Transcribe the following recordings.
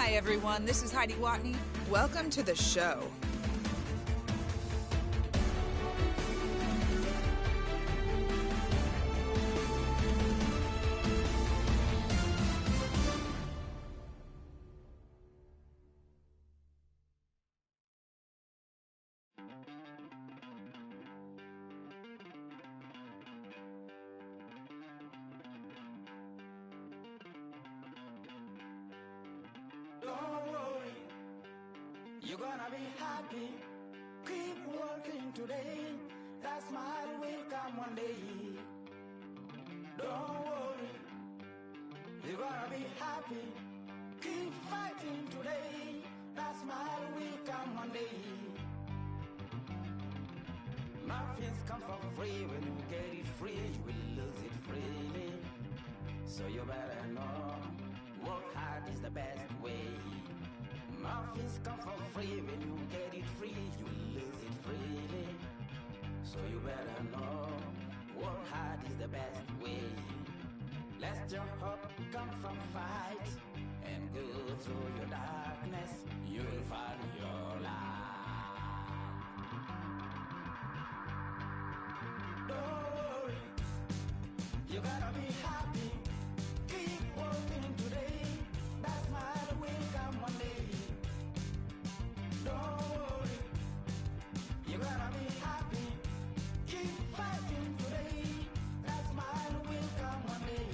Hi, everyone. This is Heidi Watney. Welcome to the show. You're gonna be happy. Keep working today. That smile will come one day. Don't worry. You're gonna be happy. Keep fighting today. That smile will come one day. Nothing's come for free. When you get it free, you will lose it freely. So you better know, work hard is the best way. Nothing's come for free. When you get it free, you lose it freely. So you better know, work hard is the best way. Let your hope come from fight and go through your darkness. You will find your light. Don't worry, you gotta be happy. Keep working today. That smile will come one day. Don't worry, you're gonna be happy. Keep fighting today. That smile will come one day.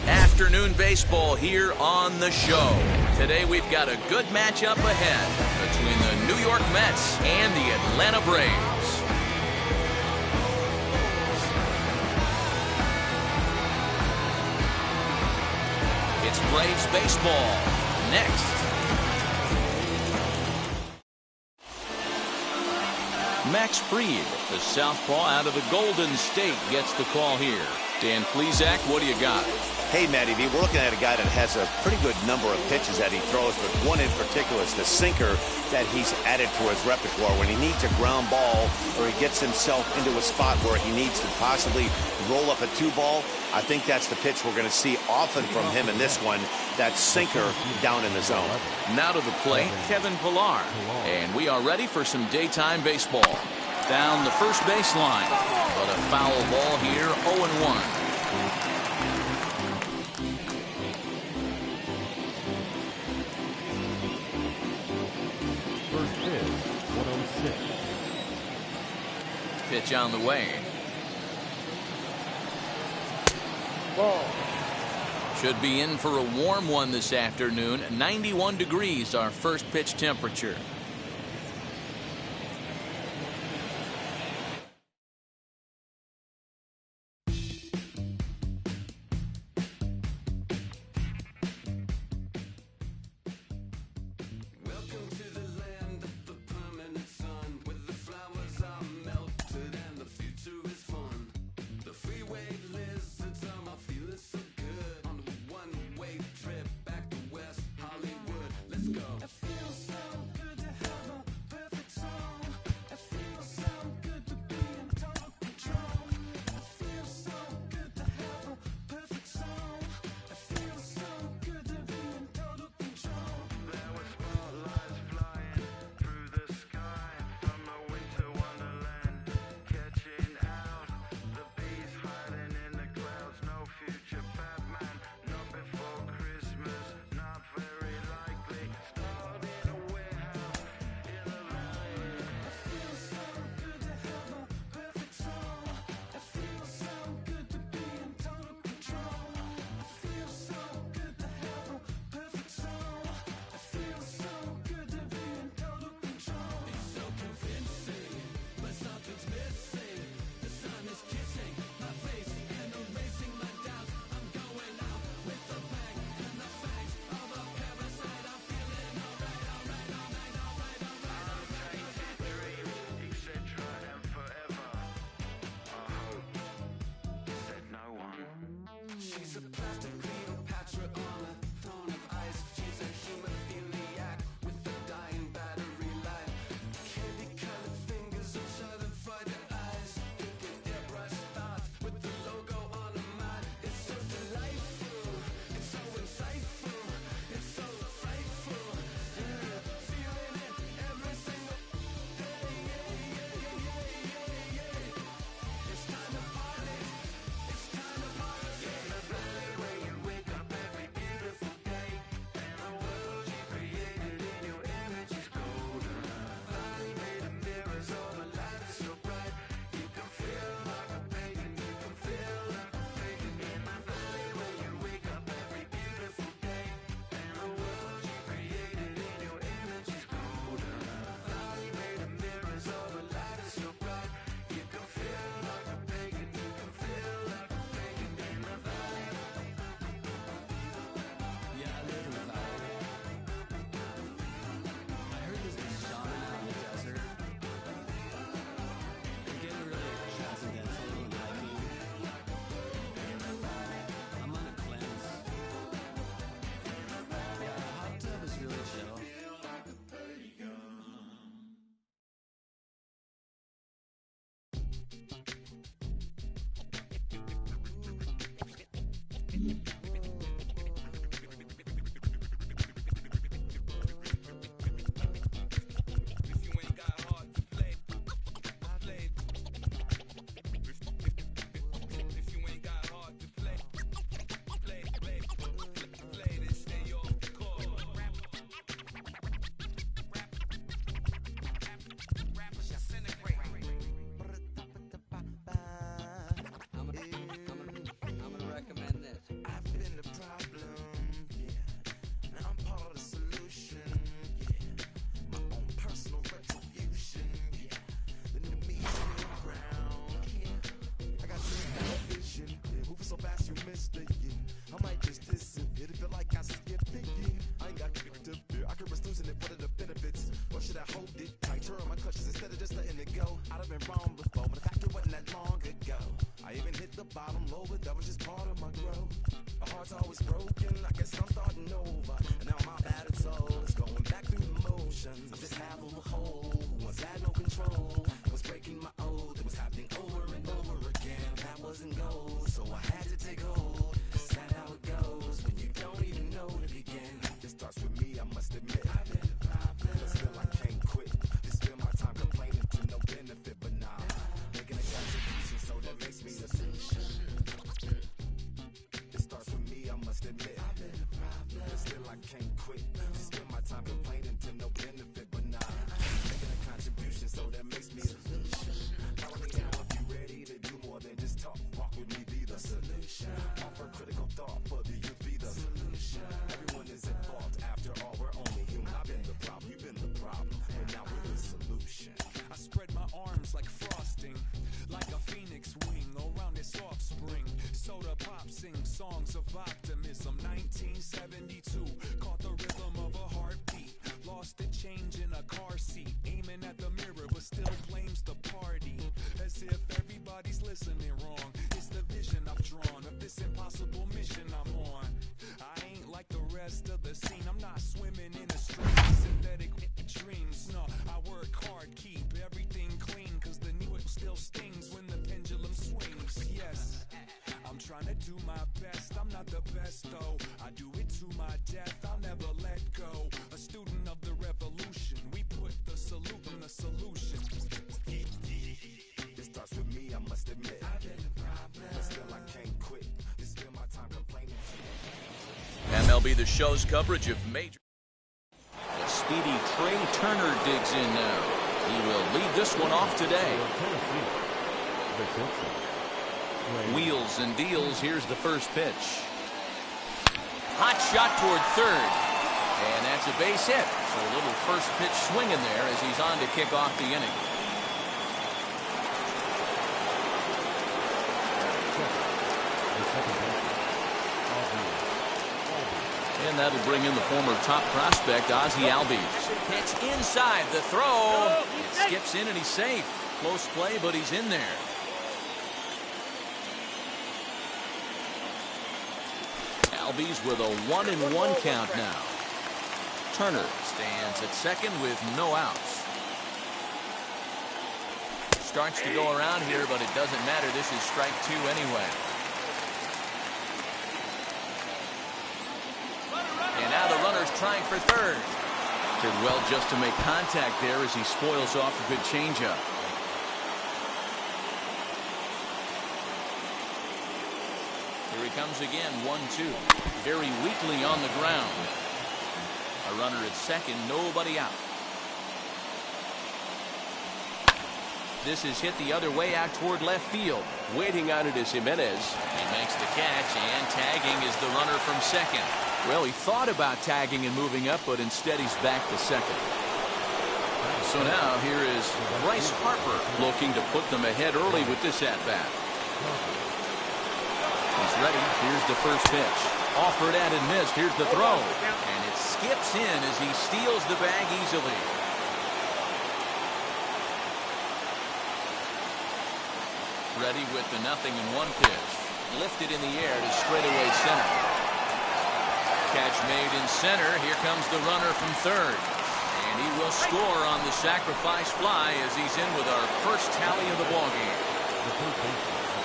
Afternoon baseball here on the show. Today we've got a good matchup ahead between the New York Mets and the Atlanta Braves. It's Braves baseball next. Max Fried, the southpaw out of the Golden State, gets the call here. Dan Plesac, what do you got? Hey, Matty V, we're looking at a guy that has a pretty good number of pitches that he throws, but one in particular is the sinker that he's added to his repertoire. When he needs a ground ball or he gets himself into a spot where he needs to possibly roll up a 2-ball, I think that's the pitch we're going to see often from him in this one, that sinker down in the zone. Now to the plate, Kevin Pillar. And we are ready for some daytime baseball. Down the first baseline, but a foul ball here, 0-1. First pitch, 106. Pitch on the way. Ball. Should be in for a warm one this afternoon. 91 degrees, our first pitch temperature. Candy-colored fingers on shattered fighter eyes. but that was just part of my growth. My heart's always broken, I guess I'm starting over. And now my battered soul is going back through the motions. I'm just half of a whole who once had no control. I was breaking my oath, it was happening over and over again. That wasn't gold, so I had to take hold. Is that how it goes when you don't even know to begin? It starts with me, I must admit. I've been a problem, but still I can't quit. Just spend my time complaining to no benefit, but nah. Making a contribution, so that makes me the solution. It starts with me, I must admit. I've been a problem, but still I can't quit. Just spend my time complaining to no benefit, but nah. Making a contribution, so that makes me the solution. Follow me now if you're ready to do more than just talk. Walk with me, be the solution. Offer critical thought for the youth, be the solution. Everyone is at fault, after all, we're only human. I've been the problem, you've been the problem, but now we're the solution. I spread my arms like frosting, like a phoenix wing around its offspring. Soda pop sing songs of optimism. 1972, caught the rhythm of a heartbeat. Lost the change in a car seat, aiming at the mirror but still blames the party. As if everybody's listening wrong. It's the vision I've drawn of this impossible mission I'm on. I ain't like the rest of the scene, I'm not swimming in a stream of synthetic dreams. No, I work hard, keep everything clean, cause the new it still stings when the pendulum swings. Yes, I'm trying to do my best, I'm not the best though. I do it to my death, I'll never let go. A student of the revolution, we put the salute in the solution. It starts with me, I must admit. I've been a problem, but still I can't quit. Just spend my time complaining. MLB The Show's coverage of major. The speedy Trey Turner digs in now. He will lead this one off today. Wheels and deals. Here's the first pitch. Hot shot toward third. And that's a base hit. So a little first pitch swinging there as he's on to kick off the inning. And that'll bring in the former top prospect, Ozzie Albies. Pitch inside, the throw. It skips in and he's safe. Close play, but he's in there. Albies with a 1-1 count now. Turner stands at second with no outs. Starts to go around here, but it doesn't matter. This is strike two anyway. And now the runner's trying for third. Did well just to make contact there as he spoils off a good changeup. Here he comes again, 1-2. Very weakly on the ground. A runner at second, nobody out. This is hit the other way out toward left field. Waiting on it is Jimenez. He makes the catch, and tagging is the runner from second. Well, he thought about tagging and moving up, but instead he's back to second. So now here is Bryce Harper looking to put them ahead early with this at-bat. He's ready. Here's the first pitch. Offered at and missed. Here's the throw. And it skips in as he steals the bag easily. Ready with the 0-1 pitch. Lifted in the air to straightaway center. Catch made in center. Here comes the runner from third. And he will score on the sacrifice fly as he's in with our first tally of the ballgame.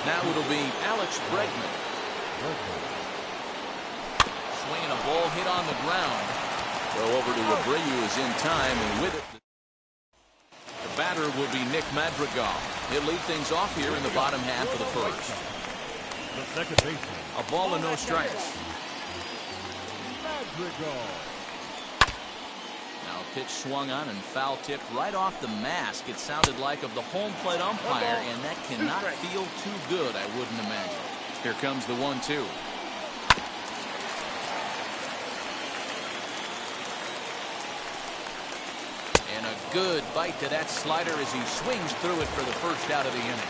Now it'll be Alex Bregman. Swinging a ball hit on the ground. Go over to Abreu is in time, and with it, the batter will be Nick Madrigal. He'll lead things off here in the bottom half of the first. The second baseman. A ball and no strikes. Madrigal. Now pitch swung on and foul tipped right off the mask. It sounded like of the home plate umpire, and that cannot feel too good, I wouldn't imagine. Here comes the 1-2. And a good bite to that slider as he swings through it for the first out of the inning.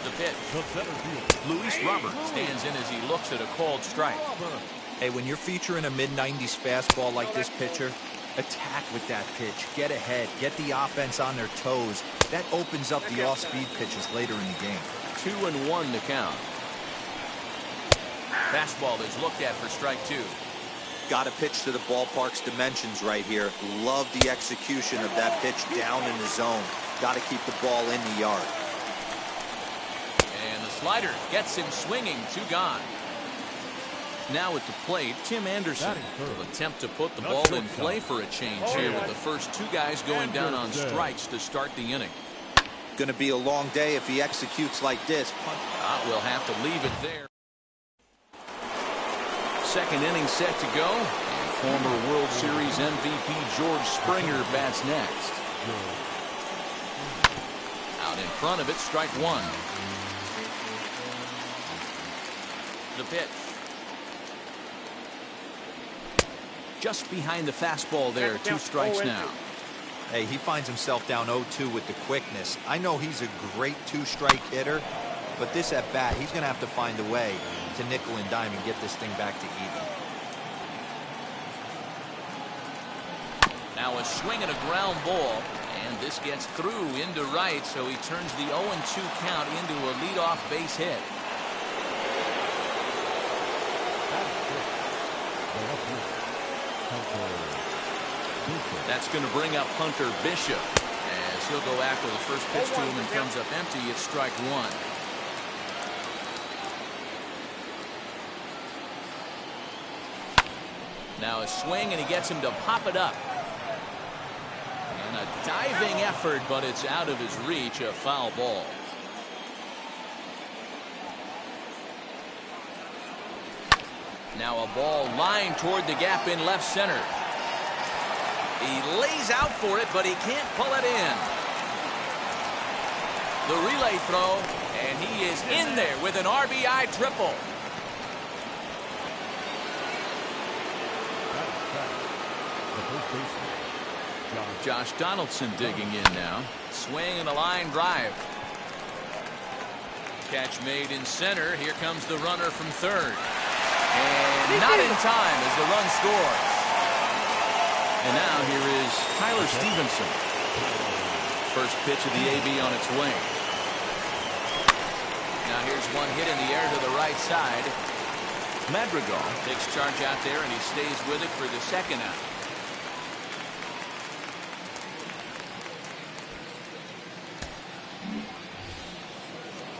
The pitch. The center field. Luis Robert stands in as he looks at a called strike. Hey, when you're featuring a mid-90s fastball like this pitcher, attack with that pitch. Get ahead. Get the offense on their toes. That opens up the off-speed pitches later in the game. 2-1 to count. Fastball is looked at for strike 2. Got to pitch to the ballpark's dimensions right here. Love the execution of that pitch down in the zone. Got to keep the ball in the yard. And the slider gets him swinging. 2 gone. Now at the plate, Tim Anderson will attempt to put the ball in play for a change here with the first 2 guys going down on strikes to start the inning. Going to be a long day if he executes like this. We'll have to leave it there. Second inning set to go. And former World Series MVP George Springer bats next. Out in front of it, strike 1. The pitch. Just behind the fastball there. 2 strikes now. Hey, he finds himself down 0-2 with the quickness. I know he's a great 2-strike hitter, but this at bat, he's going to have to find a way to nickel and dime and get this thing back to even. Now a swing and a ground ball, and this gets through into right, so he turns the 0-2 count into a leadoff base hit. That's going to bring up Hunter Bishop as he'll go after the first pitch to him and comes up empty. It's strike 1. Now a swing, and he gets him to pop it up. And a diving effort, but it's out of his reach. A foul ball. Now a ball lined toward the gap in left center. He lays out for it, but he can't pull it in. The relay throw, and he is in there with an RBI triple. Josh Donaldson digging in now. Swing and a line drive. Catch made in center. Here comes the runner from third. And not in time as the run scores. And now here is Tyler Stevenson. First pitch of the AB on its way. Now here's one hit in the air to the right side. Madrigal takes charge out there, and he stays with it for the second out.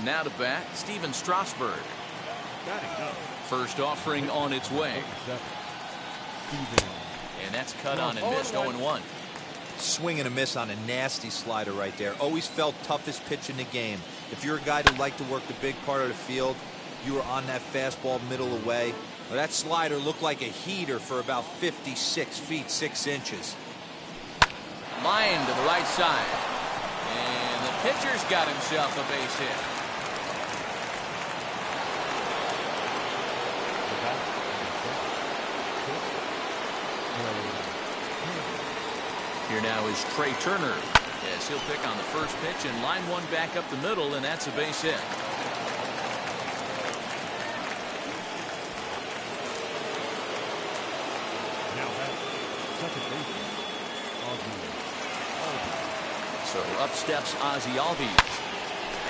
Now to bat, Steven Strasburg. First offering on its way. And that's cut on and missed. 0-1. Swing and a miss on a nasty slider right there. Always felt toughest pitch in the game. If you're a guy who liked to work the big part of the field, you were on that fastball middle away. Well, that slider looked like a heater for about 56 feet 6 inches. Line to the right side. And the pitcher's got himself a base hit. Here now is Trey Turner. Yes, he'll pick on the first pitch and line one back up the middle, and that's a base hit. So up steps Ozzie Albies.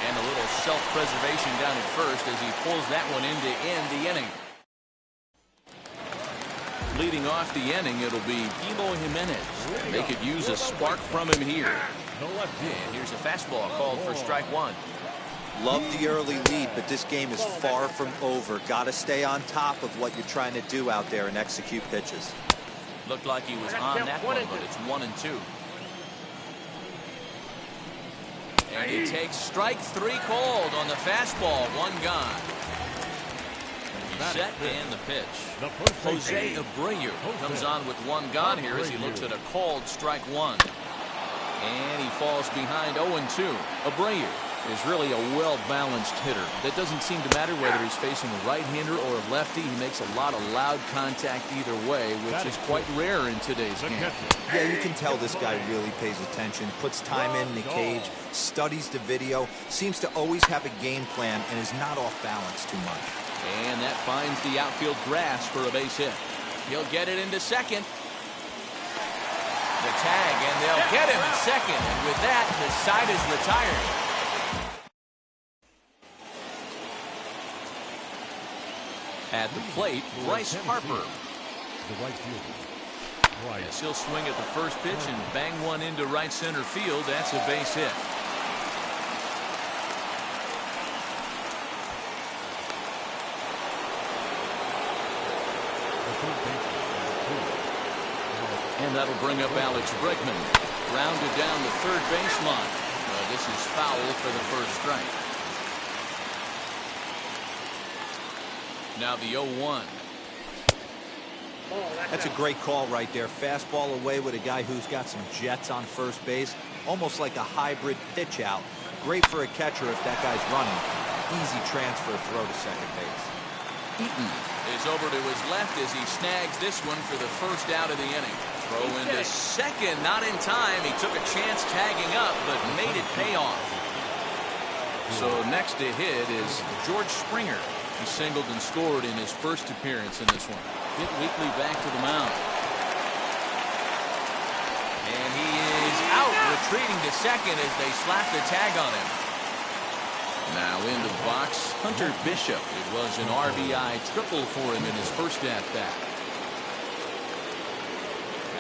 And a little self-preservation down at first as he pulls that one in to end the inning. Leading off the inning, it'll be Eloy Jimenez. They could use a spark from him here. And here's a fastball called for strike one. Love the early lead, but this game is far from over. Got to stay on top of what you're trying to do out there and execute pitches. Looked like he was on that one, but it's 1-2. And he takes strike three called on the fastball. One gone. Set and the pitch. Jose Abreu comes on with one gone here as he looks at a called strike one. And he falls behind 0-2. Abreu is really a well-balanced hitter. That doesn't seem to matter whether he's facing a right-hander or a lefty. He makes a lot of loud contact either way, which is quite rare in today's game. Yeah, you can tell this guy really pays attention, puts time in the cage, studies the video, seems to always have a game plan, and is not off balance too much. And that finds the outfield grass for a base hit. He'll get it into second. The tag, and they'll get him at second. And with that, the side is retired. At the plate, Bryce Harper. The right fielder. Right. Yes, he'll swing at the first pitch and bang one into right center field. That's a base hit. And that'll bring up Alex Bregman. Rounded down the third baseline. This is foul for the first strike. Now the 0-1. That's a great call right there. Fastball away with a guy who's got some jets on first base. Almost like a hybrid pitch out. Great for a catcher if that guy's running. Easy transfer throw to second base. Eaton is over to his left as he snags this one for the first out of the inning. Throw into second, not in time. He took a chance tagging up, but made it pay off. So next to hit is George Springer. He singled and scored in his first appearance in this one. Hit weakly back to the mound. And he is out, retreating to second as they slap the tag on him. Now into the box, Hunter Bishop. It was an RBI triple for him in his first at-bat.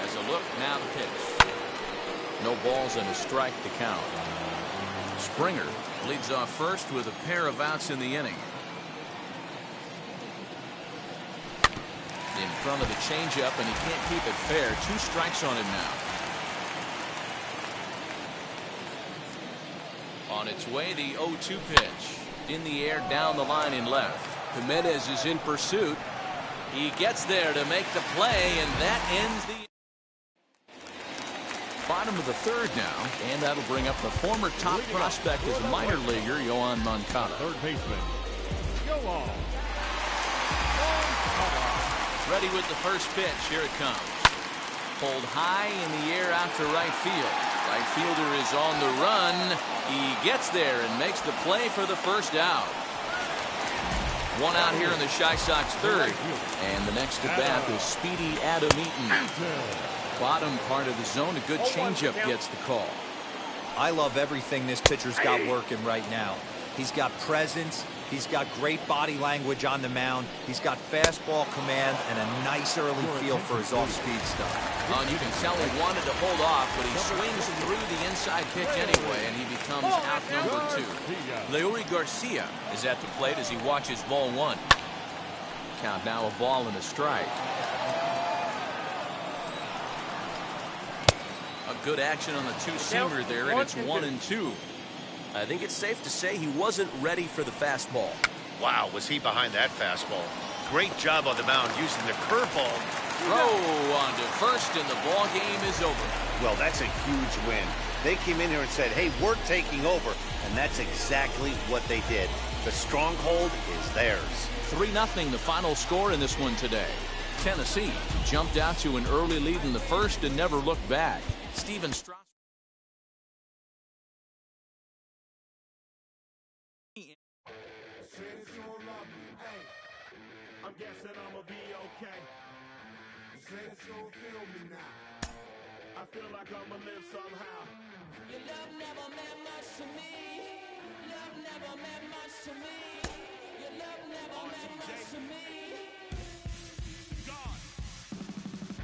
As a look, now the pitch. No balls and a strike to count. Springer leads off first with a pair of outs in the inning. In front of the changeup, and he can't keep it fair. 2 strikes on him now. On its way, the 0-2 pitch. In the air, down the line in left. Jimenez is in pursuit. He gets there to make the play, and that ends the bottom of the third now, and that'll bring up the former top prospect as a minor leaguer, Yoan Moncada. Third baseman. Go on. Ready with the first pitch. Here it comes. Pulled high in the air out to right field. Right fielder is on the run. He gets there and makes the play for the first out. One out here in the Chi Sox third. And the next at bat is speedy Adam Eaton. Bottom part of the zone, a good changeup gets the call. I love everything this pitcher's got working right now. He's got presence. He's got great body language on the mound. He's got fastball command and a nice early feel for his off-speed stuff. Well, and you can tell he wanted to hold off, but he swings through the inside pitch anyway, and he becomes out number 2. Leury Garcia is at the plate as he watches ball 1. Count now a ball and a strike. A good action on the two-seamer there, and it's 1-2. I think it's safe to say he wasn't ready for the fastball. Wow, was he behind that fastball. Great job on the mound using the curveball. Throw on to first, and the ball game is over. Well, that's a huge win. They came in here and said, hey, we're taking over. And that's exactly what they did. The stronghold is theirs. 3-0 the final score in this one today. Tennessee jumped out to an early lead in the first and never looked back. Steven Strasburg. I'm guessing I'ma be okay. Feel me now. I feel like I'ma live somehow. Your love never meant much to me. Love never meant much to me. Your love never meant much to me. God.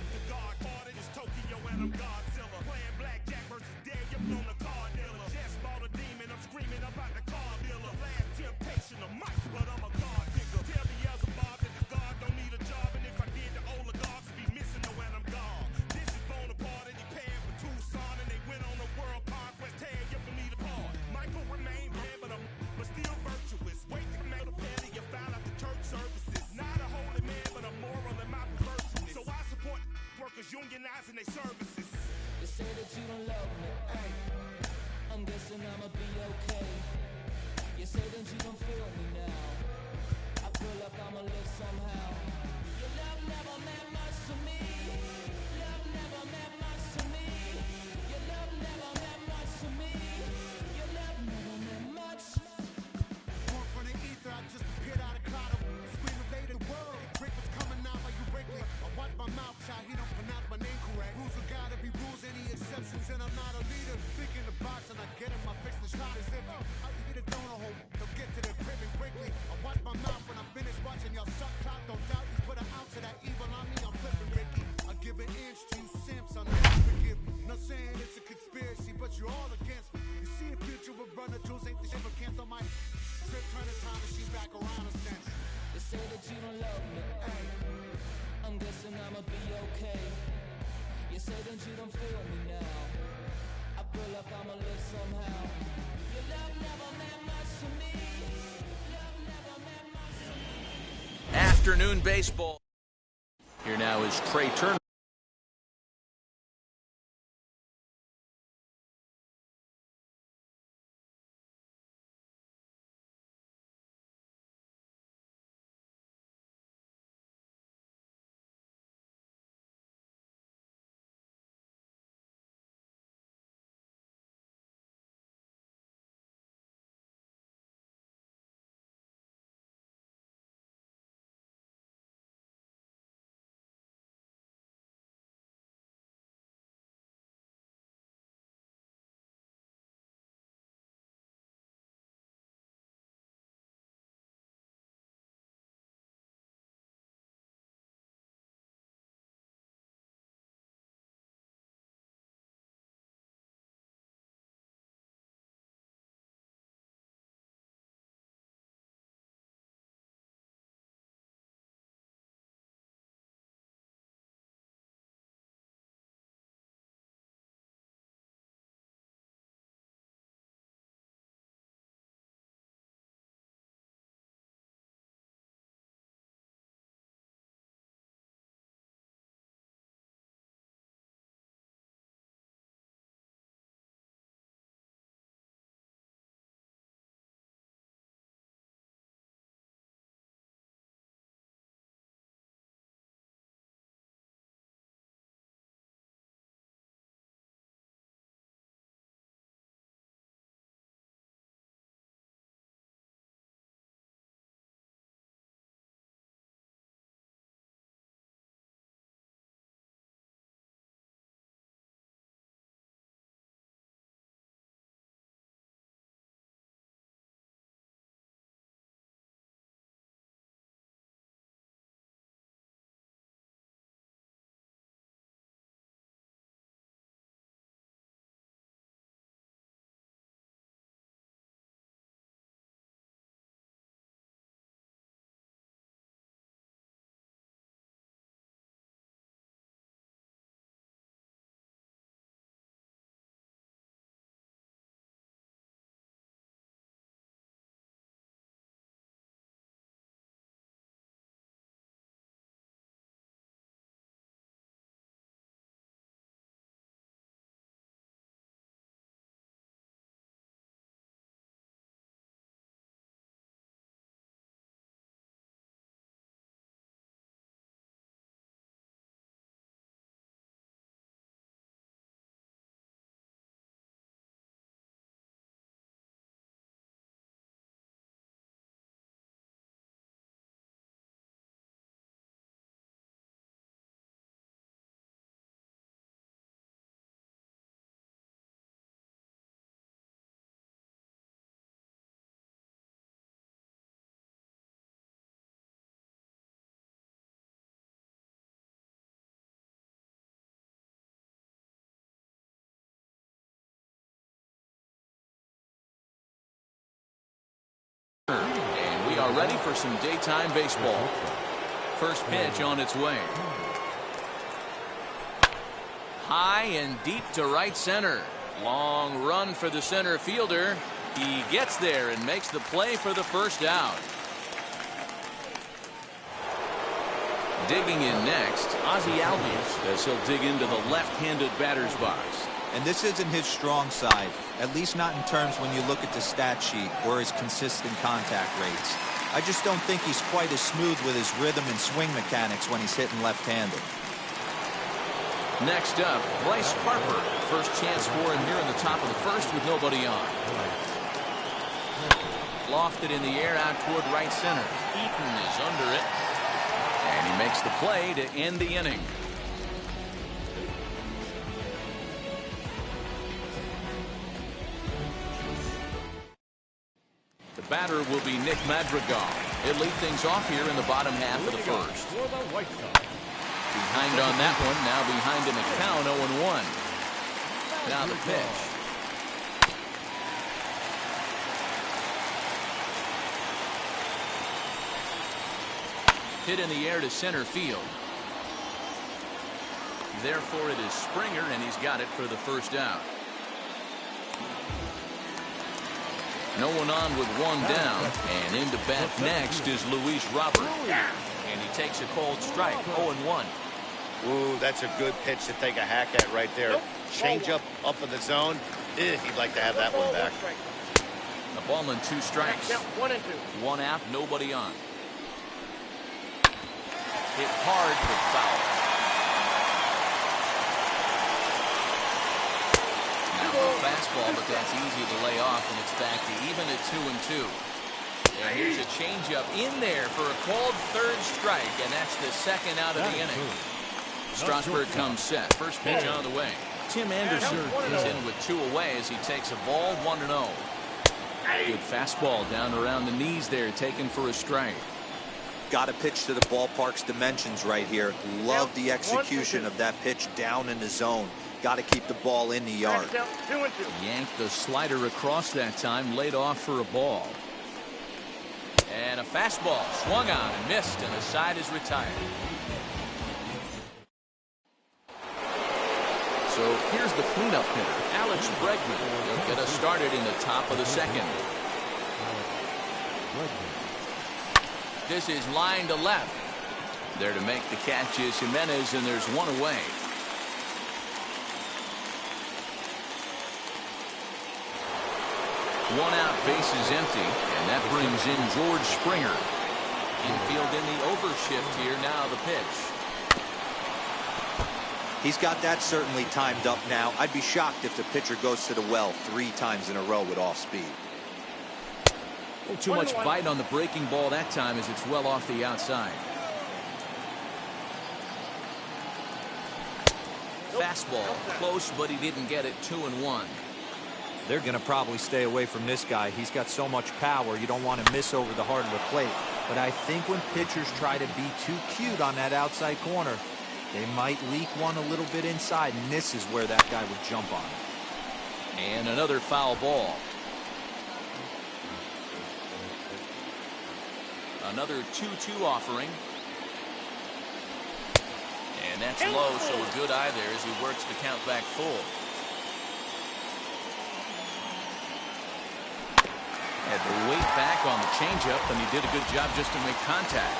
The God party is Tokyo and I'm Godzilla. Playing blackjack versus Daniel on the card dealer. Just bought a demon, I'm screaming about the car dealer. Last temptation of Mike, but I'm a God digger. Tell the other Bob that the God don't need a job, and if I did, the oligarchs would be missing the when I'm gone. This is Bonaparte and he paying for Tucson, and they went on a world conquest. Tear you for me to part. Michael remained dead, but still virtuous. Wait to mail the penny, you found out the church services. Not a holy man, but a moral in my perversity. So I support workers unionizing their services. You say that you don't love me, ay. I'm guessing I'ma be okay. You say that you don't feel me now. I feel like I'ma live somehow. Your love never meant much to me. Love never meant much to me. Your love never meant much to me. Your love never meant much. Born from the ether, I just appeared out of cloud. Scream invaded the world. Drink was coming out like you Wrigley. I watch my mouth shot, he don't pronounce my name correct. Rules are gotta be rules, any exceptions, and I'm not a leader. Think in the box and I get in my fix the shot as if I eat a donut hole. They'll get to the crib and quickly. I watch my mouth when I'm finished watching y'all suck clock. can feel me now. I feel like I'ma live somehow. Your love never meant much to me. Love never meant much to me. Afternoon baseball. Here now is Trey Turner. And we are ready for some daytime baseball. First pitch on its way. High and deep to right center. Long run for the center fielder. He gets there and makes the play for the first out. Digging in next, Ozzie Albies, as he'll dig into the left-handed batter's box. And this isn't his strong side, at least not in terms when you look at the stat sheet or his consistent contact rates. I just don't think he's quite as smooth with his rhythm and swing mechanics when he's hitting left-handed. Next up, Bryce Harper. First chance for him here in the top of the first with nobody on. Lofted in the air out toward right center. Eaton is under it. And he makes the play to end the inning. The batter will be Nick Madrigal. He'll lead things off here in the bottom half of the first. Behind on that one, now behind in the count, 0-1. Now the pitch. Hit in the air to center field. Therefore, it is Springer, and he's got it for the first out. No one on with one down, and into bat next is Luis Robert. And he takes a cold strike, 0-1. Ooh, that's a good pitch to take a hack at right there. Change up in the zone. He'd like to have that one back. A ball and 2 strikes. 1 and 2. 1 out, nobody on. Hit hard, but foul. Now a fastball, but that's easy to lay off, and it's back to even at 2-2. And here's a changeup in there for a called third strike, and that's the second out of the inning. Strasburg comes set. First pitch on the way. Tim Anderson is in with 2 away as he takes a ball, 1-0. Good fastball down around the knees there, taken for a strike. Got to pitch to the ballpark's dimensions right here. Love the execution of that pitch down in the zone. Got to keep the ball in the yard. Yanked the slider across that time, laid off for a ball. And a fastball swung on and missed, and the side is retired. So here's the cleanup hitter, Alex Bregman. He'll get us started in the top of the second. This is line to left. There to make the catch is Jimenez, and there's 1 away. One out, base is empty, and that brings in George Springer. Infield in the overshift here, now the pitch. He's got that certainly timed up now. I'd be shocked if the pitcher goes to the well 3 times in a row with off speed. A little too much bite on the breaking ball that time as it's well off the outside. Fastball close, but he didn't get it. 2-1. They're going to probably stay away from this guy. He's got so much power, you don't want to miss over the heart of the plate. But I think when pitchers try to be too cute on that outside corner, they might leak one a little bit inside, and this is where that guy would jump on. And another foul ball. Another 2-2 offering. And that's low, so a good eye there as he works the count back full. Had to wait back on the changeup, and he did a good job just to make contact.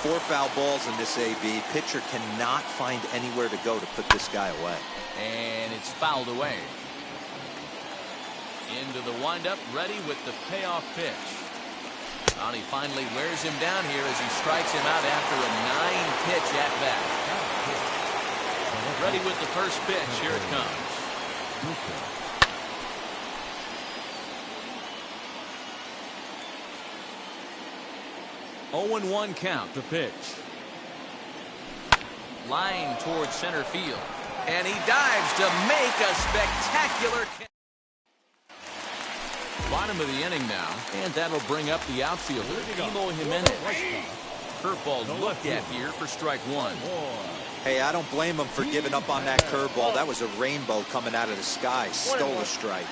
4 foul balls in this AB. Pitcher cannot find anywhere to go to put this guy away. And it's fouled away. Into the windup, ready with the payoff pitch. And he finally wears him down here as he strikes him out after a 9-pitch at bat. Ready with the first pitch. Here it comes. 0-1 count, the pitch. Line towards center field. And he dives to make a spectacular catch. Bottom of the inning now, and that'll bring up the outfielder, Emo Jimenez. Curveball looked at here for strike 1. Hey, I don't blame him for giving up on that curveball. That was a rainbow coming out of the sky. Stole a strike.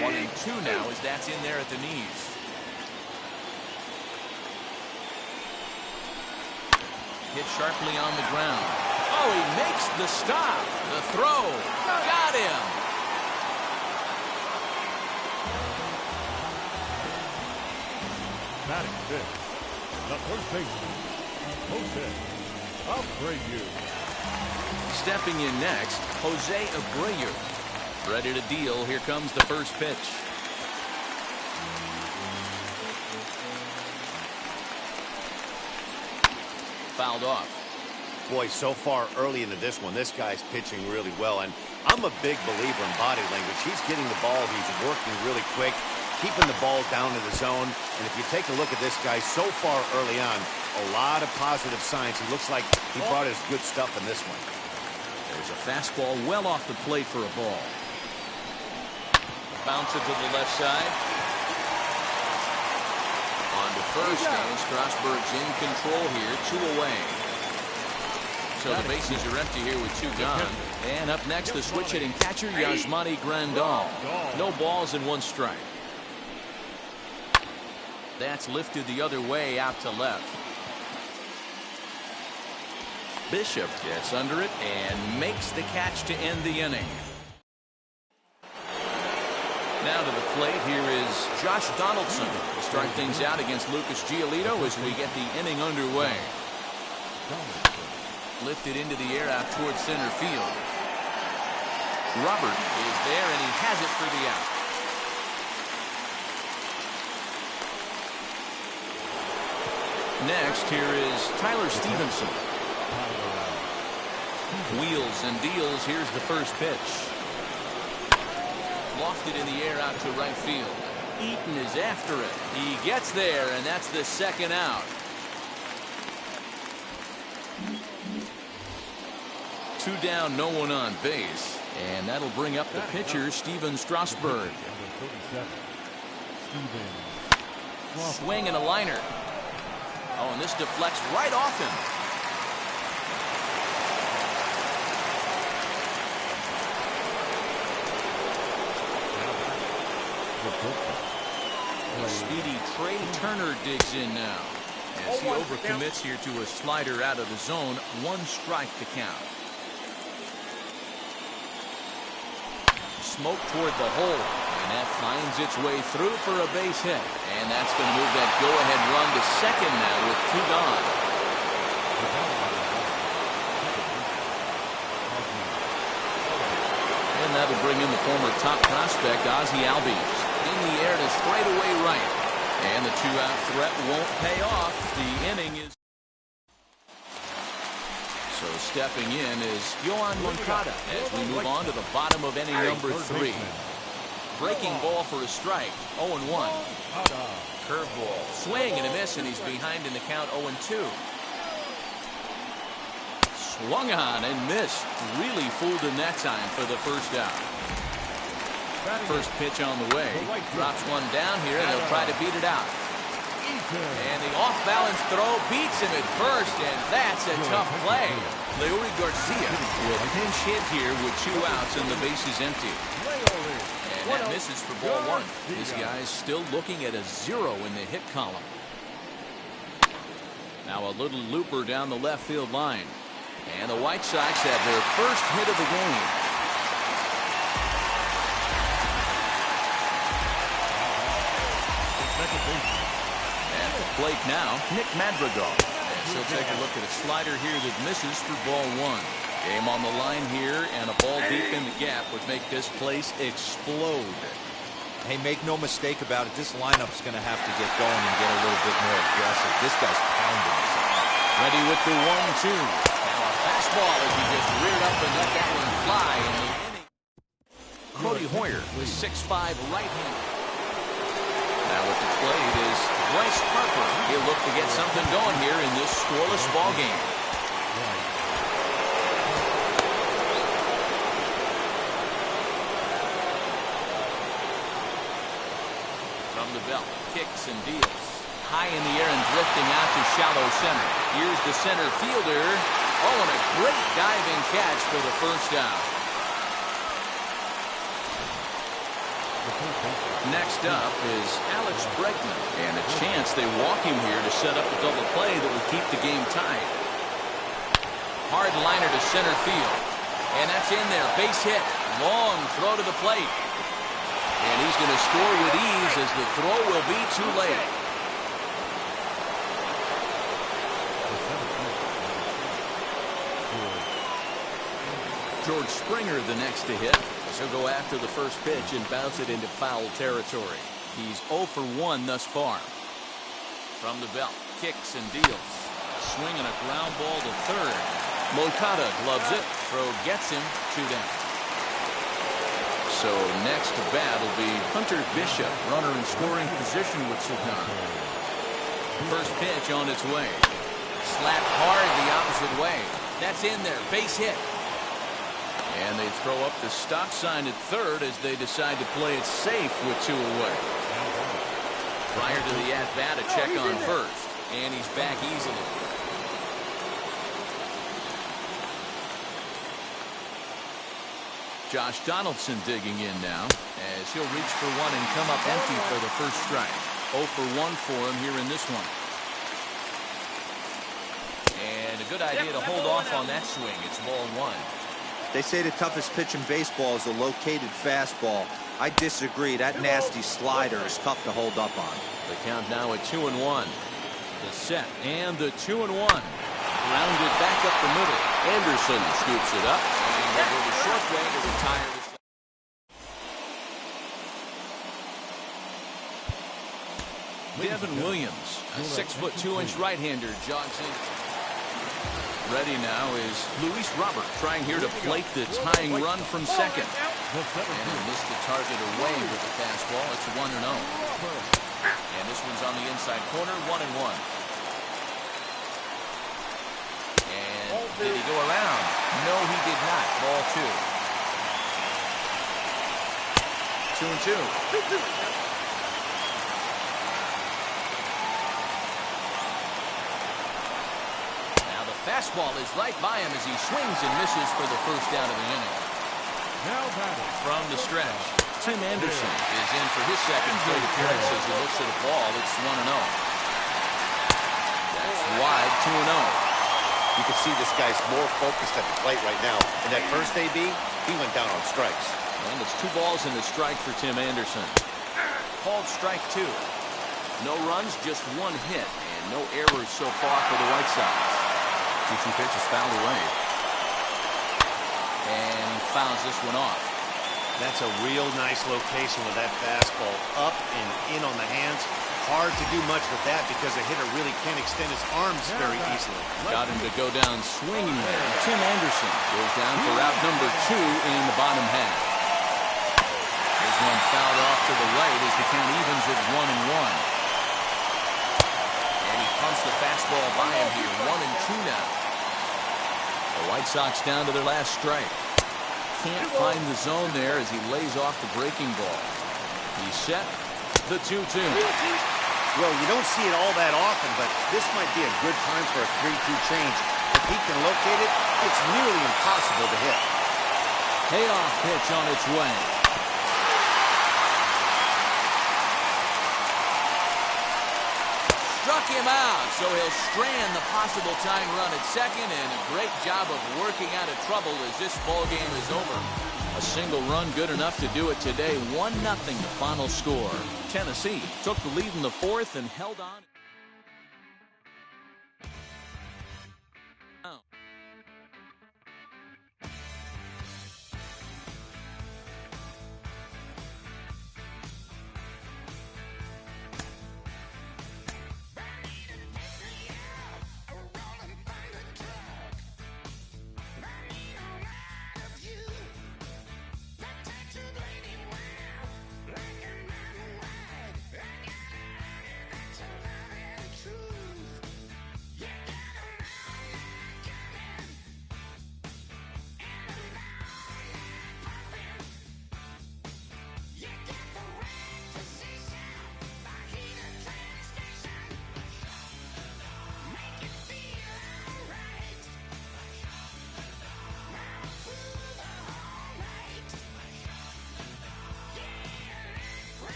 1-2 now as that's in there at the knees. Hit sharply on the ground. Oh, he makes the stop. The throw. Got him. Batting fifth, the first baseman, Jose Abreu. Stepping in next, Jose Abreu. Ready to deal. Here comes the first pitch. Fouled off. Boy, so far early into this one, this guy's pitching really well, and I'm a big believer in body language. He's getting the ball, he's working really quick, keeping the ball down in the zone, and if you take a look at this guy so far early on, a lot of positive signs. He looks like he brought his good stuff in this one. There's a fastball well off the plate for a ball. Bounce it to the left side. On to first, and Strasburg's in control here, 2 away. So the bases are empty here with 2 gone. And up next, the switch-hitting catcher, Yasmani Grandal. No balls and 1 strike. That's lifted the other way out to left. Bishop gets under it and makes the catch to end the inning. Now to the plate, here is Josh Donaldson to start things out against Lucas Giolito as we get the inning underway. Lifted into the air out towards center field. Robert is there, and he has it for the out. Next, here is Tyler Stevenson. Wheels and deals. Here's the first pitch. Lofted in the air out to right field. Eaton is after it. He gets there, and that's the second out. 2 down, no one on base. And that'll bring up the pitcher, Steven Strasburg. Swing and a liner. Oh, and this deflects right off him. The speedy Trey Turner digs in now as he overcommits here to a slider out of the zone. 1 strike to count. Smoke toward the hole, and that finds its way through for a base hit, and that's going to move that go-ahead run to second now with 2 gone. And that'll bring in the former top prospect Ozzie Albies in the air to straightaway right, and the 2-out threat won't pay off. The inning is. So stepping in is Yoan Moncada as we move on to the bottom of inning number 3. Breaking ball for a strike. 0-1. Curveball. Swing and a miss, and he's behind in the count. 0-2. Swung on and missed. Really fooled him that time for the first out. First pitch on the way. Drops one down here, and they'll try to beat it out. And the off-balance throw beats him at first, and that's a tough play. Leori Garcia will pinch hit here with 2 outs and the base is empty. And that misses for ball 1. This guy's still looking at a 0 in the hit column. Now a little looper down the left field line. And the White Sox have their first hit of the game. At the plate now, Nick Madrigal. And she'll take a look at a slider here that misses for ball 1. Game on the line here, and a ball deep in the gap would make this place explode. Hey, make no mistake about it, this lineup's going to have to get going and get a little bit more aggressive. This guy's pounding. Ready with the 1-2. Now a fastball as he just reared up and let that one fly in the inning. Cody Hoyer, the 6'5" right-hander. Now at the plate is Bryce Harper. He'll look to get something going here in this scoreless ball game. From the belt, kicks and deals. High in the air and drifting out to shallow center. Here's the center fielder. Oh, and a great diving catch for the first out. Next up is Alex Bregman, and a chance they walk him here to set up a double play that would keep the game tied. Hard liner to center field, and that's in there. Base hit. Long throw to the plate. And he's going to score with ease as the throw will be too late. George Springer the next to hit. So go after the first pitch and bounce it into foul territory. He's 0 for 1 thus far. From the belt, kicks and deals. Swinging a ground ball to third. Moncada gloves it. Throw gets him. 2 down. So next to bat will be Hunter Bishop, runner in scoring position with Socom. First pitch on its way. Slapped hard the opposite way. That's in there. Base hit. And they throw up the stop sign at third as they decide to play it safe with 2 away. Prior to the at-bat, a check on first. And he's back easily. Josh Donaldson digging in now as he'll reach for 1 and come up empty for the first strike. 0 for 1 for him here in this one. And a good idea to hold off on that swing. It's ball one. They say the toughest pitch in baseball is a located fastball. I disagree. That nasty slider is tough to hold up on. The count now at 2-1. The set and the 2-1. Grounded back up the middle. Anderson scoops it up and will go the short way to retire. Devin Williams, a 6'2" right-hander, jogs in. Ready now is Luis Robert, trying here to plate the tying run from second. And missed the target away with the fastball. It's 1-0. And this one's on the inside corner, 1-1. And did he go around? No, he did not. Ball 2. 2-2. Fastball is right by him as he swings and misses for the first out of the inning. Now batting from the stretch, Tim Anderson is in for his second plate appearance as he looks at a ball. It's 1-0. That's wide, 2-0. You can see this guy's more focused at the plate right now. In that first AB, he went down on strikes. And it's 2 balls and a strike for Tim Anderson. Called strike 2. No runs, just 1 hit, and no errors so far for the White Sox. 2-2 pitch is fouled away. And he fouls this one off. That's a real nice location with that fastball up and in on the hands. Hard to do much with that because the hitter really can't extend his arms very easily. Got him to go down swinging there. Tim Anderson goes down for route number 2 in the bottom half. There's one fouled off to the right as the count evens at 1-1. And he pumps the fastball by him here. 1-2 now. The White Sox down to their last strike. Can't find the zone there as he lays off the breaking ball. He's set. The 2-2. Well, you don't see it all that often, but this might be a good time for a 3-2 change. If he can locate it, it's nearly impossible to hit. Payoff pitch on its way. Struck him out, so he'll strand the possible tying run at second, and a great job of working out of trouble as this ball game is over. A single run good enough to do it today. 1-0 the final score. Tennessee took the lead in the 4th and held on.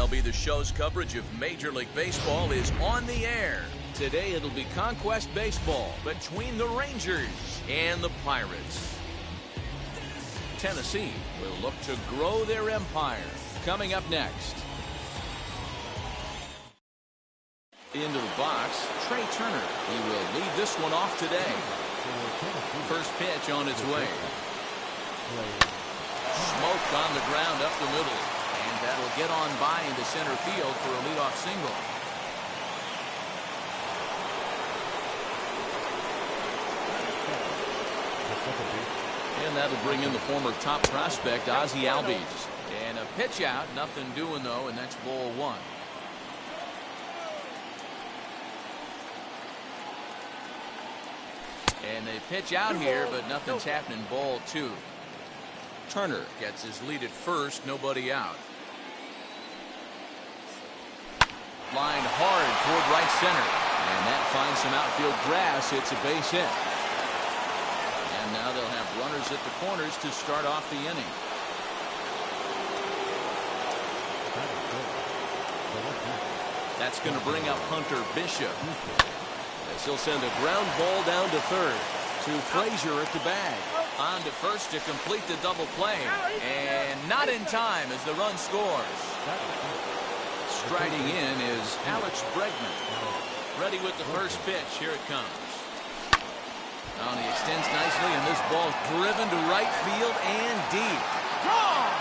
MLB The Show's coverage of Major League Baseball is on the air. Today it'll be Conquest Baseball between the Rangers and the Pirates. Tennessee will look to grow their empire. Coming up next. Into the box, Trey Turner. He will lead this one off today. First pitch on its way. Smoke on the ground up the middle. And that'll get on by into center field for a leadoff single. And that'll bring in the former top prospect, Ozzie Albies. And a pitch out, nothing doing though, and that's ball one. And they pitch out here, but nothing's happening. Ball two. Turner gets his lead at first, nobody out. Line hard toward right center. And that finds some outfield grass. It's a base hit. And now they'll have runners at the corners to start off the inning. That's going to bring up Hunter Bishop. As he'll send a ground ball down to third. To Frazier at the bag. On to first to complete the double play. And not in time as the run scores. Striding in is Alex Bregman. Ready with the first pitch. Here it comes. Oh, and he extends nicely, and this ball driven to right field and deep. Gone!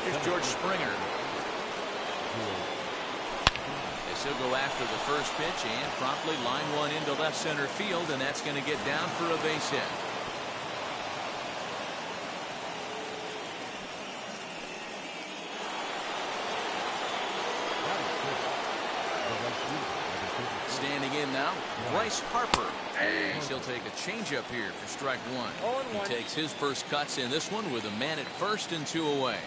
Here's George Springer. They still go after the first pitch and promptly line one into left center field, and that's going to get down for a base hit. Standing in now, Bryce Harper. And he'll take a changeup here for strike one. He takes his first cuts in this one with a man at first and two away.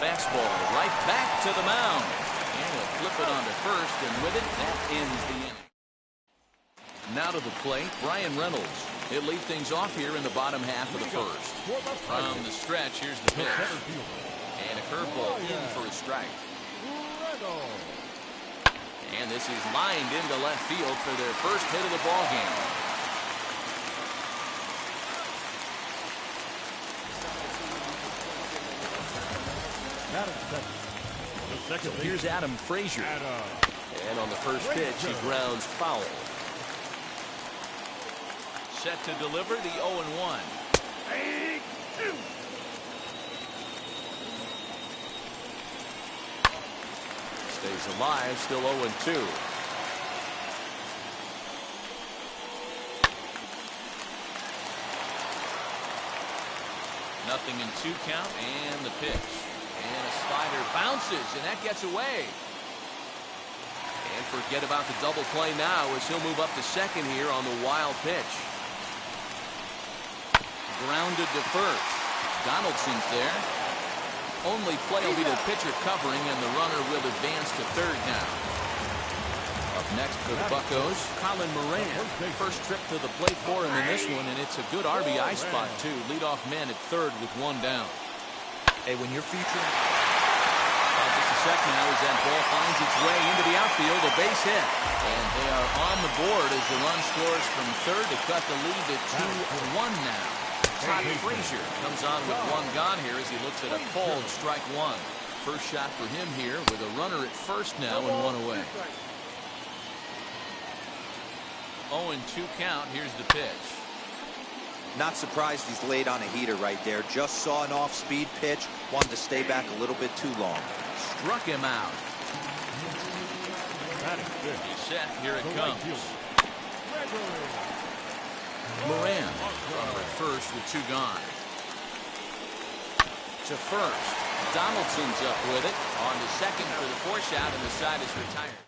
Fastball right back to the mound. And he'll flip it onto first, and with it, that ends the inning. Now to the plate, Brian Reynolds. He'll lead things off here in the bottom half of the first. From the stretch, here's the pitch. And a curveball in for a strike. And this is lined into left field for their first hit of the ball game. So here's Adam Frazier. And on the first pitch, he grounds foul. Set to deliver the 0-1. Stays alive, still 0-2. Nothing in two count, and the pitch. And a slider bounces, and that gets away. And forget about the double play now as he'll move up to second here on the wild pitch. Grounded to first. Donaldson's there. Only play will be the pitcher covering, and the runner will advance to third now. Up next for the Buccos, Colin Moran. First trip to the plate for him in this one, and it's a good RBI spot, too. Leadoff man at third with one down. Hey, when you're featuring... Just a sec now as that ball finds its way into the outfield, a base hit. And they are on the board as the run scores from third to cut the lead to 2-1 now. Todd Frazier comes on with one gone here as he looks at a called strike one. First shot for him here with a runner at first now and one away. 0-2 count. Here's the pitch. Not surprised he's laid on a heater right there. Just saw an off-speed pitch. Wanted to stay back a little bit too long. Struck him out. He's set. Here it comes. Moran, runner at first with two gone. To first. Donaldson's up with it. On to second for the force out, and the side is retired.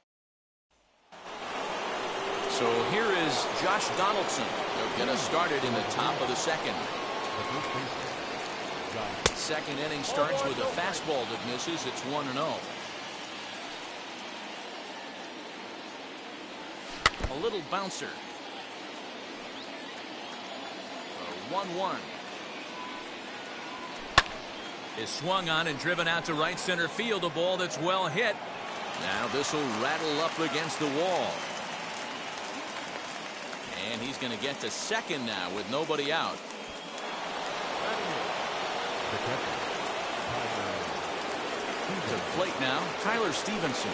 So here is Josh Donaldson. They'll get us started in the top of the second. Second inning starts with a fastball that misses. It's 1-0. A little bouncer. 1-1. Is swung on and driven out to right center field. A ball that's well hit. Now this will rattle up against the wall. And he's going to get to second now with nobody out. To the plate now, Tyler Stevenson.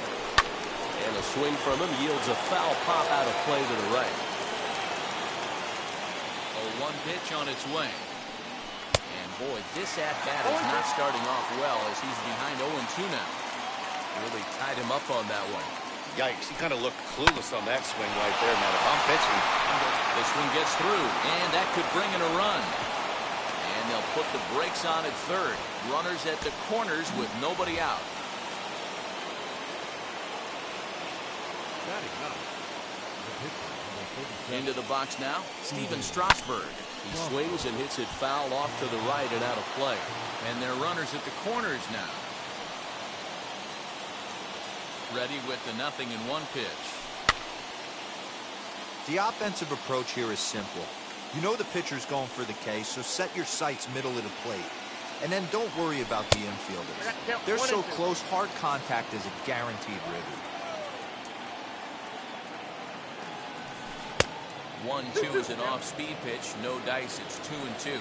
And a swing from him yields a foul pop out of play to the right. A 1 pitch on its way. And boy, this at-bat is not starting off well as he's behind 0-2 now. Really tied him up on that one. Yikes, he kind of looked clueless on that swing right there, man. If I'm pitching. This one gets through, and that could bring in a run. And they'll put the brakes on at third. Runners at the corners with nobody out. Into the box now, Steven Strasburg. He swings and hits it foul off to the right and out of play. And they're runners at the corners now. Ready with the 0-1 pitch. The offensive approach here is simple. You know the pitcher's going for the K, so set your sights middle of the plate. And then don't worry about the infielders. They're so close, hard contact is a guaranteed ribby. 1-2 is an off-speed pitch. No dice. It's 2-2.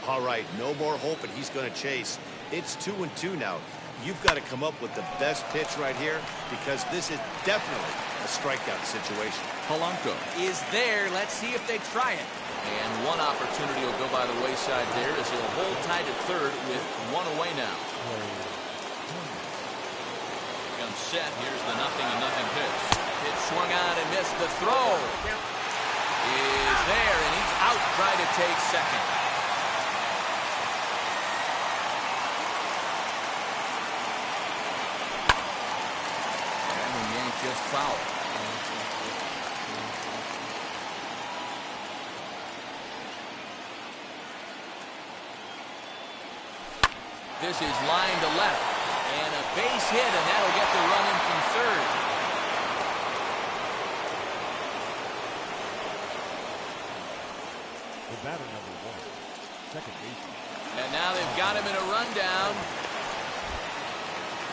All right, no more hoping he's going to chase. It's 2-2 now. You've got to come up with the best pitch right here because this is definitely a strikeout situation. Polanco is there. Let's see if they try it. And one opportunity will go by the wayside there as he'll hold tight at third with 1 away now. Comes set. Here's the 0-0 pitch. Pitch swung on and missed. The throw is there, and he's out trying to take second. Just foul. This is line to left and a base hit, and that'll get the run in from third. The batter number 1, second baseman. And now they've got him in a rundown.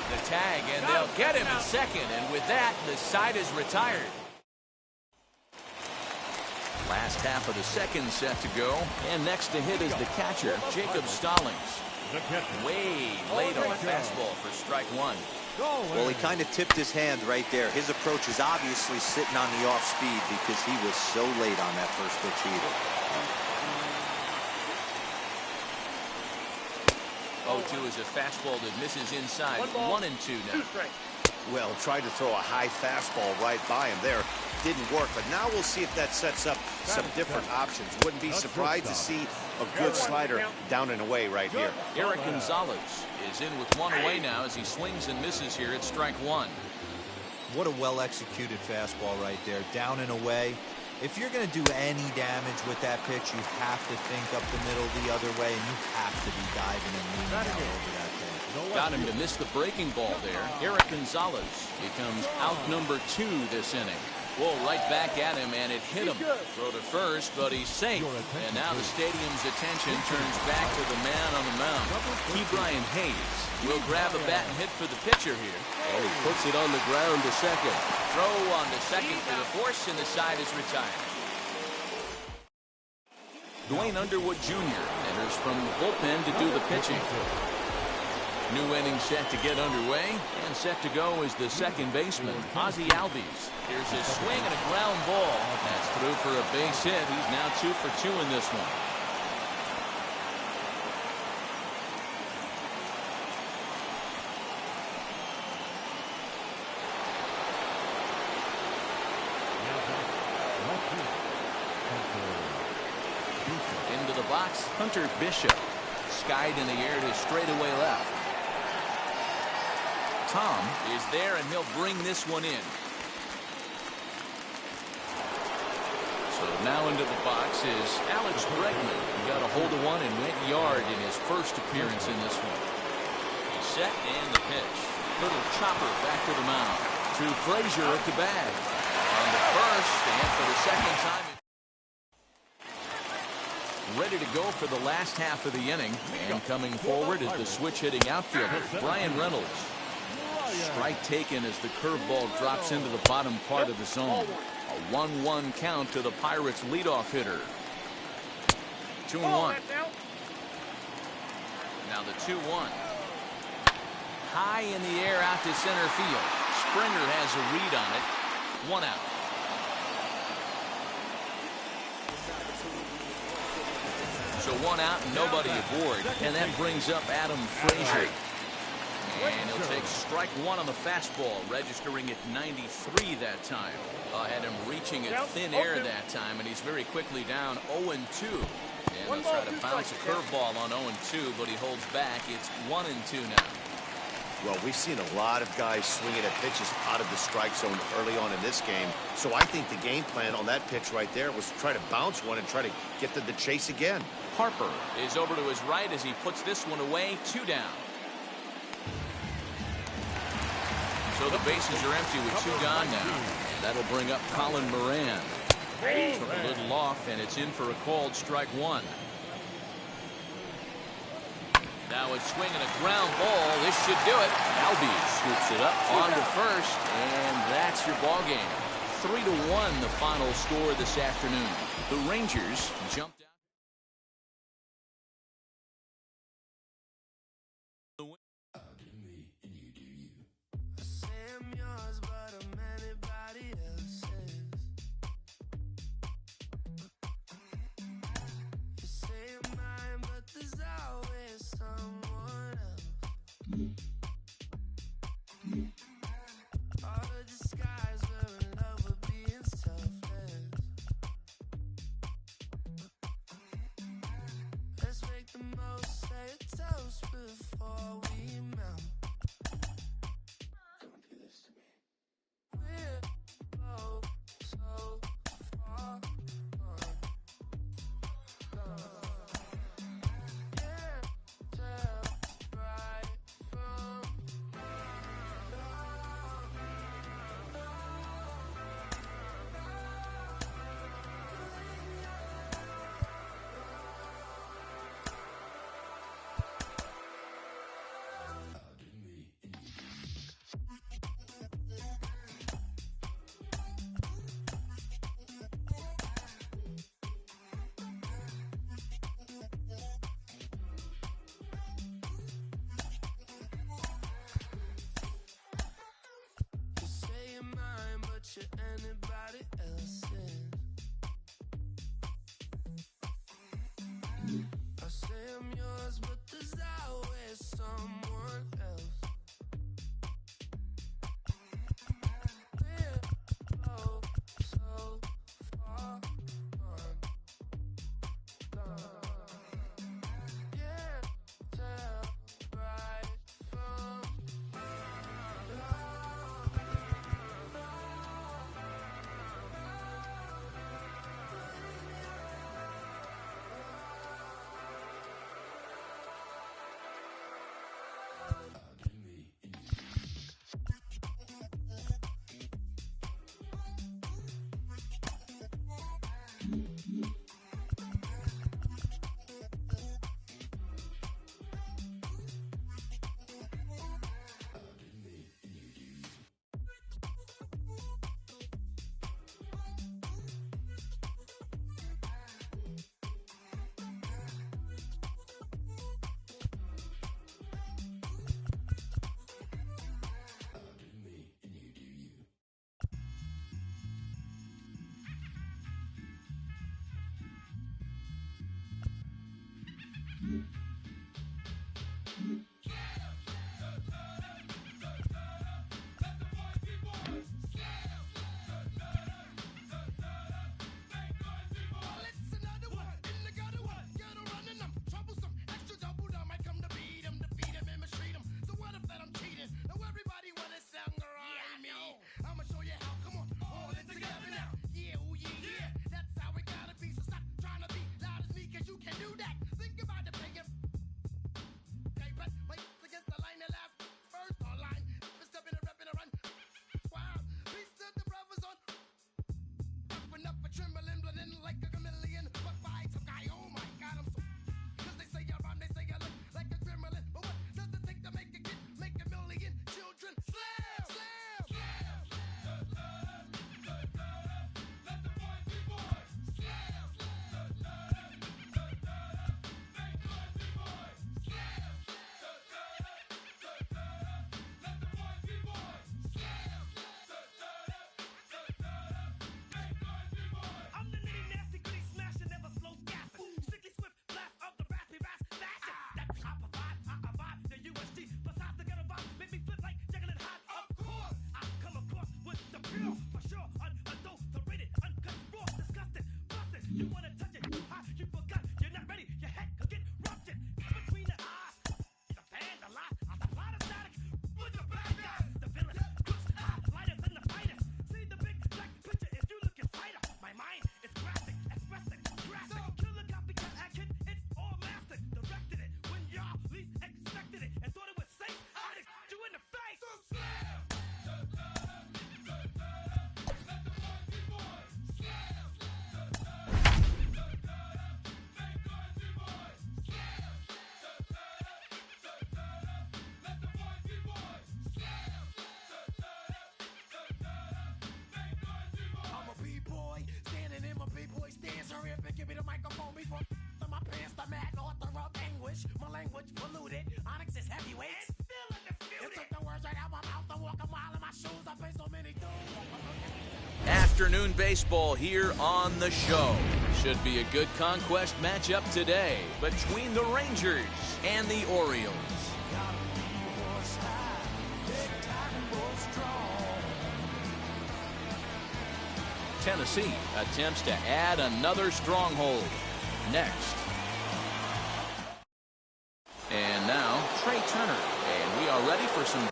The tag, and they'll get him at second, and with that, the side is retired. Last half of the second set to go, and next to hit is the catcher, Jacob Stallings. Way late on the fastball for strike 1. Well, he kind of tipped his hand right there. His approach is obviously sitting on the off speed because he was so late on that first pitch either. 0-2 is a fastball that misses inside. 1-2 now. Well, tried to throw a high fastball right by him there. Didn't work, but now we'll see if that sets up some different options. Wouldn't be surprised to see a good slider down and away right here. Eric Gonzalez is in with 1 away now as he swings and misses here at strike 1. What a well-executed fastball right there. Down and away. If you're going to do any damage with that pitch, you have to think up the middle the other way, and you have to be diving and leaning out over that pitch. Got him to miss the breaking ball there. Eric Gonzalez becomes out number 2 this inning. Whoa, right back at him, and it hit him. Throw to first, but he's safe. And now the stadium's attention turns back to the man on the mound. Ke'Bryan Hayes will grab a bat and hit for the pitcher here. And he puts it on the ground to second. Throw on to second for the force, and the side is retired. Dwayne Underwood Jr. enters from the bullpen to do the pitching. New inning set to get underway, and set to go is the second baseman, Ozzie Albies. Here's a swing and a ground ball. That's through for a base hit. He's now 2 for 2 in this one. Into the box, Hunter Bishop. Skied in the air to straightaway left. Tom is there, and he'll bring this one in. So now into the box is Alex Bregman. He got a hold of one and went yard in his first appearance in this one. He's set and the pitch. Little chopper back to the mound. To Frazier at the bag. On the first, and for the second time. ready to go for the last half of the inning. And coming forward is the switch-hitting outfielder, Brian Reynolds. Strike taken as the curveball drops into the bottom part of the zone. A 1-1 count to the Pirates' leadoff hitter. 2-1. Now the 2-1. High in the air out to center field. Springer has a read on it. 1 out. So 1 out and nobody aboard. And that brings up Adam Frazier. And he'll take strike 1 on the fastball, registering at 93 that time. Had him reaching at thin air that time, and he's very quickly down 0-2. And he'll try to bounce a curveball on 0-2, but he holds back. It's 1-2 now. Well, we've seen a lot of guys swinging at pitches out of the strike zone early on in this game. So I think the game plan on that pitch right there was to try to bounce one and try to get to the chase again. Harper is over to his right as he puts this one away. 2 down. So the bases are empty with 2 gone now. That'll bring up Colin Moran. Took a little off, and it's in for a called strike 1. Now it's swinging a ground ball. This should do it. Albies scoops it up on to first, and that's your ball game. 3-1 the final score this afternoon. The Rangers jumped out. afternoon baseball here on the show. Should be a good conquest matchup today between the Rangers and the Orioles. Tennessee attempts to add another stronghold. Next. And now, Trey Turner. And we are ready for some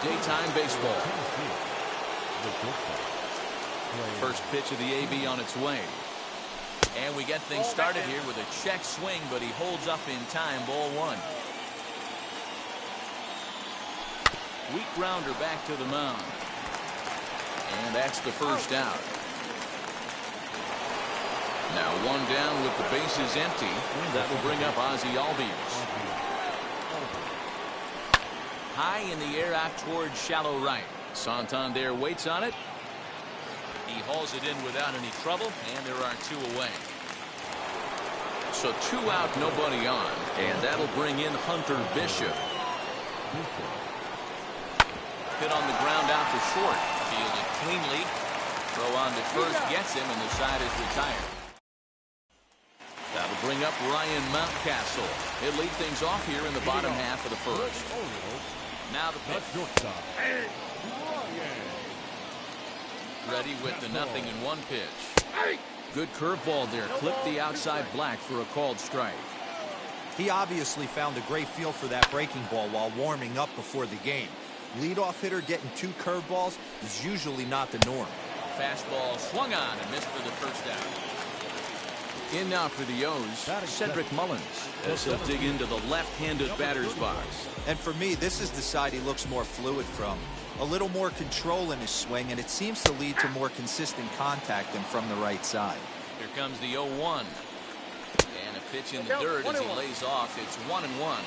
Daytime baseball. First pitch of the AB on its way. And we get things started here with a check swing, but he holds up in time. Ball one. Weak grounder back to the mound. And that's the first out. Now one down with the bases empty. That will bring up Ozzie Albies. High in the air out towards shallow right. Santander waits on it. He hauls it in without any trouble, and there are two away. So 2 out, nobody on, and that'll bring in Hunter Bishop. Hit on the ground out to short. Fielded cleanly. Throw on to first gets him, and the side is retired. That'll bring up Ryan Mountcastle. He'll lead things off here in the bottom half of the first. Now the pitch. Ready with the 0-1 pitch. Good curveball there. Clipped the outside black for a called strike. He obviously found a great feel for that breaking ball while warming up before the game. Leadoff hitter getting 2 curveballs is usually not the norm. Fastball swung on and missed for the first out. In now for the O's, Cedric Mullins, as he'll dig into the left-handed batter's box. And for me, this is the side he looks more fluid from. A little more control in his swing, and it seems to lead to more consistent contact than from the right side. Here comes the 0-1. And a pitch in the dirt as he lays off. It's 1-1.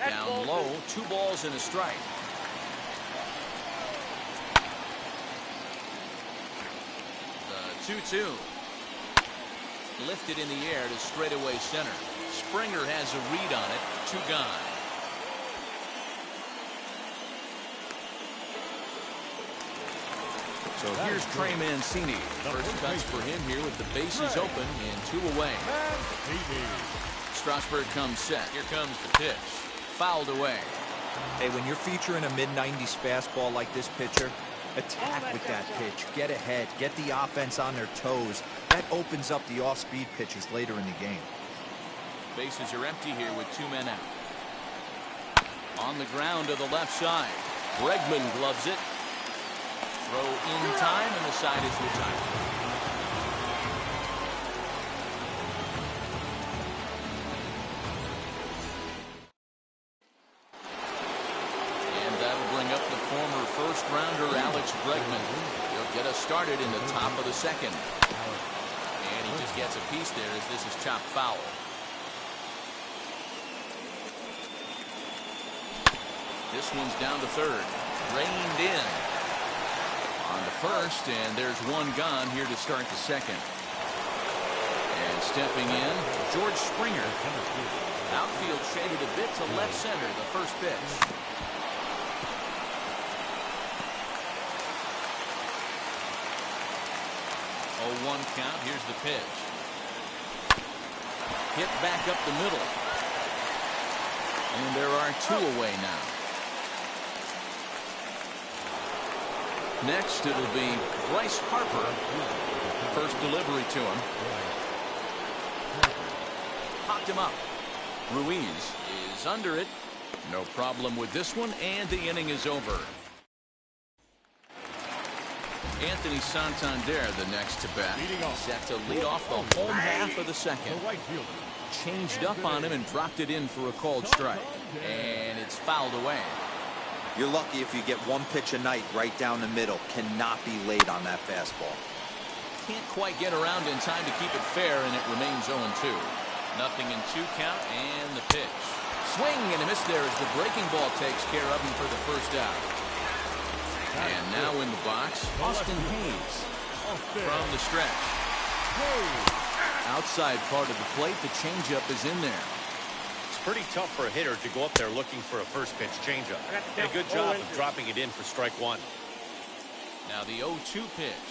Down low, 2 balls and a strike. The 2-2. Lifted in the air to straightaway center. Springer has a read on it. 2 gone. So here's Trey Mancini. First cuts for him here with the bases open and 2 away. Strasburg comes set. Here comes the pitch. Fouled away. Hey, when you're featuring a mid-90s fastball like this pitcher, attack with that pitch. Get ahead. Get the offense on their toes. That opens up the off-speed pitches later in the game. Bases are empty here with 2 men out. On the ground to the left side. Bregman gloves it. Throw in time, and the side is retired. And that'll bring up the former first-rounder Alex Bregman. He'll get us started in the top of the second. And he just gets a piece there as this is chopped foul. This one's down to third. Reined in. On to first, and there's 1 gone here to start the second. And stepping in, George Springer. Outfield shaded a bit to left center, the first pitch. Oh, 1 count, here's the pitch. Hit back up the middle. And there are 2 away now. Next, it'll be Bryce Harper. First delivery to him. Popped him up. Ruiz is under it. No problem with this one, and the inning is over. Anthony Santander, the next to bat. Set to lead off the home half of the second. Changed up on him and dropped it in for a called strike. And it's fouled away. You're lucky if you get 1 pitch a night right down the middle. Cannot be late on that fastball. Can't quite get around in time to keep it fair, and it remains 0-2. 0-2 count, and the pitch. Swing and a miss there as the breaking ball takes care of him for the first out. And now in the box, Austin Hayes from the stretch. Outside part of the plate, the changeup is in there. Pretty tough for a hitter to go up there looking for a first pitch changeup. And a good job of dropping it in for strike 1. Now the 0-2 pitch.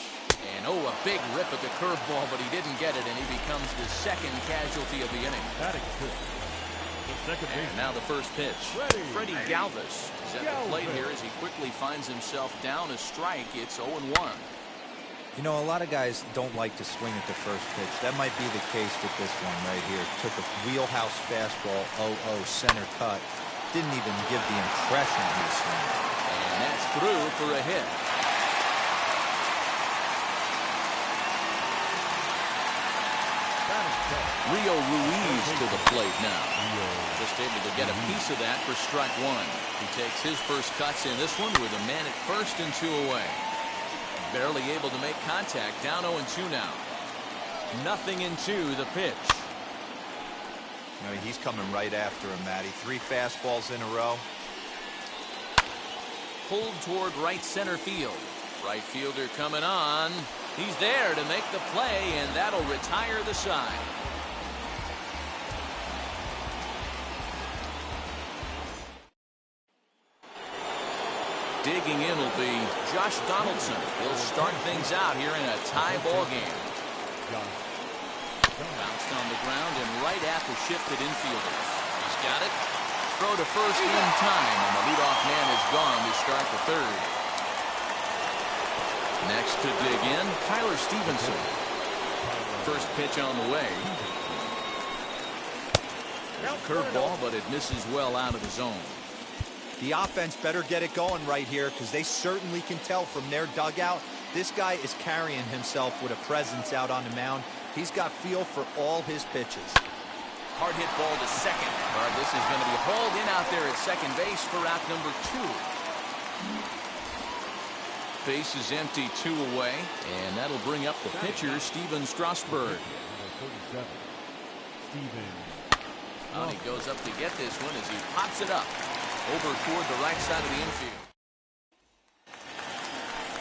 And a big rip at the curveball, but he didn't get it, and he becomes the second casualty of the inning. And now the first pitch. Freddie Galvis is at the plate here as he quickly finds himself down a strike. It's 0-1. You know, a lot of guys don't like to swing at the first pitch. That might be the case with this one right here. Took a wheelhouse fastball, 0-0 center cut. didn't even give the impression he was swinging. And that's through for a hit. Rio Ruiz to the plate now. Just able to get a piece of that for strike one. He takes his first cuts in this one with a man at first and 2 away. Barely able to make contact. Down 0-2 now. 0-2 the pitch. I mean, he's coming right after him, Matty. 3 fastballs in a row. Pulled toward right center field. Right fielder coming on. He's there to make the play, and that'll retire the side. Digging in will be Josh Donaldson. He'll start things out here in a tie ball game. Bounced on the ground and right at the shifted infielders. He's got it. Throw to first in time, and the leadoff man is gone to start the third. Next to dig in, Tyler Stevenson. First pitch on the way. Curveball, but it misses well out of the zone. The offense better get it going right here, because they certainly can tell from their dugout this guy is carrying himself with a presence out on the mound. He's got feel for all his pitches. Hard hit ball to second. This is going to be hauled in out there at second base for out number 2. Base is empty, 2 away, and that'll bring up the pitcher, Steven Strasburg. Out he goes up to get this one as he pops it up over toward the right side of the infield.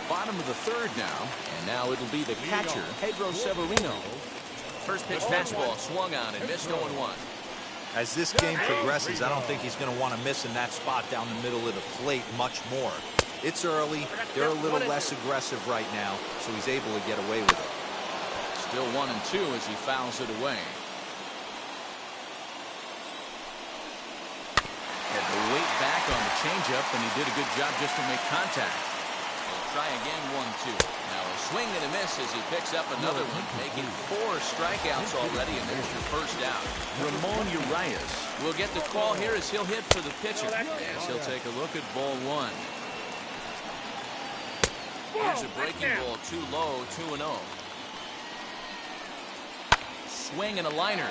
Bottom of the third now, and now it'll be the catcher, Pedro Severino. First pitch fastball swung on and missed 0-1. As this game progresses, I don't think he's going to want to miss in that spot down the middle of the plate much more. It's early. They're a little less aggressive right now, so he's able to get away with it. Still 1-2 as he fouls it away. Had to wait back on the changeup, and he did a good job just to make contact. He'll try again, 1-2. Now a swing and a miss as he picks up another one, making 4 strikeouts already, and there's your first out. Ramon Urias will get the call here as he'll hit for the pitcher, as he'll take a look at ball 1. Here's a breaking ball, too low, 2-0. Swing and a liner.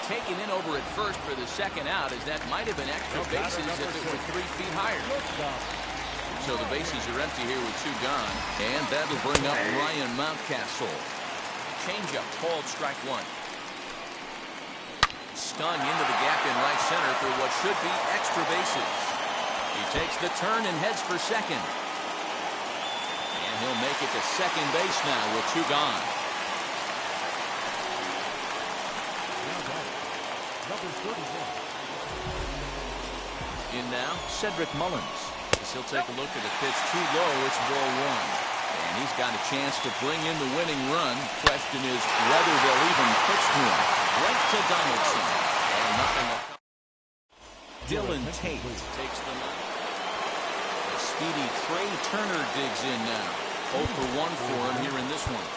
Taken in over at first for the second out, as that might have been extra bases if it were 3 feet higher. So the bases are empty here with 2 gone, and that'll bring up Ryan Mountcastle. Changeup called strike 1. Stung into the gap in right center for what should be extra bases. He takes the turn and heads for second. And he'll make it to second base now with 2 gone. In now, Cedric Mullins. As he'll take a look at a pitch too low, it's ball 1. And he's got a chance to bring in the winning run. Question is whether they'll even pitch to him. Right to Donaldson. And nothing. Dylan Tate takes the nut. The speedy Trey Turner digs in now. 0 for 1 for him here in this one.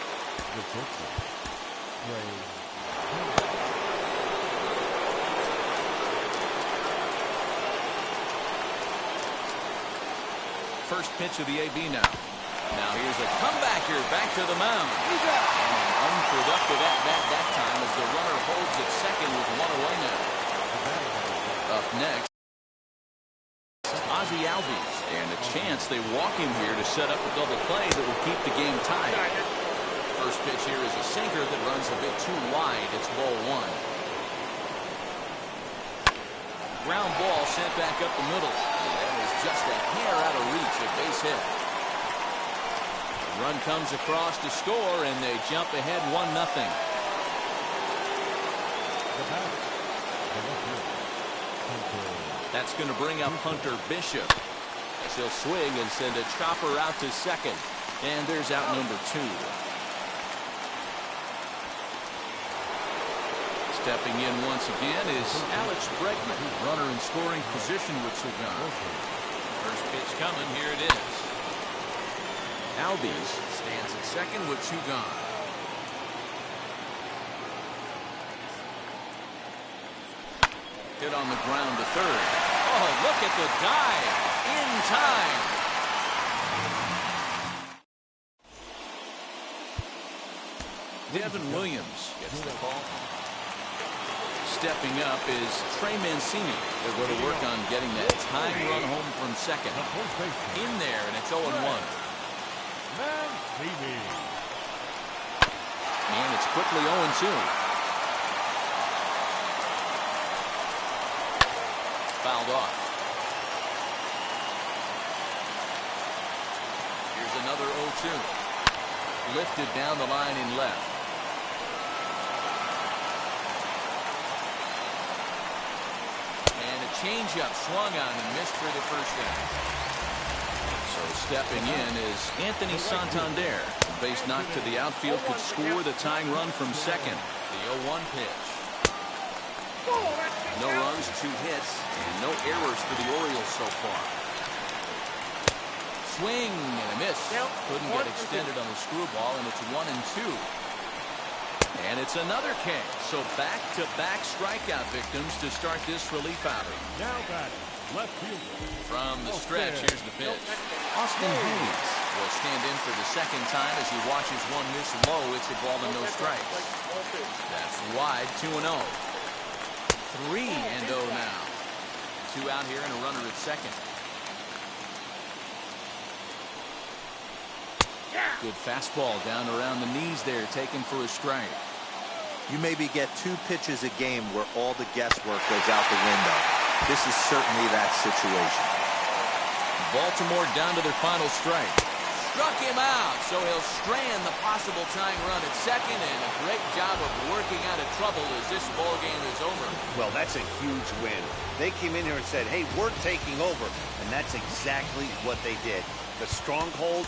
First pitch of the AB now. Now here's a comebacker back to the mound. And an unproductive at-bat that time as the runner holds at second with 1 away now. Up next, Ozzie Albies. And a chance they walk him here to set up a double play that will keep the game tied. First pitch here is a sinker that runs a bit too wide. It's ball 1. Ground ball sent back up the middle. Just a hair out of reach, a base hit. The run comes across to score, and they jump ahead 1-0. That's going to bring up Hunter Bishop. As he'll swing and send a chopper out to second. And there's out number 2. Stepping in once again is Alex Bregman, runner in scoring position with Socom. First pitch coming, here it is. Albies stands at second with 2 gone. Hit on the ground to third. Oh, look at the dive. In time. Devin Williams gets the call. Stepping up is Trey Mancini. They're going to work on getting that time run home from second. In there, and it's 0-1. And it's quickly 0-2. Fouled off. Here's another 0-2. Lifted down the line in left. Changeup swung on and missed for the first down. So stepping in is Anthony Santander. Base knock to the outfield could score the tying run from second. The 0-1 pitch. No runs, 2 hits, and no errors for the Orioles so far. Swing and a miss. Couldn't get extended on the screwball, and it's 1-2. And it's another K. So back-to-back strikeout victims to start this relief outing. Now back, left field. From the stretch, here's the pitch. Austin Hayes will stand in for the second time as he watches one miss low. It's a ball and no strikes. That's wide, 2-0. 3-0 now. 2 out here and a runner at second. Good fastball down around the knees there, taken for a strike. You maybe get 2 pitches a game where all the guesswork goes out the window. This is certainly that situation. Baltimore down to their final strike. Struck him out, so he'll strand the possible tying run at second, and a great job of working out of trouble as this ball game is over. Well, that's a huge win. They came in here and said, hey, we're taking over, and that's exactly what they did. The stronghold.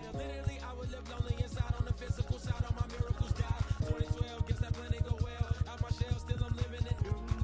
Literally, I would live lonely inside on the physical side. On my miracles died. 2012, guess that plan didn't go well. Out my shell, still I'm living it.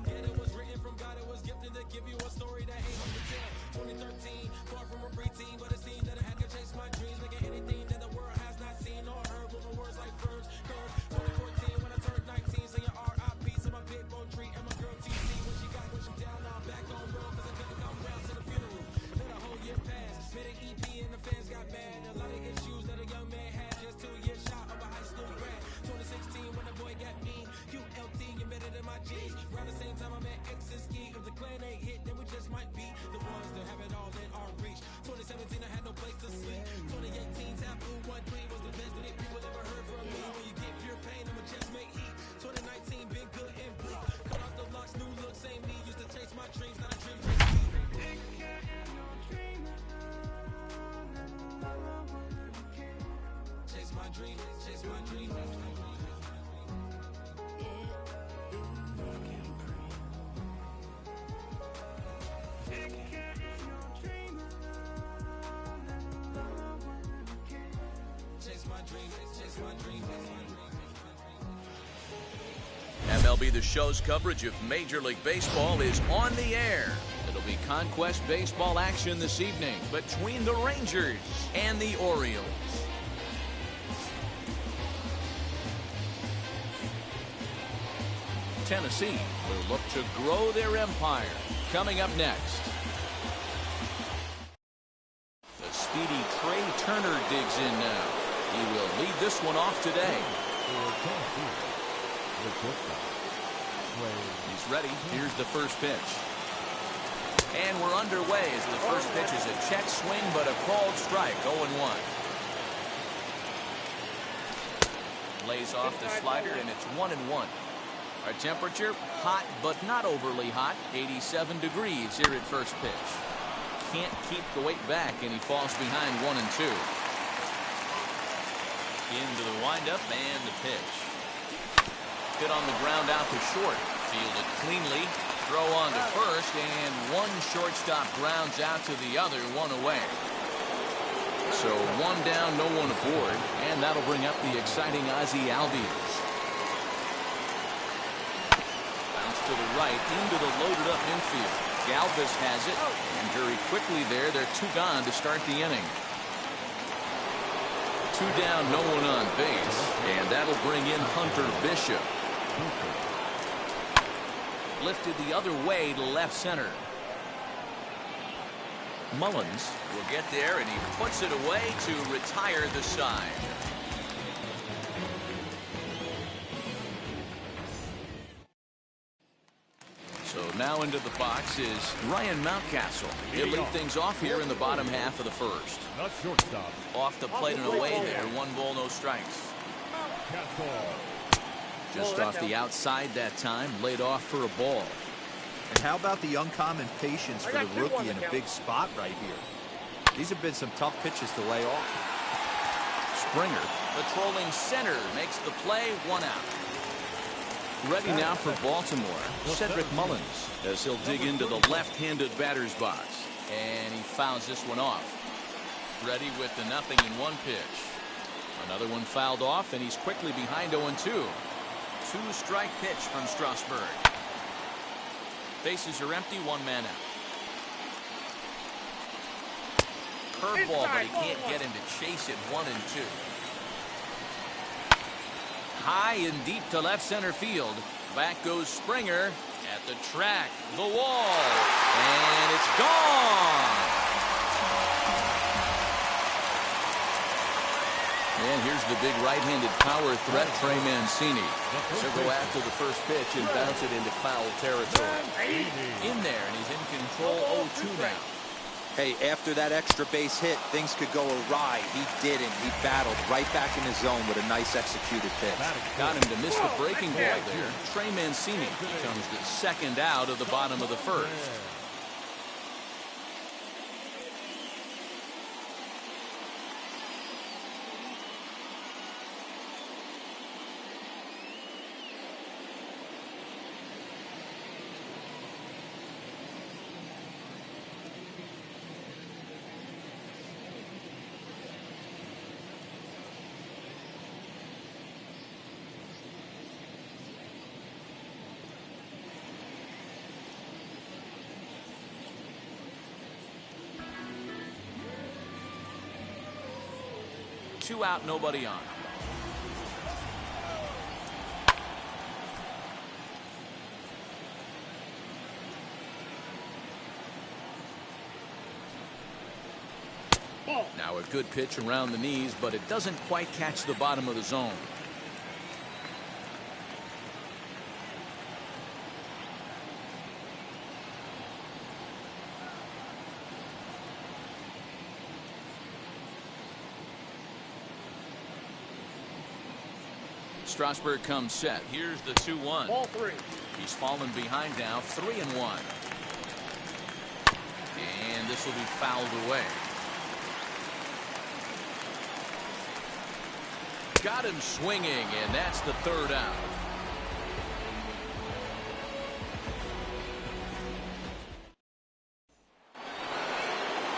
Yeah, it was written from God. It was gifted to give you a story that ain't hard to tell. 2013, far from a preteen, but it seemed that I had to chase my dreams, making anything that the world has not seen or heard. With my words like verbs, curves. 2014, when I turned 19, saying R.I.P. to my big bone tree and my girl TC. When she got pushed down, now I'm back on road, cause I couldn't come round to the funeral. Let a whole year pass, made an EP and the fans got mad. A lot of issues that a young man had, just 2 years shy of a high school grad. 2016, when the boy got me, QLT embedded in my jeans. Around the same time I met X and Ski. If the clan ain't hit, then we just might be the ones that have it all in our reach. 2017, I had no place to sleep. 2018, Taboo 1-3 was the best that people ever heard from me. When you get pure pain, I'ma just make heat. 2019, been good and bleak. Cut off the locks, new looks, ain't me. Used to chase my dreams, not a dream chase me. Chase my dream, chase my dream. Chase my dream, chase my dream, chase my dream. MLB The Show's coverage of Major League Baseball is on the air. It'll be Conquest Baseball action this evening between the Rangers and the Orioles. Tennessee will look to grow their empire. Coming up next. The speedy Trey Turner digs in now. He will lead this one off today. He's ready. Here's the first pitch. And we're underway as the first pitch is a check swing, but a called strike, 0-1. Lays off the slider, and it's 1-1. Our temperature, hot but not overly hot, 87 degrees here at first pitch. Can't keep the weight back, and he falls behind 1-2. Into the windup and the pitch. Hit on the ground out to short. Fielded cleanly. Throw on to first, and one shortstop grounds out to the other, one away. So one down, no one aboard, and that'll bring up the exciting Ozzie Albies. Bounce to the right, into the loaded up infield. Galvis has it, and very quickly there, they're two gone to start the inning. Two down, no one on base, and that'll bring in Hunter Bishop. Lifted the other way to left center. Mullins will get there, and he puts it away to retire the side. So now into the box is Ryan Mountcastle. He'll lead things off here in the bottom half of the first. Off the plate and away there. 1 ball, no strikes. Just off the outside that time, laid off for a ball. And how about the uncommon patience for the rookie in a big spot right here? These have been some tough pitches to lay off. Springer, patrolling center, makes the play, 1 out. Ready now for Baltimore, Cedric Mullins, as he'll dig into the left-handed batter's box. And he fouls this one off. Ready with the 0-1 pitch. Another one fouled off, and he's quickly behind 0-2. 2-strike pitch from Strasburg. Bases are empty, 1 man out. Curveball, but he can't get him to chase it. 1-2. High and deep to left center field. Back goes Springer at the track, the wall, and it's gone. And here's the big right-handed power threat, Trey Mancini. So go after the first pitch and bounce it into foul territory. In there, and he's in control, 0-2 now. Hey, after that extra base hit, things could go awry. He didn't. He battled right back in his zone with a nice executed pitch. Got him to miss the breaking ball there. Trey Mancini becomes the second out of the bottom of the first. Two out, nobody on. Now a good pitch around the knees, but it doesn't quite catch the bottom of the zone. Strasburg comes set. Here's the 2-1. Ball 3. He's fallen behind now, 3-1. And this will be fouled away. Got him swinging, and that's the third out.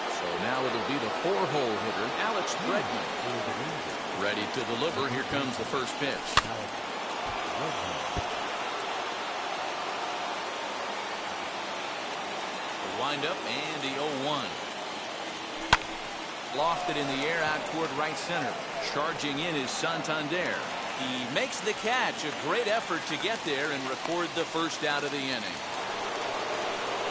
So now it'll be the 4-hole hitter, Alex Bregman. Ready to deliver. Here comes the first pitch. windup and the 0-1. Lofted in the air out toward right center. Charging in is Santander. He makes the catch. A great effort to get there and record the first out of the inning.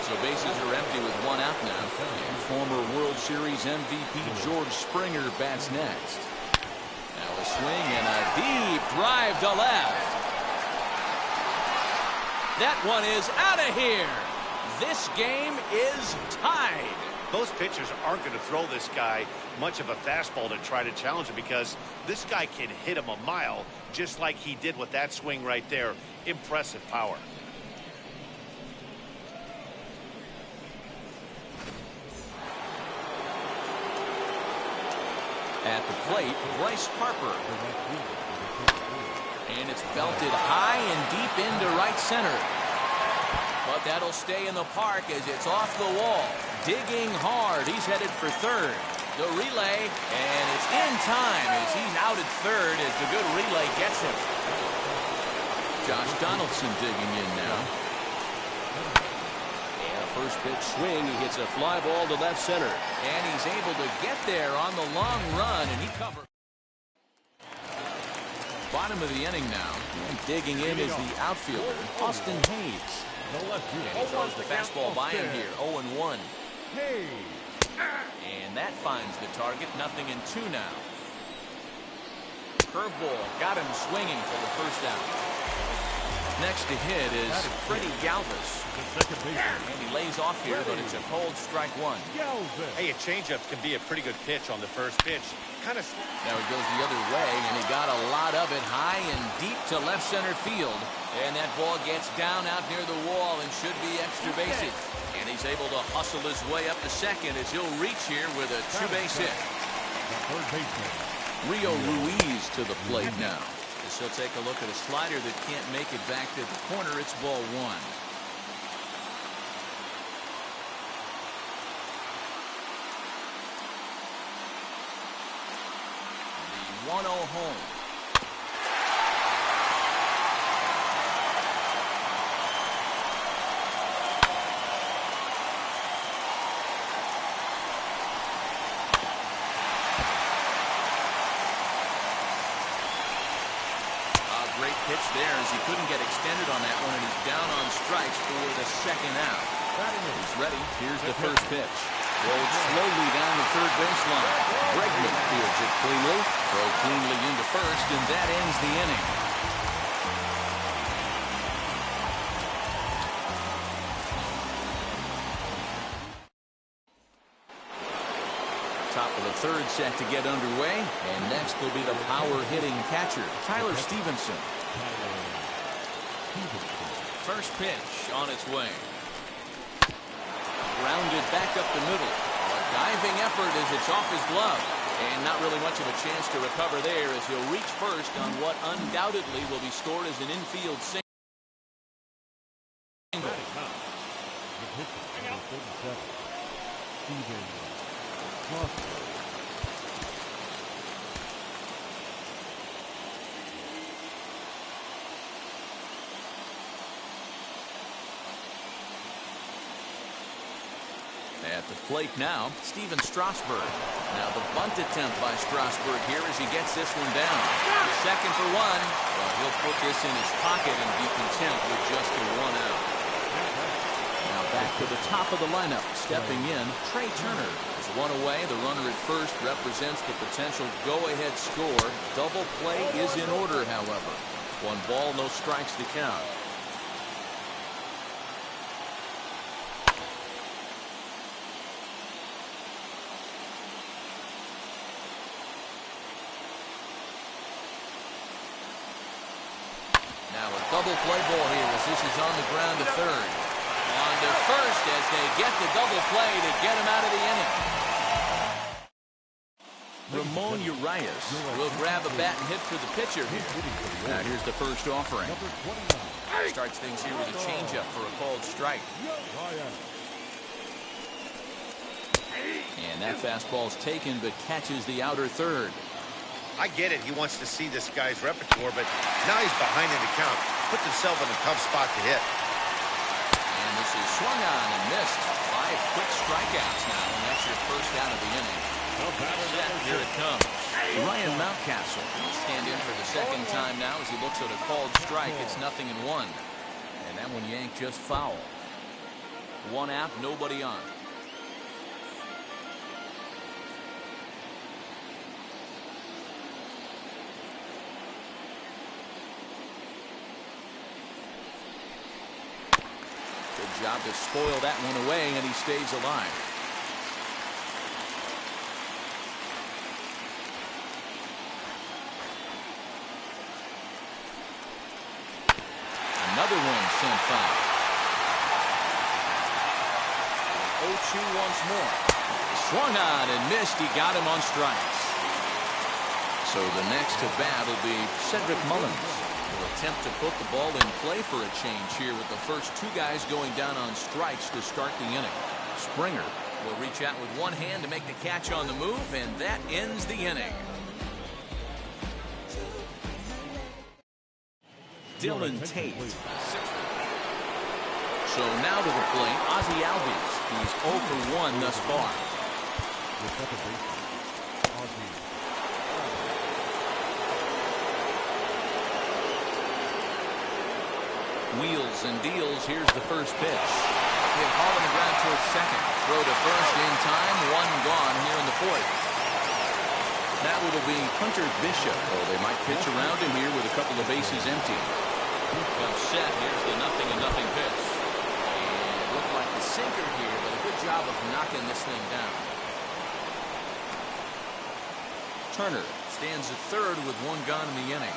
So bases are empty with one out now. And former World Series MVP George Springer bats next. Now a swing and a deep drive to left. That one is out of here. This game is tied. Most pitchers aren't going to throw this guy much of a fastball to try to challenge him, because this guy can hit him a mile just like he did with that swing right there. Impressive power. At the plate, Bryce Harper. And it's belted high and deep into right center. But that'll stay in the park as it's off the wall. Digging hard. He's headed for third. The relay, and it's in time as he's out at third as the good relay gets him. Josh Donaldson digging in now. And a first pitch swing. He hits a fly ball to left center. And he's able to get there on the long run, and he covers. Bottom of the inning now. And digging in is the outfielder, Austin Hayes. And he throws the fastball by him here. 0-1. And that finds the target. 0-2 now. Curveball got him swinging for the first out. Next to hit is Freddie Galvis. And he lays off here, but it's a cold strike one. Hey, a changeup can be a pretty good pitch on the first pitch. Now he goes the other way, and he got a lot of it high and deep to left center field. And that ball gets down out near the wall and should be extra bases. And he's able to hustle his way up to second as he'll reach here with a two-base hit. Rio Ruiz to the plate now. So take a look at a slider that can't make it back to the corner. It's ball one. The 1-0 home. Great pitch there as he couldn't get extended on that one, and he's down on strikes for the second out. He's ready. Here's the first pitch. Rolled slowly down the third baseline. Bregman fields it cleanly. Throw cleanly into first, and that ends the inning. Top of the third set to get underway, and next will be the power-hitting catcher, Tyler Stevenson. First pitch on its way. Grounded back up the middle. A diving effort as it's off his glove, and not really much of a chance to recover there as he'll reach first on what undoubtedly will be scored as an infield single. At the plate now, Steven Strasburg. Now the bunt attempt by Strasburg here as he gets this one down. Second for one. Well, he'll put this in his pocket and be content with just a one out. Now back to the top of the lineup. Stepping in, Trey Turner. As one away, the runner at first represents the potential go-ahead score. Double play is in order, however. 1 ball, no strikes to count. Now a double play ball here as this is on the ground to third. On to first as they get the double play to get him out of the inning. Ramon Urias will grab a bat and hit for the pitcher here. Now here's the first offering. Starts things here with a changeup for a called strike. And that fastball's taken but catches the outer third. I get it. He wants to see this guy's repertoire, but now he's behind in the count. Puts himself in a tough spot to hit. And this is swung on and missed. 5 quick strikeouts now, and that's your first out of the inning. Set, here it comes. Ryan Mountcastle will stand in for the second time now as he looks at a called strike. It's 0-1. And that one yanked just foul. 1 out, nobody on. Good job to spoil that one away, and he stays alive. Another one sent foul. 0-2 once more. Swung on and missed. He got him on strikes. So the next to bat will be Cedric Mullins. Will attempt to put the ball in play for a change here with the first 2 guys going down on strikes to start the inning. Springer will reach out with one hand to make the catch on the move, and that ends the inning. Dylan Tate. So now to the plate, Ozzie Albies. He's 0 for 1 thus far. Wheels and deals. Here's the first pitch. Hit hard on the ground towards second. Throw to first in time. 1 gone here in the 4th. Now it'll be Hunter Bishop. Oh, they might pitch around him here with a couple of bases empty. Well set. Here's the 0-0 pitch. And it looked like the sinker here, but a good job of knocking this thing down. Turner stands at third with 1 gone in the inning.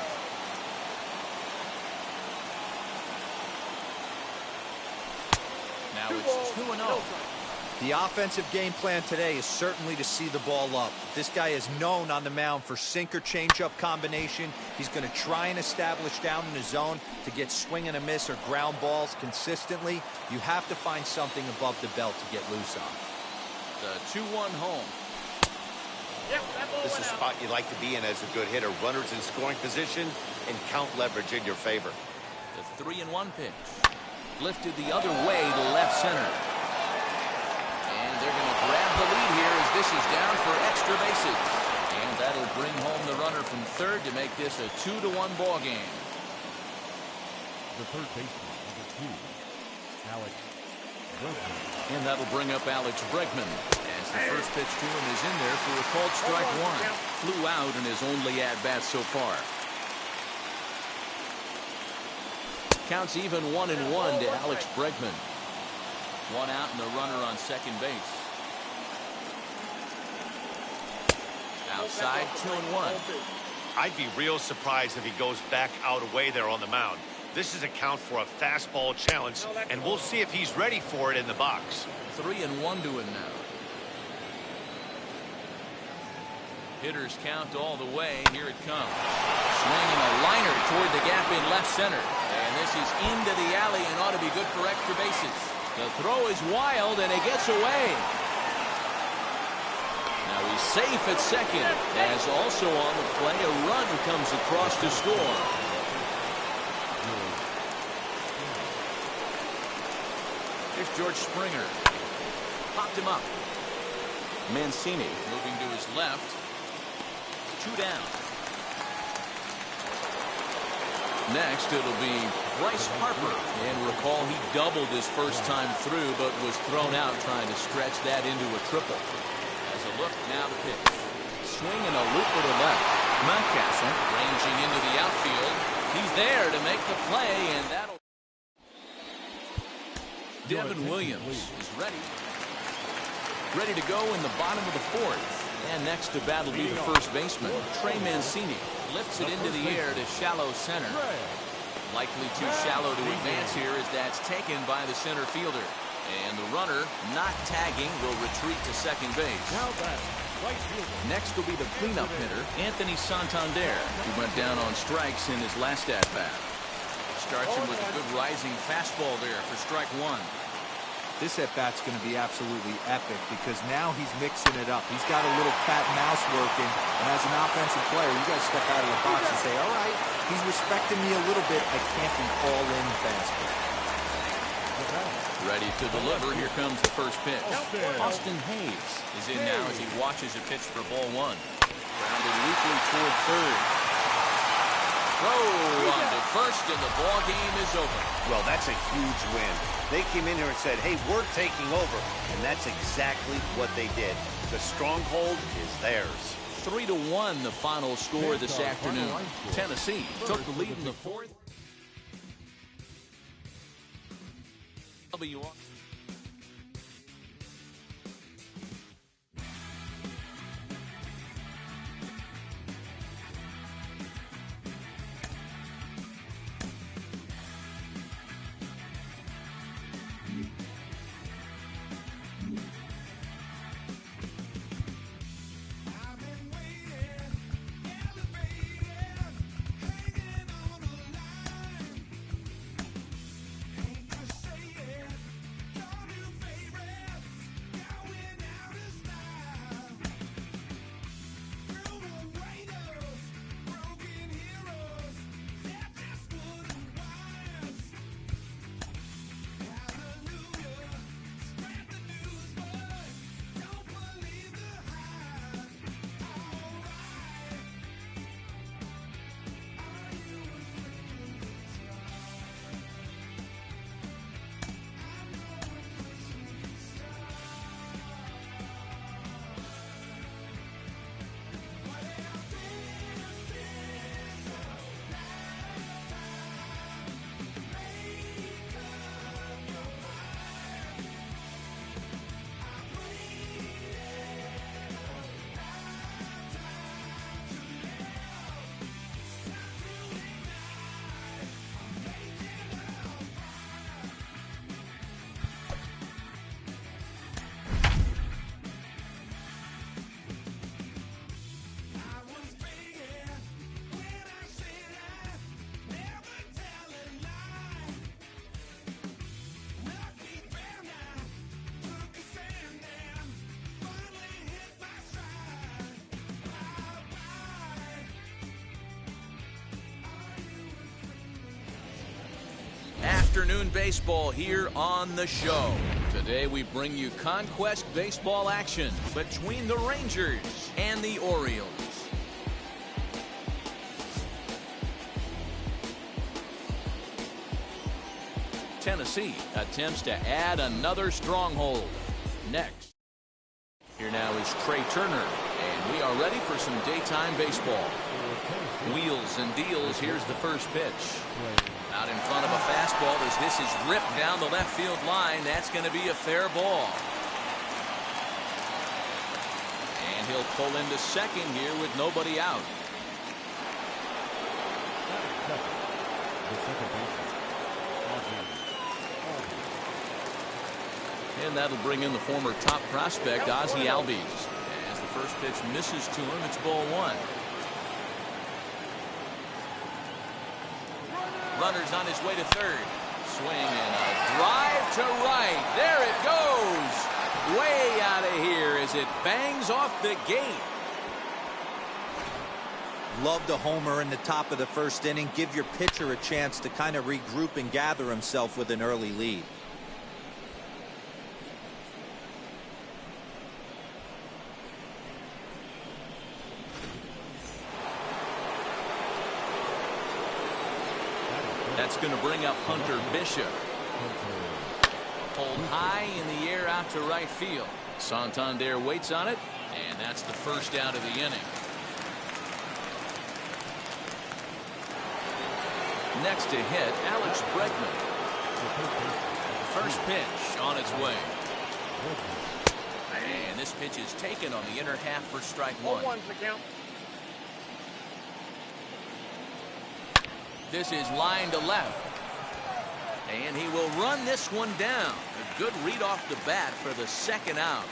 Now it's 2-0. The offensive game plan today is certainly to see the ball up. This guy is known on the mound for sinker changeup combination. He's going to try and establish down in the zone to get swing and a miss or ground balls consistently. You have to find something above the belt to get loose on. The 2-1 home. This is a spot you like to be in as a good hitter. Runners in scoring position and count leverage in your favor. The 3-1 pitch. Lifted the other way to left center. They're going to grab the lead here as this is down for extra bases. And that'll bring home the runner from third to make this a 2-1 ball game. The third baseman, number 2, Alex Bregman. And that'll bring up Alex Bregman. As the first pitch to him is in there for a called strike 1. Flew out in his only at-bat so far. Counts even 1-1 to Alex Bregman. 1 out and a runner on second base. Outside, 2-1. I'd be real surprised if he goes back out away there on the mound. This is a count for a fastball challenge, and we'll see if he's ready for it in the box. 3-1 to him now. Hitters count all the way. Here it comes. Swinging a liner toward the gap in left center. And this is into the alley and ought to be good for extra bases. The throw is wild, and it gets away. Now he's safe at second, as also on the play, a run comes across to score. Here's George Springer. Popped him up. Mancini moving to his left. 2 down. Next, it'll be Bryce Harper. And recall, he doubled his first time through, but was thrown out trying to stretch that into a triple. As a look, now the pitch. Swing and a looper to left. Mountcastle ranging into the outfield. He's there to make the play, and that'll... Devin Williams is ready. Ready to go in the bottom of the 4th. And next to bat will be the first baseman, Trey Mancini. Lifts it into the air to shallow center. Likely too shallow to advance here as that's taken by the center fielder. And the runner, not tagging, will retreat to second base. Next will be the cleanup hitter, Anthony Santander, who went down on strikes in his last at-bat. Starts him with a good rising fastball there for strike 1. This at-bat's going to be absolutely epic because now he's mixing it up. He's got a little cat and mouse working, and as an offensive player, you got to step out of the box and say, all right, he's respecting me a little bit. I can't be all in fastball. Ready to deliver. Here comes the first pitch. Austin Hayes is in now as he watches a pitch for ball one. Grounded weakly toward third. Throw on to first, and the ball game is over. Well, that's a huge win. They came in here and said, hey, we're taking over. And that's exactly what they did. The stronghold is theirs. 3-1 the final score this afternoon. Tennessee took the lead in the fourth. Afternoon baseball here on the show. Today we bring you Conquest baseball action between the Rangers and the Orioles. Tennessee attempts to add another stronghold. Next. Here now is Trey Turner, and we are ready for some daytime baseball. Wheels and deals. Here's the first pitch. Out in front of a fastball as this is ripped down the left field line. That's going to be a fair ball. And he'll pull into second here with nobody out. And that'll bring in the former top prospect, Ozzie Albies. As the first pitch misses to him, it's ball one. Runner's on his way to third. Swing and a drive to right. There it goes. Way out of here as it bangs off the gate. Loved a homer in the top of the first inning. Give your pitcher a chance to kind of regroup and gather himself with an early lead. That's going to bring up Hunter Bishop. Pulled high in the air out to right field. Santander waits on it, and that's the first out of the inning. Next to hit, Alex Bregman. First pitch on its way. And this pitch is taken on the inner half for strike one. This is line to left. And he will run this one down. A good read off the bat for the second out.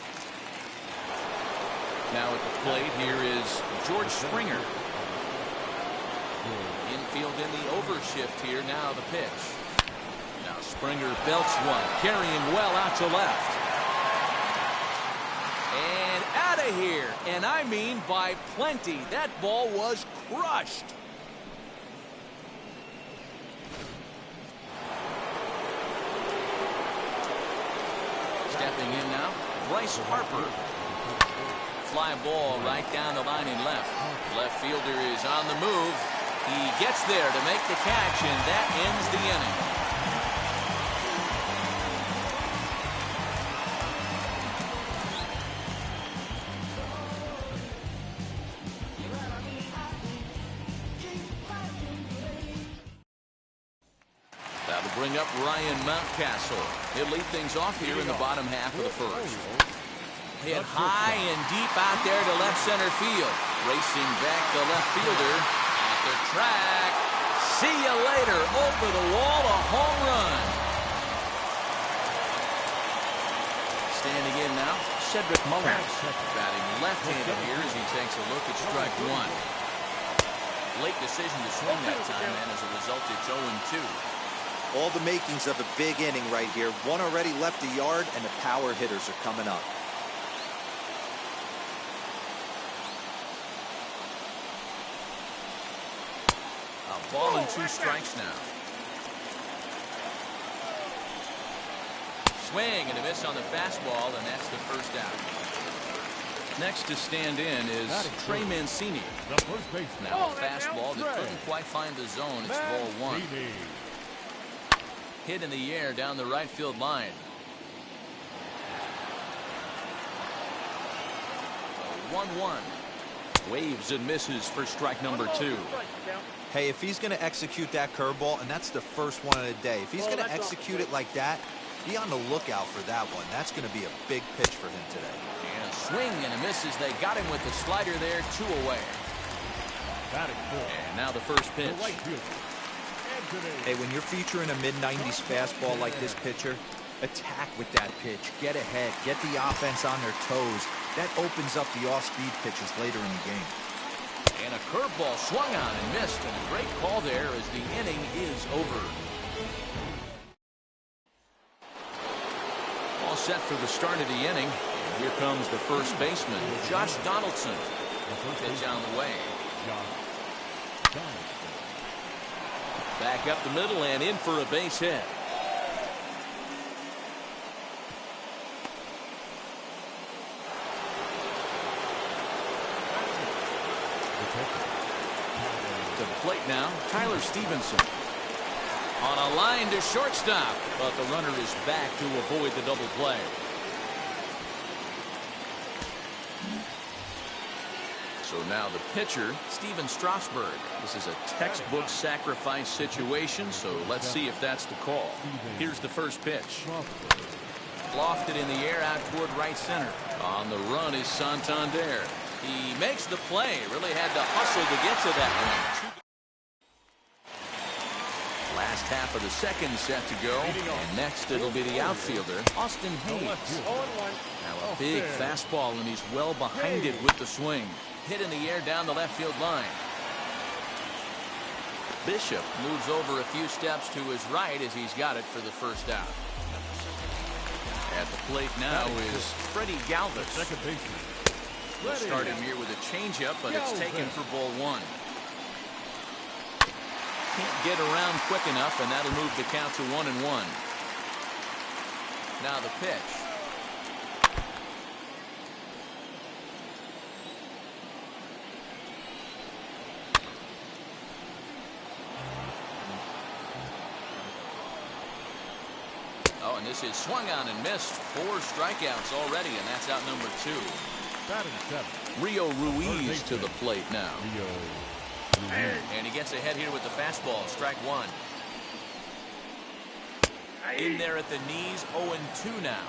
Now at the plate here is George Springer. Infield in the overshift here. Now the pitch. Now Springer belts one. Carrying well out to left. And out of here. And I mean by plenty. That ball was crushed. Stepping in now, Bryce Harper. Fly ball right down the line in left. Left fielder is on the move. He gets there to make the catch, and that ends the inning. That'll bring up Ryan Mountcastle. He'll lead things off here in the bottom half of the first. Hit high and deep out there to left center field. Racing back the left fielder at the track. See you later. Over the wall, a home run. Standing in now, Cedric Mullins. Batting left-handed here as he takes a look at strike one. Late decision to swing that time, and as a result, it's 0-2. All the makings of a big inning right here. One already left the yard, and the power hitters are coming up. A ball and 2 strikes now. Swing and a miss on the fastball, and that's the first out. Next to stand in is Trey Mancini. The first baseman. Now a fastball that couldn't quite find the zone. It's ball 1. Hit in the air down the right field line. 1-1. Waves and misses for strike number 2. Hey, if he's going to execute that curveball, and that's the first one of the day, if he's going to execute it like that, be on the lookout for that one. That's going to be a big pitch for him today. And a swing and a miss as they got him with the slider there, 2 away. And now the first pitch. Hey, when you're featuring a mid-90s fastball like this pitcher, attack with that pitch. Get ahead. Get the offense on their toes. That opens up the off-speed pitches later in the game. And a curveball swung on and missed. And a great call there as the inning is over. All set for the start of the inning. And here comes the first baseman, Josh Donaldson. Pitch on the way. Back up the middle and in for a base hit. To the plate now, Tyler Stevenson. On a line to shortstop, but the runner is back to avoid the double play. So now the pitcher, Steven Strasburg. This is a textbook sacrifice situation, so let's see if that's the call. Here's the first pitch. Lofted in the air out toward right center. On the run is Santander. He makes the play. Really had to hustle to get to that one. Last half of the second set to go. And next it'll be the outfielder, Austin Hayes. Now a big fastball, and he's well behind it with the swing. Hit in the air down the left field line. Bishop moves over a few steps to his right as he's got it for the first out. At the plate now is Freddie Galvis. Second baseman. We'll start him here with a changeup, but it's taken for ball 1. Can't get around quick enough, and that'll move the count to 1-1. Now the pitch. Oh, and this is swung on and missed. 4 strikeouts already, and that's out number 2. Rio Ruiz to the plate now. And he gets ahead here with the fastball. Strike 1. In there at the knees, 0-2 now.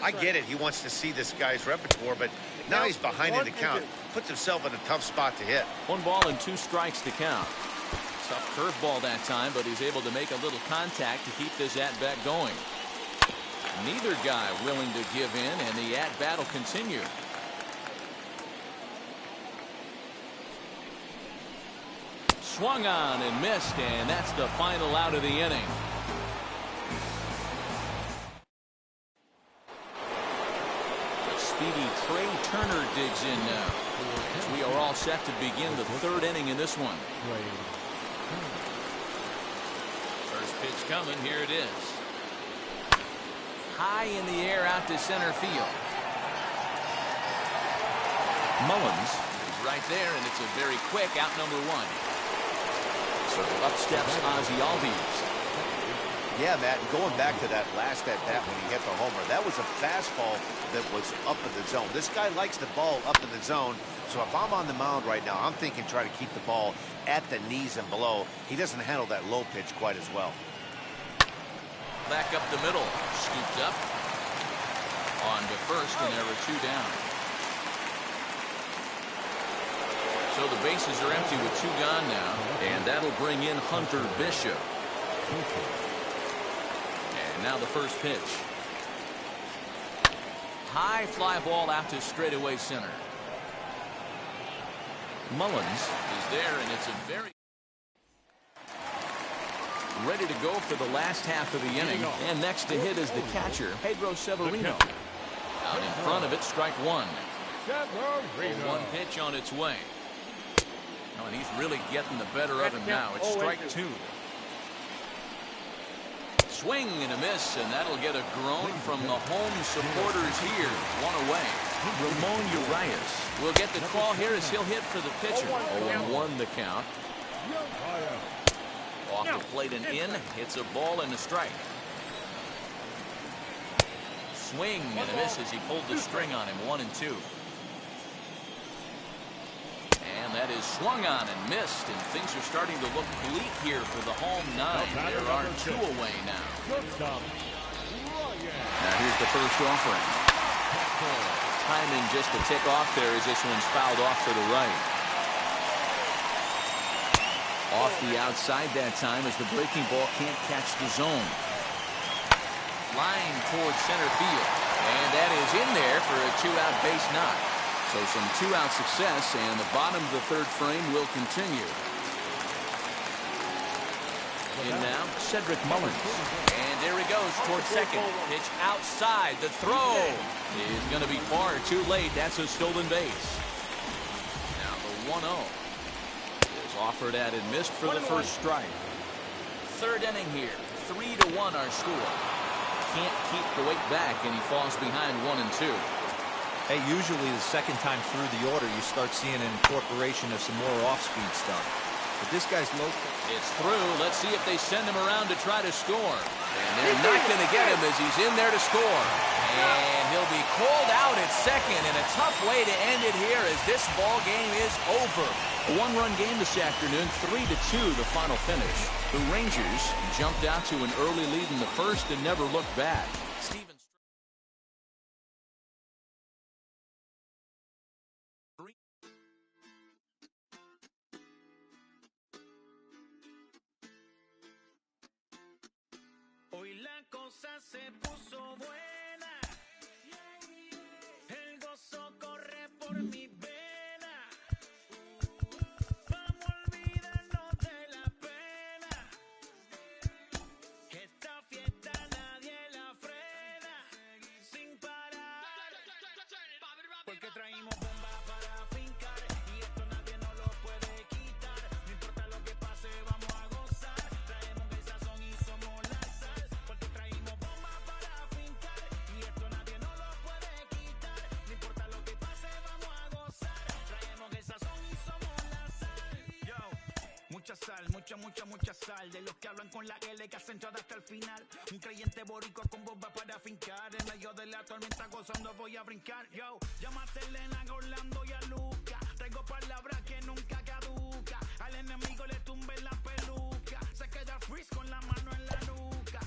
I get it. He wants to see this guy's repertoire, but now he's behind in the count. Puts himself in a tough spot to hit. 1 ball and 2 strikes to count. Tough curveball that time, but he's able to make a little contact to keep this at-bat going. Neither guy willing to give in, and the at-bat will continue. Swung on and missed, and that's the final out of the inning. The speedy Trey Turner digs in now, as we are all set to begin the 3rd inning in this one. First pitch coming. Here it is. high in the air out to center field. Mullins is right there, and it's a very quick out number one. So up steps Ozzie Albies. Yeah, Matt, and going back to that last at-bat when he hit the homer, that was a fastball that was up in the zone. This guy likes the ball up in the zone, so if I'm on the mound right now, I'm thinking try to keep the ball at the knees and below. He doesn't handle that low pitch quite as well. Back up the middle, scooped up. On to first, and there are two down. So the bases are empty with two gone now, and that'll bring in Hunter Bishop. And now the first pitch. High fly ball out to straightaway center. Mullins is there, and it's a very ready to go for the last half of the inning. And next to hit is the catcher, Pedro Severino. Out in front of it, strike one. One pitch on its way. Oh, and he's really getting the better of him now. It's strike two. Swing and a miss, and that'll get a groan from the home supporters here. One away. Ramon Urias will get the call here as he'll hit for the pitcher. 0-1 the count. Off the plate and in. Hits a ball and a strike. Swing and a miss as he pulled the string on him. 1-2. And that is swung on and missed, and things are starting to look bleak here for the home nine. There are two away now. Now here's the first offering. Timing just a tick off there as this one's fouled off to the right. Off the outside that time as the breaking ball can't catch the zone. Line towards center field. And that is in there for a two-out base knock. So some two-out success, and the bottom of the third frame will continue. And now, Cedric Mullins. And there he goes towards second. Pitch outside. The throw is going to be far too late. That's a stolen base. Now the 1-0 is offered at and missed for the first strike. Third inning here. 3-1 our score. Can't keep the weight back, and he falls behind 1-2. Hey, usually the second time through the order, you start seeing an incorporation of some more off-speed stuff. But this guy's low. It's through. Let's see if they send him around to try to score. And they're not going to get him as he's in there to score. And he'll be called out at second, and a tough way to end it here as this ball game is over. A one-run game this afternoon, 3-2 the final finish. The Rangers jumped out to an early lead in the first and never looked back. Se puso buena, el gozo corre por mi vena, vamos a olvidarnos de la pena, esta fiesta nadie la frena, sin parar, porque traímos bomba para fincar, y esto nadie nos lo puede quitar, no importa lo que pase vamos a gozar, traemos el sazón y somos la sal, porque traímos mucha sal. De los que hablan con la L que hacen todo hasta el final. Un creyente boricua con bomba para fincar. En medio de la tormenta gozando voy a brincar. Yo, llámate a Elena, a Orlando y a Luca. Traigo palabras que nunca caduca. Al enemigo le tumbe la peluca. Se queda freeze con la mano en la nuca.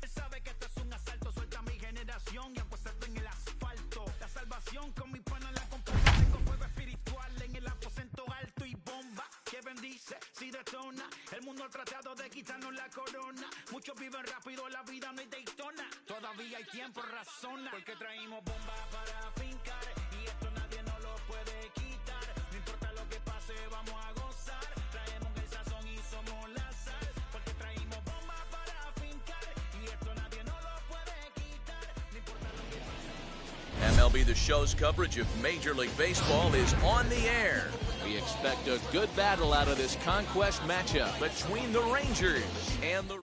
Él sabe que esto es un asalto. Suelta mi generación y apuéstate en el asfalto. La salvación con mi pana la compuesta. Tengo fuego espiritual en el aposento alto y bomba que bendice si detona. El mundo ha tratado de quitarnos la corona. Muchos viven rápido, la vida no hay Daytona. Todavía hay tiempo, razona. Porque traímos bomba para fincar. Y esto nadie nos lo puede quitar. No importa lo que pase, vamos a gozar. Traemos el sazón y somos la sal. Porque traímos bomba para fincar. Y esto nadie nos lo puede quitar. No importa lo que pase. MLB The Show's coverage of Major League Baseball is on the air. We expect a good battle out of this conquest matchup between the Rangers and the...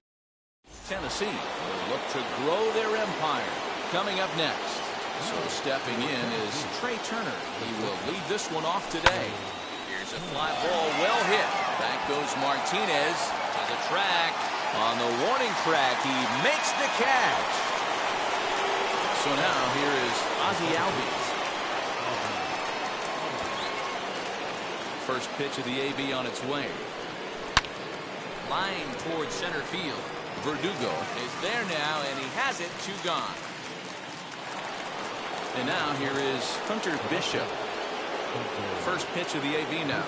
Tennessee will look to grow their empire. Coming up next. So stepping in is Trey Turner. He will lead this one off today. Here's a fly ball, well hit. Back goes Martinez to the track. On the warning track, he makes the catch. So now here is Ozzie Albies. First pitch of the AB on its way. Line towards center field. Verdugo is there now, and he has it. 2 gone. And now here is Hunter Bishop. First pitch of the AB now.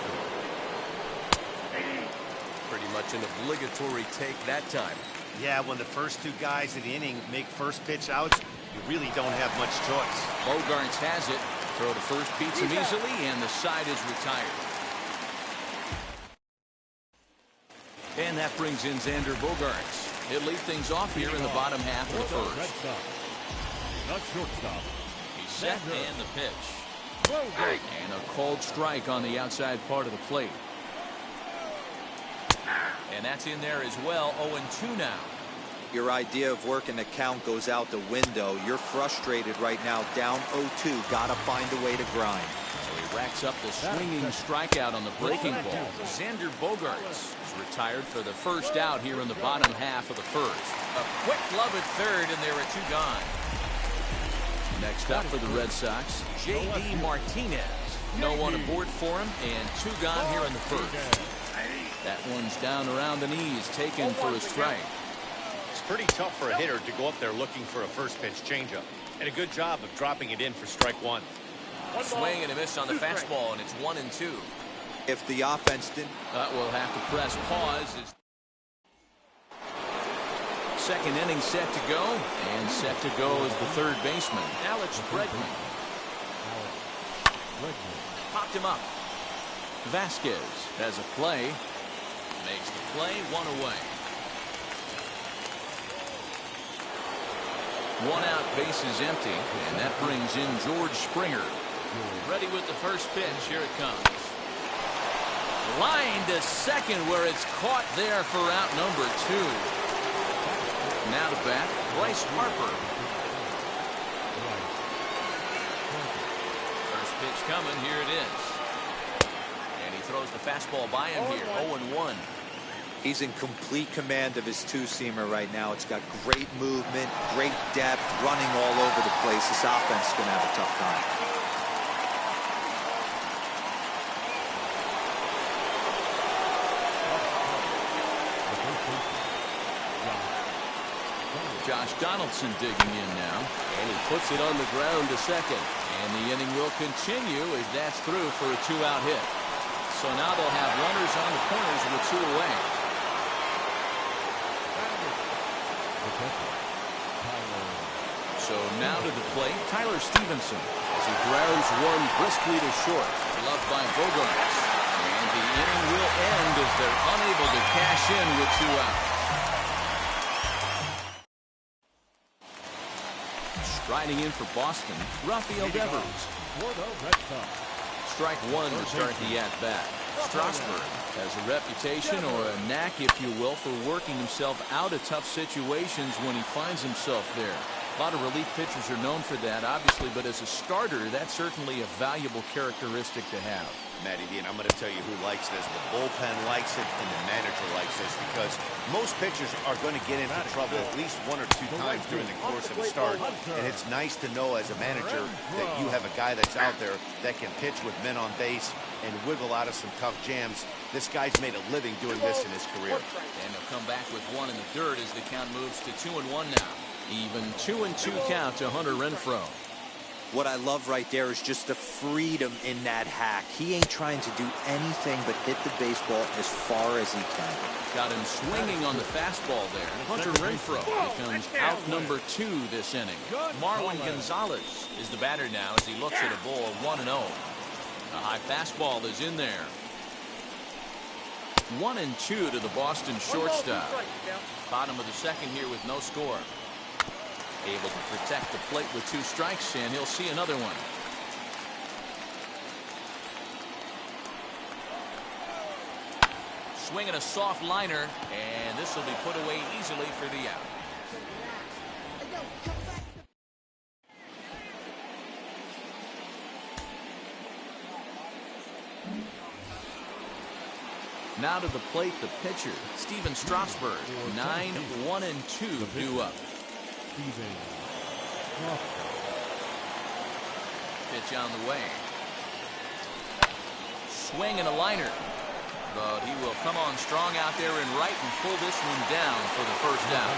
Pretty much an obligatory take that time. Yeah, when the first 2 guys in the inning make first pitch outs, you really don't have much choice. Bogarts has it. Throw to first beats him easily, and the side is retired. And that brings in Xander Bogarts. He'll lead things off here in the bottom half of the first. The shortstop. He's set and the pitch. And a called strike on the outside part of the plate. And that's in there as well. 0-2 now. Your idea of working the count goes out the window. You're frustrated right now, down 0-2. Gotta find a way to grind. So he racks up the swinging strikeout on the breaking ball. Xander Bogarts is retired for the first out here in the bottom half of the first. A quick glove at third, and there are 2 gone. Next up for the Red Sox, J.D. Martinez. No one aboard for him, and 2 gone here in the first. That one's down around the knees, taken for a strike. It's pretty tough for a hitter to go up there looking for a first pitch changeup. And a good job of dropping it in for strike 1. Swing and a miss on the fastball, and it's 1-2. If the offense didn't... We'll have to press pause. Second inning set to go, and set to go is the third baseman, Alex Bregman. Popped him up. Vasquez has a play. Makes the play, 1 away. 1 out, base is empty, and that brings in George Springer. Ready with the first pitch. Here it comes. Line to second, where it's caught there for out number 2. Now to bat, Bryce Harper. First pitch coming. Here it is. And he throws the fastball by him here. 0-1. He's in complete command of his 2-seamer right now. It's got great movement, great depth, running all over the place. This offense is going to have a tough time. Josh Donaldson digging in now. And he puts it on the ground to second. And the inning will continue as that's through for a 2-out hit. So now they'll have runners on the corners with 2 away. So now to the plate, Tyler Stevenson as he grounds one briskly to short. Loved by Bogarts. And the inning will end as they're unable to cash in with 2 outs. Striding in for Boston, Rafael Devers. Strike 1 to start the at-bat. Strasburg has a reputation, or a knack, if you will, for working himself out of tough situations when he finds himself there. A lot of relief pitchers are known for that, obviously, but as a starter, that's certainly a valuable characteristic to have. Matty D, and I'm going to tell you who likes this. The bullpen likes it, and the manager likes this, because most pitchers are going to get into trouble at least 1 or 2 times during the course of a start, and it's nice to know as a manager that you have a guy that's out there that can pitch with men on base and wiggle out of some tough jams. This guy's made a living doing this in his career. And he'll come back with 1 in the third as the count moves to 2-1 now. Even 2-2 count to Hunter Renfroe. What I love right there is just the freedom in that hack. He ain't trying to do anything but hit the baseball as far as he can. Got him swinging on the fastball there. Hunter Renfroe becomes out number 2 this inning. Marwin Gonzalez is the batter now as he looks at a ball 1-0. A high fastball is in there. 1-2 to the Boston shortstop. Bottom of the second here with no score. Able to protect the plate with 2 strikes, and he'll see another one. swinging a soft liner, and this will be put away easily for the out. Now to the plate, the pitcher, Steven Strasburg. 9-1-2 due up. Pitch on the way. Swing and a liner. But he will come on strong out there and right and pull this one down for the first out.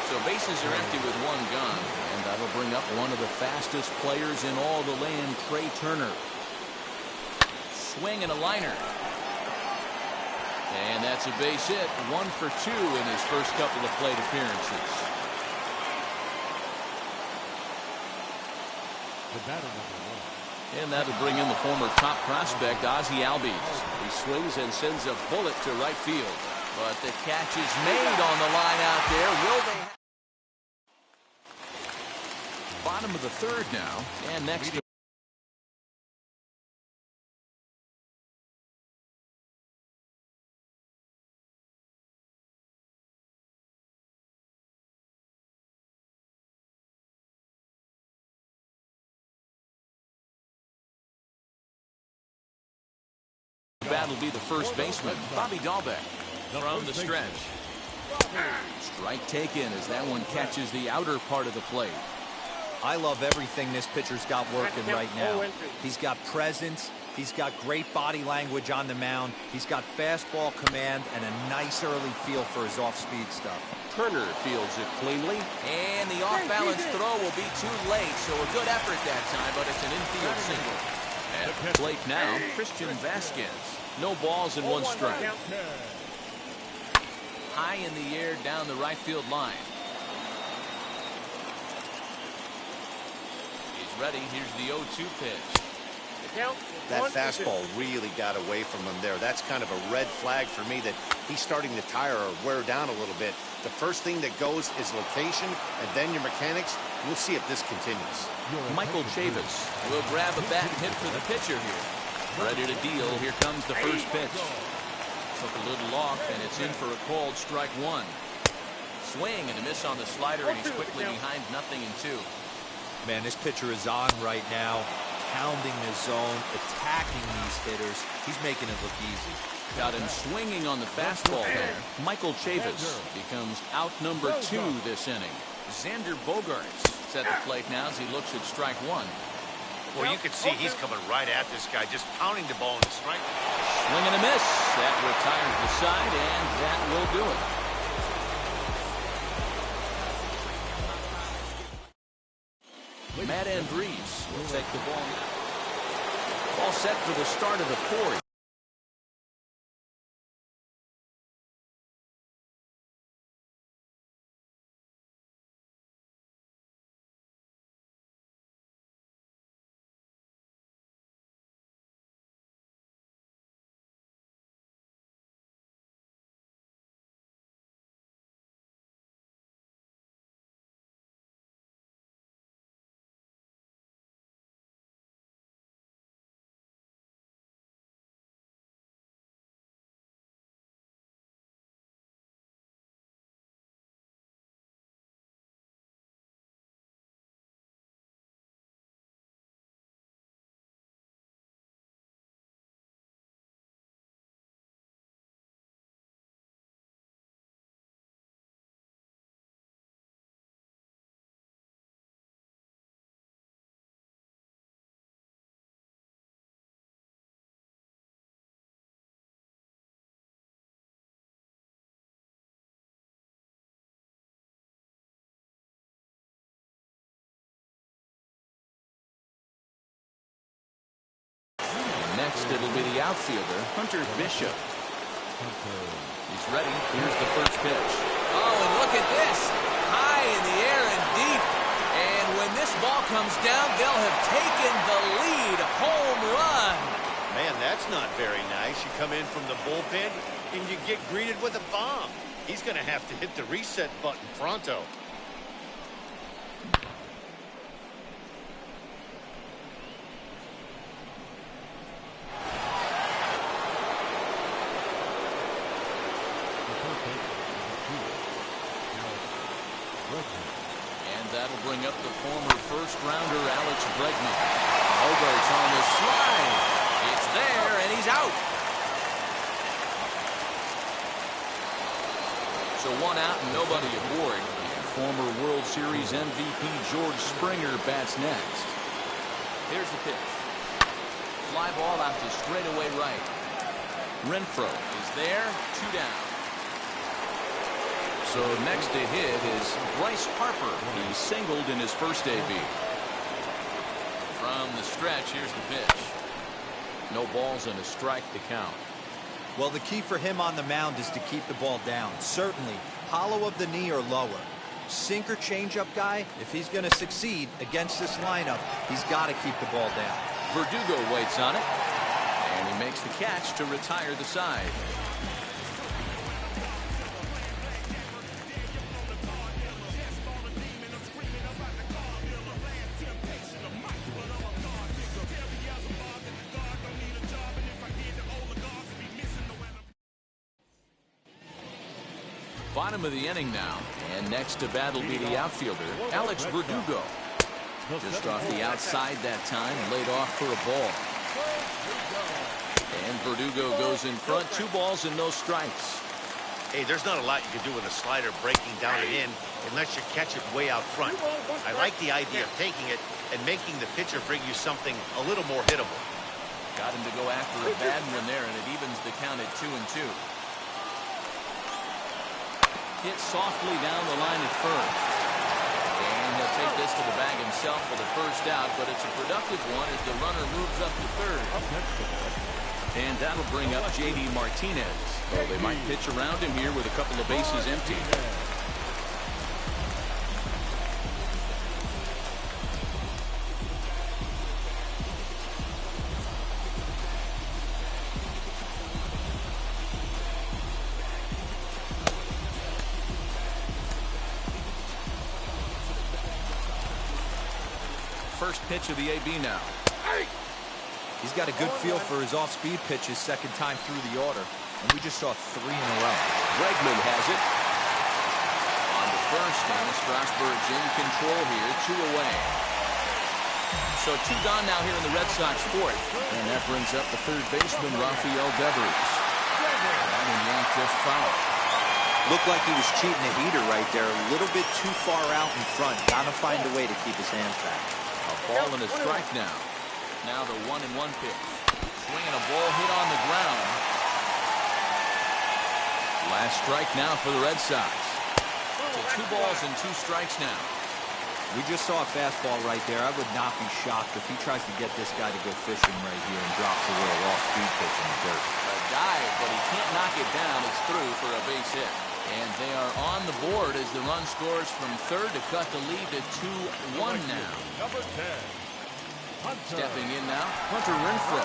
So bases are empty with one gun, and that'll bring up one of the fastest players in all the land, Trey Turner. Swing and a liner. And that's a base hit, 1 for 2 in his first couple of plate appearances. And that'll bring in the former top prospect, Ozzie Albies. He swings and sends a bullet to right field. But the catch is made on the line out there. Will they? Bottom of the third now. And next. That'll be the first baseman, Bobby Dahlbeck, from the stretch. Strike taken as that one catches the outer part of the plate. I love everything this pitcher's got working right now. He's got presence. He's got great body language on the mound. He's got fastball command and a nice early feel for his off-speed stuff. Turner fields it cleanly, and the off-balance throw will be too late, so a good effort that time, but it's an infield single. At the plate now, Christian Vasquez. No balls and 1 strike. High in the air down the right field line. He's ready. Here's the 0-2 pitch. That fastball really got away from him there. That's kind of a red flag for me that he's starting to tire or wear down a little bit. The first thing that goes is location and then your mechanics. We'll see if this continues. Michael Chavis will grab a bat and hit for the pitcher here. Ready to deal. Here comes the first pitch. Took a little off, and it's in for a called strike 1. Swing and a miss on the slider, and he's quickly behind 0-2. Man, this pitcher is on right now, pounding the zone, attacking these hitters. He's making it look easy. Got him swinging on the fastball there. Michael Chavis becomes out number 2 this inning. Xander Bogaerts at the plate now as he looks at strike 1. Well, you can see he's coming right at this guy, just pounding the ball in the strike. Swing and a miss. That retires the side, and that will do it. Matt Andrees will take the ball. All set for the start of the 4th. Next, it'll be the outfielder, Hunter Bishop. He's ready. Here's the first pitch. Oh, and look at this. High in the air and deep. And when this ball comes down, they'll have taken the lead. Home run. Man, that's not very nice. You come in from the bullpen and you get greeted with a bomb. He's going to have to hit the reset button pronto. that'll bring up the former first-rounder Alex Bregman. Bogart's on the slide. It's there, and he's out. So 1 out and nobody aboard. Former World Series MVP George Springer bats next. Here's the pitch. Fly ball out to straightaway right. Renfroe is there, 2 down. So next to hit is Bryce Harper. He singled in his first AB. From the stretch, here's the pitch. No balls and a strike to count. Well, the key for him on the mound is to keep the ball down. Certainly, hollow of the knee or lower. Sinker changeup guy, if he's going to succeed against this lineup, he's got to keep the ball down. Verdugo waits on it, and he makes the catch to retire the side. Bottom of the inning now, and next to bat will be the outfielder, Alex Verdugo. Just off the outside that time, laid off for a ball. And Verdugo goes in front, 2 balls and no strikes. Hey, there's not a lot you can do with a slider breaking down and in unless you catch it way out front. I like the idea of taking it and making the pitcher bring you something a little more hittable. Got him to go after a bad one there, and it evens the count at 2-2. Hit softly down the line at first. And he'll take this to the bag himself for the first out, but it's a productive one as the runner moves up to third. And that'll bring up J.D. Martinez. So they might pitch around him here with a couple of bases empty. First pitch of the AB now. He's got a good feel for his off-speed pitches second time through the order, and we just saw 3 in a row. Bregman has it. On to first, and Strasburg's in control here, 2 away. So 2 gone now here in the Red Sox fourth, and that brings up the third baseman, Rafael Devers. That one yanked just foul. Looked like he was cheating a heater right there, a little bit too far out in front. Gotta find a way to keep his hands back. A ball and a strike now. Now the 1-1 pitch. Swinging a ball hit on the ground. Last strike now for the Red Sox. So 2 balls and 2 strikes now. We just saw a fastball right there. I would not be shocked if he tries to get this guy to go fishing right here and drops a little off-speed pitch in the dirt. A dive, but he can't knock it down. It's through for a base hit. And they are on the board as the run scores from third to cut the lead to 2-1 now. Number 10. Stepping in now, Hunter Renfroe.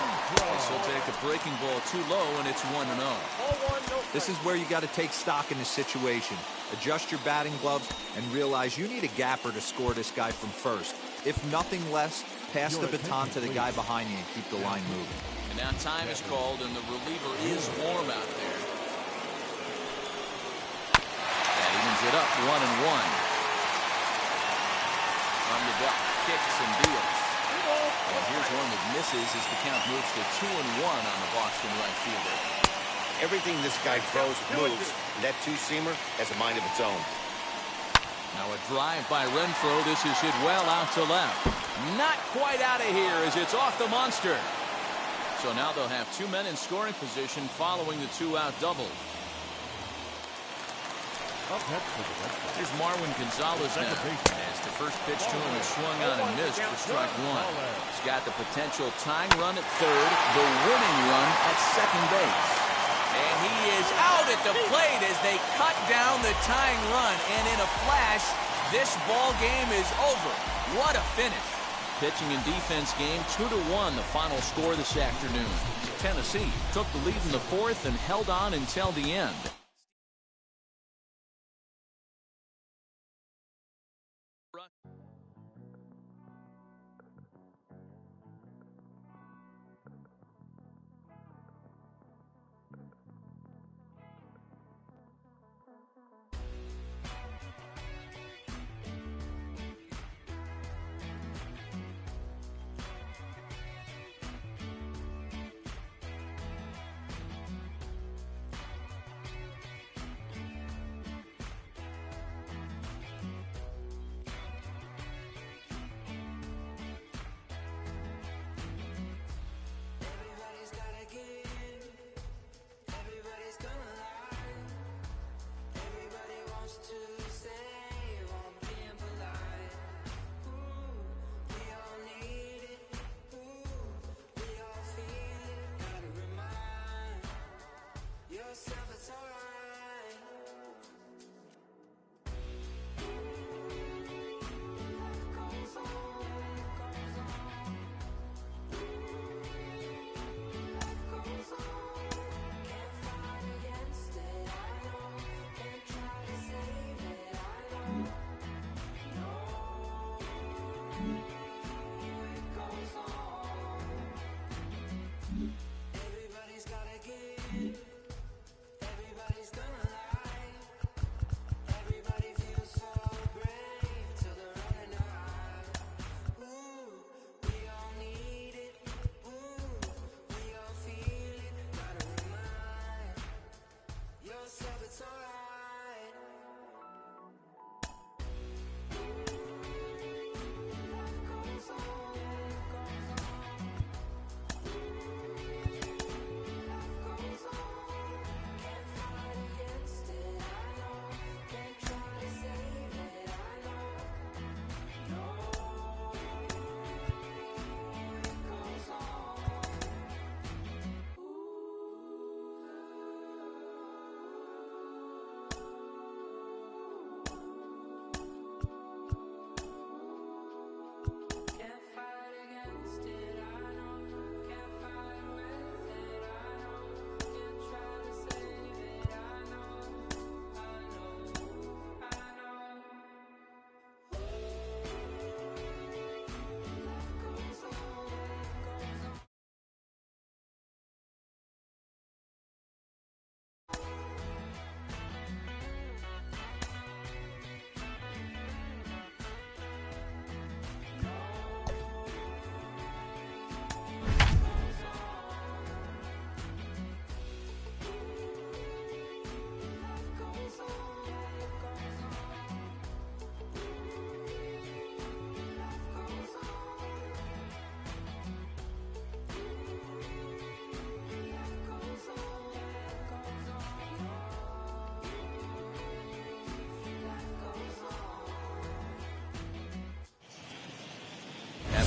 This will take a breaking ball too low, and it's 1-0. This is where you got to take stock in the situation. Adjust your batting gloves and realize you need a gapper to score this guy from first. If nothing less, pass the baton to the guy behind you and keep the line moving. And now time is called, and the reliever is warm out there. That evens it up, 1-1. From the belt, kicks and deals. And here's one that misses as the count moves to 2-1 on the Boston right fielder. Everything this guy throws moves, and that 2-seamer has a mind of its own. Now a drive by Renfroe. This is hit well out to left. Not quite out of here as it's off the monster. So now they'll have 2 men in scoring position following the 2-out double. Here's Marwin Gonzalez now. As the first pitch to him is swung on and missed for strike 1. He's got the potential tying run at third, the winning run at second base. And he is out at the plate as they cut down the tying run. And in a flash, this ball game is over. What a finish. Pitching and defense game, 2-1, the final score this afternoon. Tennessee took the lead in the fourth and held on until the end.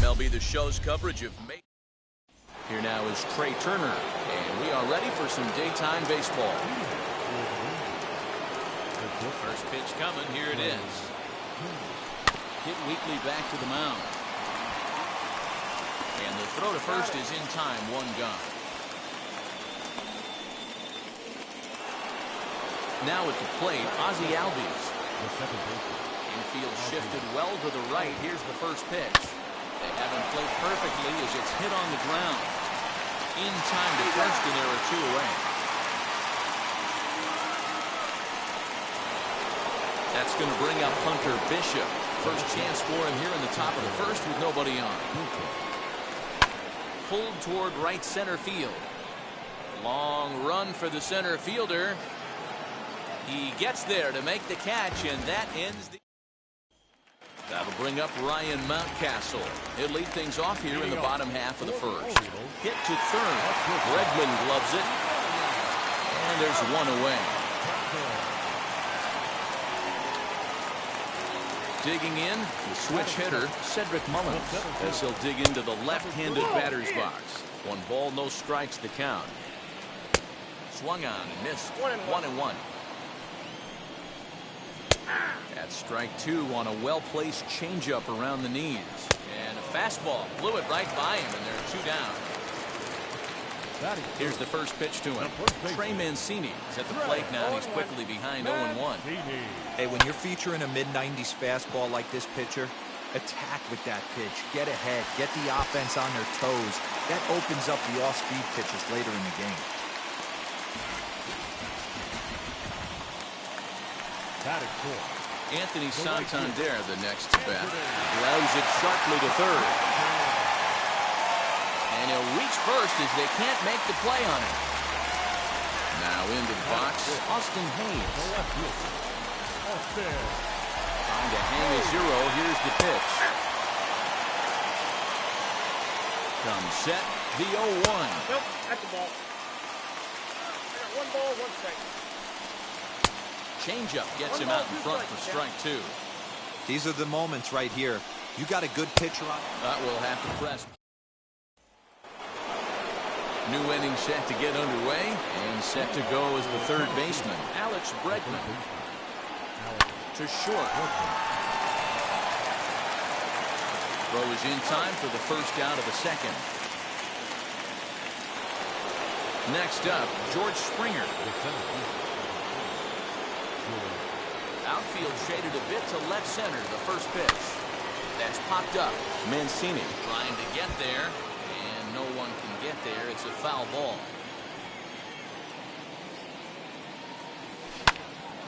MLB The Show's coverage of May. Here now is Trey Turner, and we are ready for some daytime baseball. First pitch coming. Here it is. Hit weakly back to the mound. And the throw to first is in time. One gone. Now at the plate, Ozzie Albies. Infield shifted well to the right. Here's the first pitch. They haven't played perfectly as it's hit on the ground. In time to first, and there are 2 away. That's going to bring up Hunter Bishop. First chance for him here in the top of the first with nobody on. Pulled toward right center field. Long run for the center fielder. He gets there to make the catch, and that ends the... That'll bring up Ryan Mountcastle. He'll lead things off here in the bottom half of the first. Hit to third. Bregman gloves it. And there's 1 away. Digging in, the switch hitter, Cedric Mullins, as he'll dig into the left-handed batter's box. 1 ball, no strikes, the count. Swung on and missed. 1-1. That's strike 2 on a well-placed changeup around the knees. And a fastball blew it right by him, and there are 2 down. Here's the first pitch to him. Trey Mancini is at the plate now. He's quickly behind 0-1. Hey, when you're featuring a mid-90s fastball like this pitcher, attack with that pitch. Get ahead. Get the offense on their toes. That opens up the off-speed pitches later in the game. Anthony Santander, the next to bat. Grounds it sharply to third. And he'll reach first as they can't make the play on it. Now into the box, Austin Hayes. Trying to hang a 0. Here's the pitch. Comes set, the 0-1. Nope, that's the ball. I got 1 ball, 1 strike. Changeup gets him out in front for strike 2. These are the moments right here. You got a good pitcher on. That will have to press. New inning set to get underway, and set to go as the third baseman, Alex Bregman. To short. Throw is in time for the first out of the second. Next up, George Springer. Outfield shaded a bit to left center, the first pitch. That's popped up. Mancini trying to get there, and no one can get there. It's a foul ball.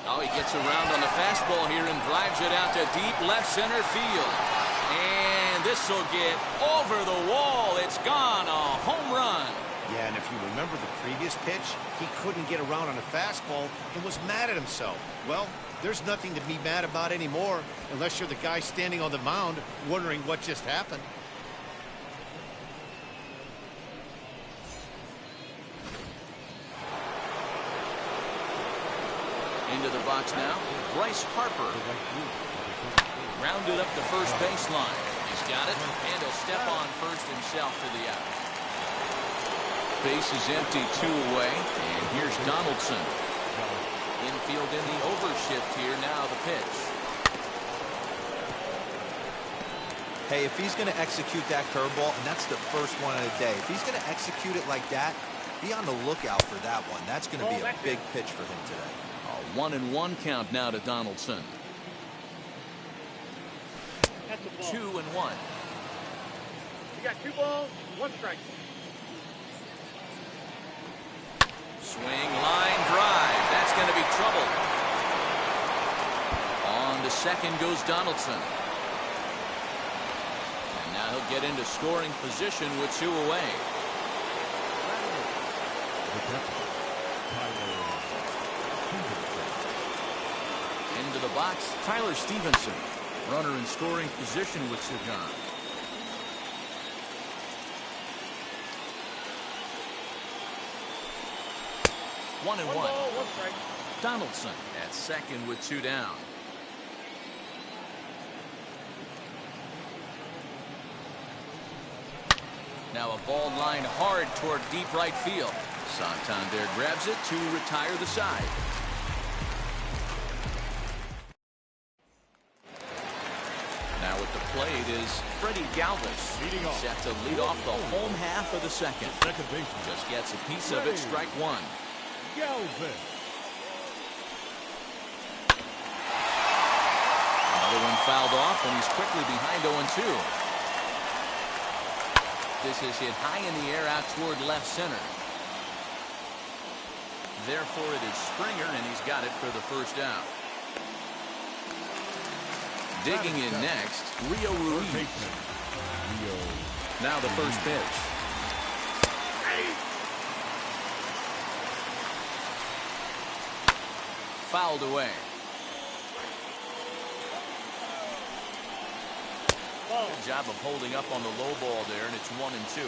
Oh, he gets around on the fastball here and drives it out to deep left center field. And this will get over the wall. It's gone. A home run. Yeah, and if you remember the previous pitch, he couldn't get around on a fastball and was mad at himself. Well, there's nothing to be mad about anymore unless you're the guy standing on the mound wondering what just happened. Into the box now, Bryce Harper. Rounded up the first baseline. He's got it, and he'll step on first himself to the out. Base is empty, 2 away, and here's Donaldson. Infield in the overshift here. Now the pitch. Hey, if he's going to execute that curveball, and that's the first one of the day, if he's going to execute it like that, be on the lookout for that one. That's going to be a big pitch for him today. A 1-1 count now to Donaldson. 2-1. You got 2 balls, 1 strike. Swing, line, drive. That's going to be trouble. On to second goes Donaldson. And now he'll get into scoring position with 2 away. Into the box, Tyler Stevenson. Runner in scoring position with 2 gone. One and one. Donaldson at second with 2 down. Now a ball lined hard toward deep right field. Santander grabs it to retire the side. Now at the plate is Freddie Galvis. Set to lead off the home half of the second. Just gets a piece of it, strike one. Galvis. Another one fouled off, and he's quickly behind 0-2. This is hit high in the air out toward left center. Therefore, it is Springer, and he's got it for the first out. Digging in next, Rio Ruiz. Now the first pitch. Fouled away. Good job of holding up on the low ball there, and it's 1-2.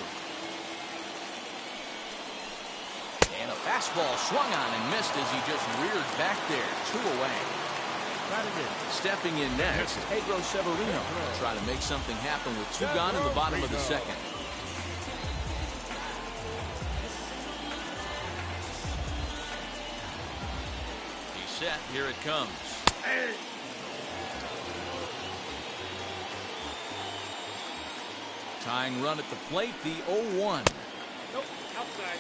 And a fastball swung on and missed as he just reared back there. 2 away. Stepping in next, Pedro Severino. Try to make something happen with 2 gone in the bottom of the second. He's set. Here it comes. Tying run at the plate, the 0-1. Nope, outside.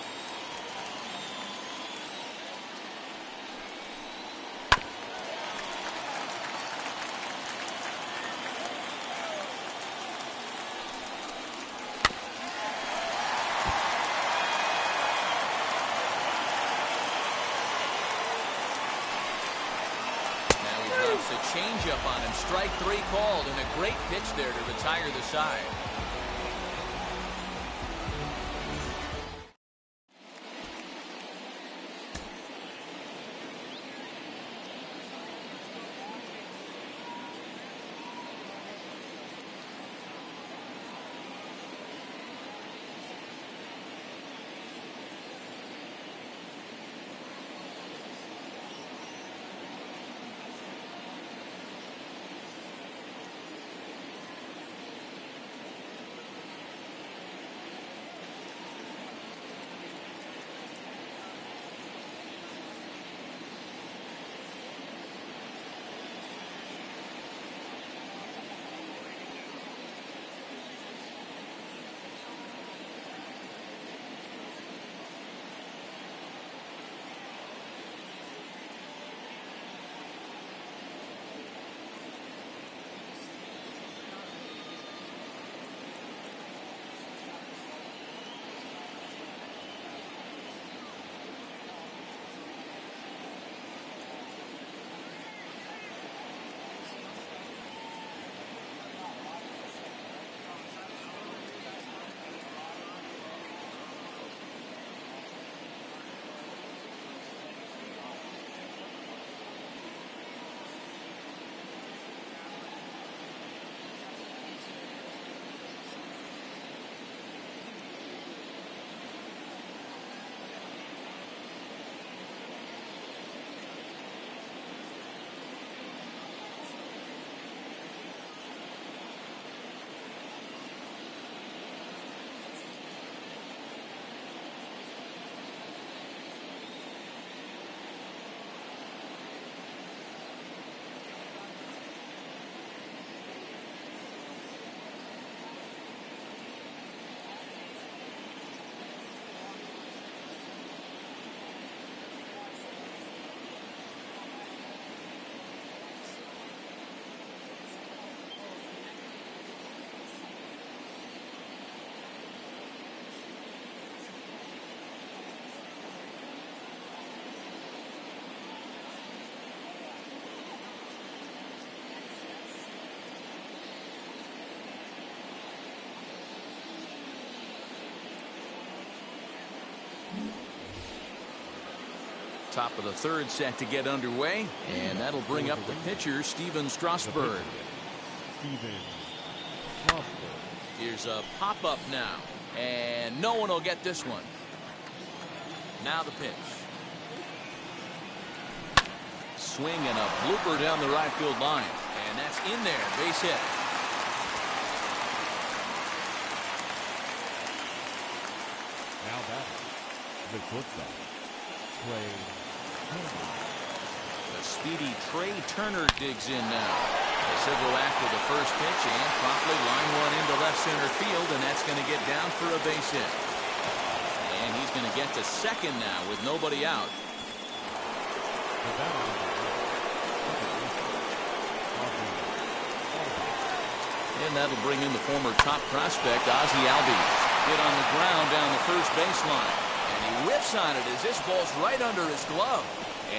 A changeup on him. Strike 3 called, and a great pitch there to retire the side. Top of the third set to get underway, and that'll bring up the pitcher, Steven Strasburg. Here's a pop-up now, and no one will get this one. Now the pitch. Swing and a blooper down the right field line, and that's in there, base hit. The shortstop, Trey. The speedy Trey Turner digs in now. He'll go after the first pitch and promptly line one into left center field, and that's going to get down for a base hit. And he's going to get to second now with nobody out. And that'll bring in the former top prospect, Ozzie Albies. Hit on the ground down the first baseline. And he whips on it as this ball's right under his glove.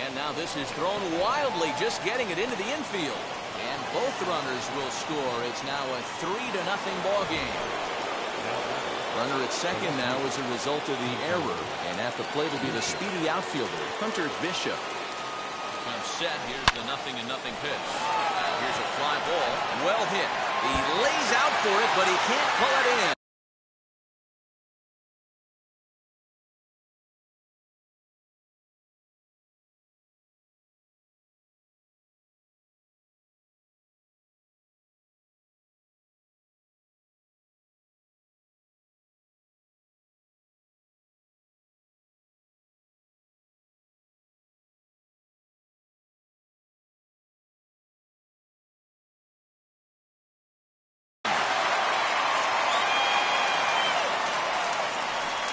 And now this is thrown wildly, just getting it into the infield. And both runners will score. It's now a 3-0 ball game. Runner at second now as a result of the error. And at the plate will be the speedy outfielder, Hunter Bishop. Comes set. Here's the 0-0 pitch. Here's a fly ball. Well hit. He lays out for it, but he can't pull it in.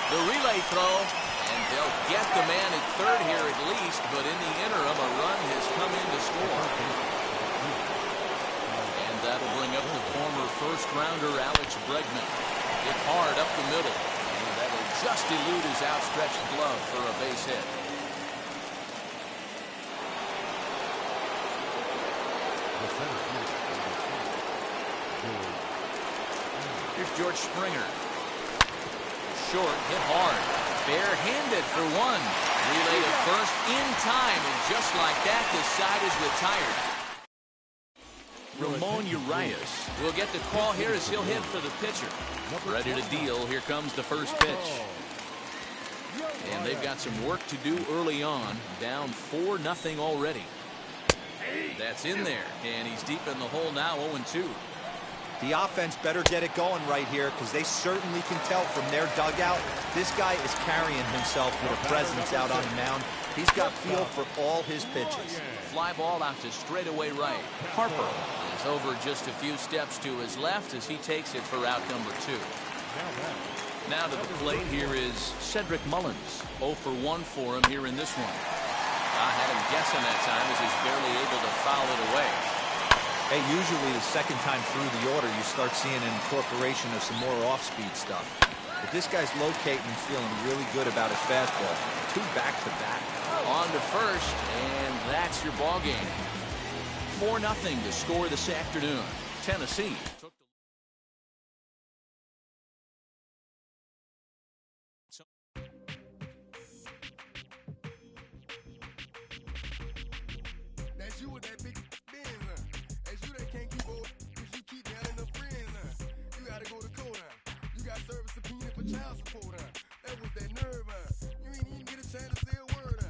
The relay throw, and they'll get the man at third here at least, but in the interim, a run has come in to score. And that'll bring up the former first-rounder Alex Bregman. Hit hard up the middle, and that'll just elude his outstretched glove for a base hit. Here's George Springer. Short, hit hard, barehanded for one. Relay to first in time, and just like that, the side is retired. Ramon Urias will get the call here as he'll hit for the pitcher. Ready to deal. Here comes the first pitch. And they've got some work to do early on. Down 4-0 already. That's in there, and he's deep in the hole now, 0-2. The offense better get it going right here, because they certainly can tell from their dugout this guy is carrying himself with a presence out on the mound. He's got feel for all his pitches. Fly ball out to straightaway right. Harper is over just a few steps to his left as he takes it for out number 2. Now to the plate, here is Cedric Mullins. 0 for 1 for him here in this one. I had him guessing that time as he's barely able to foul it away. Hey, usually the second time through the order, you start seeing an incorporation of some more off-speed stuff. But this guy's locating and feeling really good about his fastball. 2 back-to-back. On to first, and that's your ball game. 4-0 to score this afternoon. Tennessee took That's you with that big Benz, That's you that can't keep old, cause you keep down in the friends, You gotta go to court, You got service subpoena for child support, That was that nerve, You ain't even get a chance to say a word,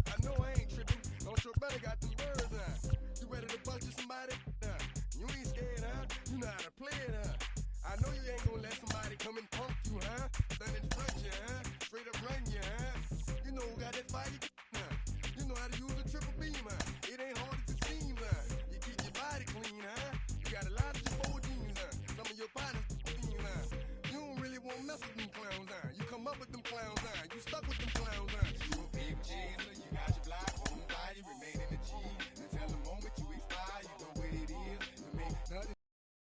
I know I ain't tripping, don't your brother got them birds, You ready to bust you somebody, You ain't scared, You know how to play it, I know you ain't gonna let somebody come and punk you, Stand in front you, Straight up run you, You know who got that fire, You know how to use a triple beam, It ain't hard as it seems, You keep your body clean, You got a lot of your old jeans, Some of your partners, You don't really want to mess with them clowns, You come up with them clowns, You stuck with them clowns, You a big chaser, you got your block on fire, you remain in the G. Until the moment you expire, you know what it is. You make nothing,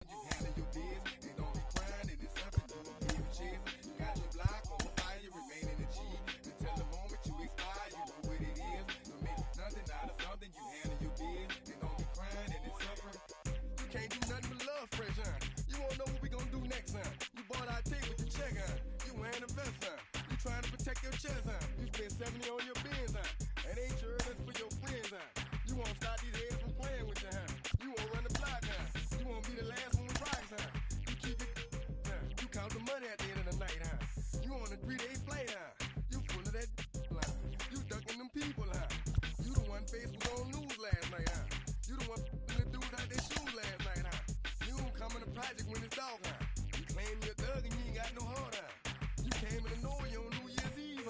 you handle your biz. They don't be crying, and it's something you a big chaser. You got your block on fire, you remain in the G. Until the moment you expire, you know what it is. You make nothing out of something, you handle your biz. They don't be crying, and it's suffering. You can't do nothing but love fresh, You won't know what we gonna do next, You bought our tape with your check, You wearing a vest, You trying to protect your chest, You spend 70 on your bins, And ain't sure that's for your friends, You won't stop these heads from playing with you, You won't run the block, You won't be the last one with rocks, You keep it, You count the money at the end of the night, You on a 3-day flight, You full of that, You ducking them people, You the one face was on news last night, You the one the dudes out their shoes last night, You don't come in the project when it's dark, You claim you're a thug and you ain't got no heart, You came in the know you on New Year's Eve,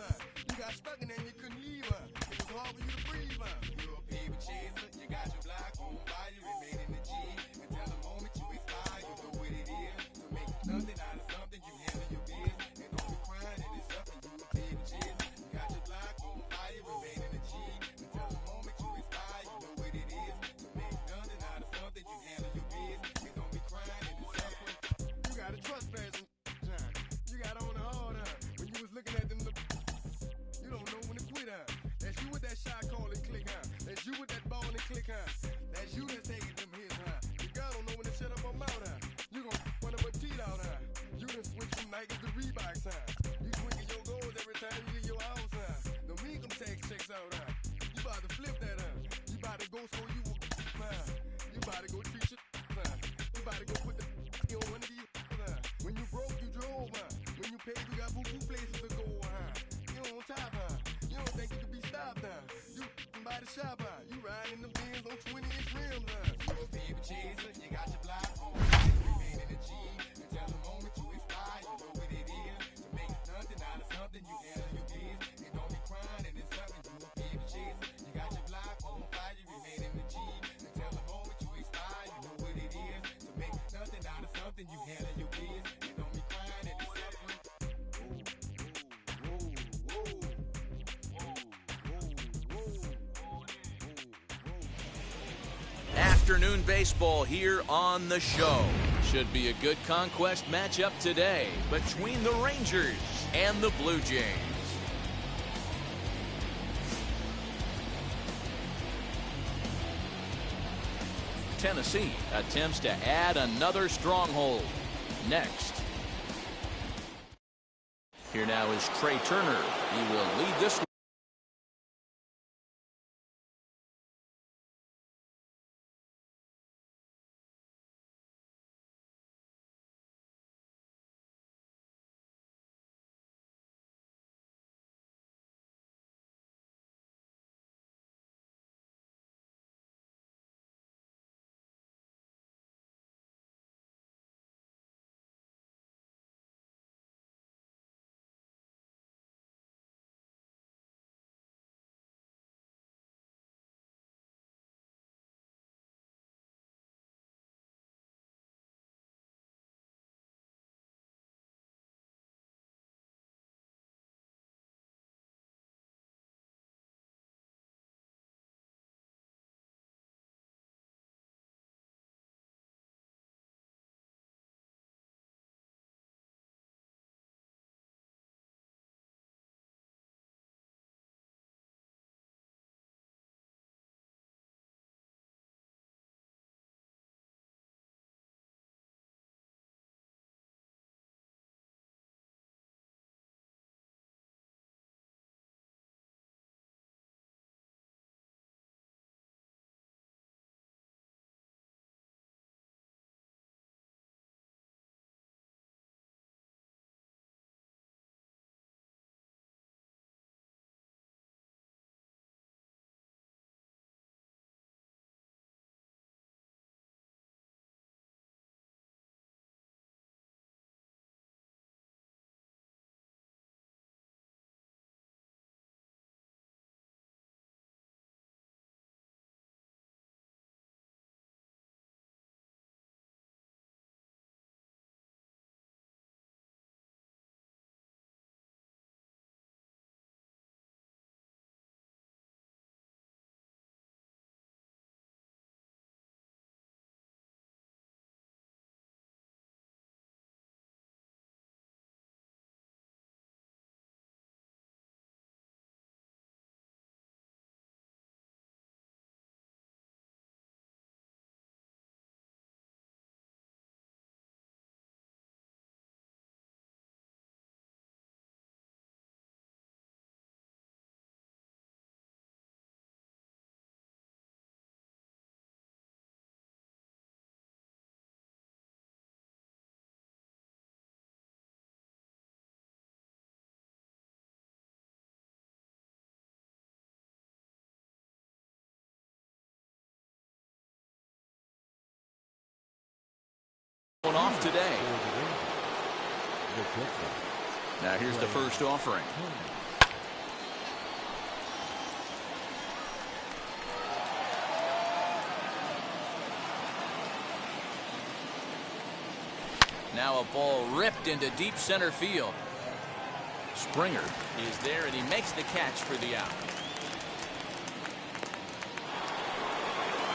like it's the Reebok sign. You swinging your goals every time you leave your house, huh? Don't mean them tax checks out, huh? You about to flip that, huh? You about to go so you will, huh? You about to go treat your, huh? You about to go put the on one of these, huh? When you broke, you drove, huh? When you paid, you got boo-boo places to go, huh? You on top, huh? You don't think you can be stopped, huh? You by the shop, huh? You riding the Benz on 20-inch rims, huh? You a baby chaser, you got your block on. Remain in the G until the moment you expire. You know what it is. To make something out of something, you handle your biz. You don't be crying and it's something. You a baby chaser, you got your block on fire. You remain in the G until the moment you expire. You know what it is. To make something out of something, you handle your biz. You don't be crying and it's something. Afternoon baseball here on the show. Should be a good conquest matchup today between the Rangers and the Blue Jays. Tennessee attempts to add another stronghold. Next. Here now is Trey Turner. He will lead this one. Off today. Now here's the first offering. Now a ball ripped into deep center field. Springer is there and he makes the catch for the out.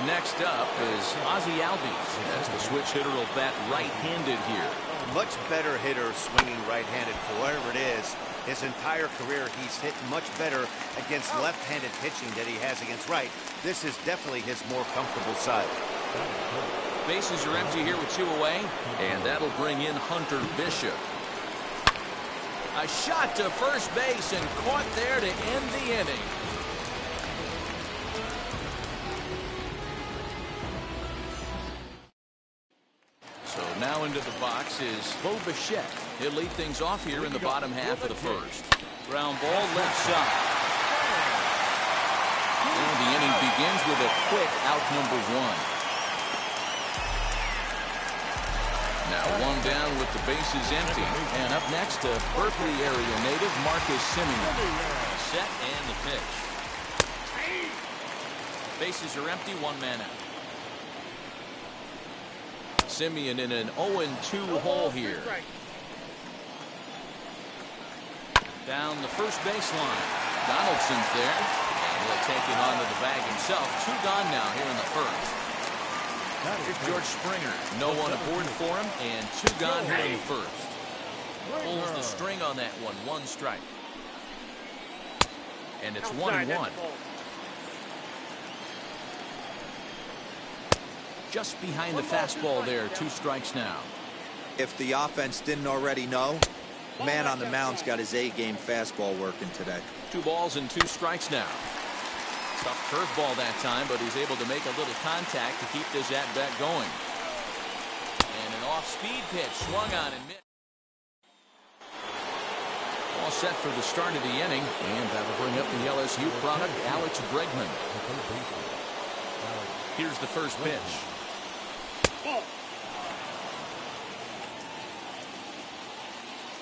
Next up is Ozzie Albies, as the switch hitter will bat right-handed here. Much better hitter swinging right-handed for whatever it is. His entire career, he's hit much better against left-handed pitching than he has against right. This is definitely his more comfortable side. Bases are empty here with 2 away, and that'll bring in Hunter Bishop. A shot to first base and caught there to end the inning. So now into the box is Bo Bichette. He'll lead things off here in the bottom half of the first. Ground ball, left side. And the inning begins with a quick out number one. Now one down with the bases empty. And up next to Berkeley area native Marcus Semien. Set and the pitch. Bases are empty, one man out. Semien in an 0-2 hole here. Down the first baseline. Donaldson's there. And he'll take it onto the bag himself. 2 gone now here in the first. Here's George Springer. No one aboard for him. And 2 gone here in the first. Pulls the string on that one. 1 strike. And it's 1-1. Just behind the fastball there. 2 strikes now. If the offense didn't already know, man on the mound's got his A-game fastball working today. 2 balls and 2 strikes now. Tough curveball that time, but he's able to make a little contact to keep this at-bat going. And an off-speed pitch swung on and missed. All set for the start of the inning, and that'll bring up the LSU product, Alex Bregman. Here's the first pitch.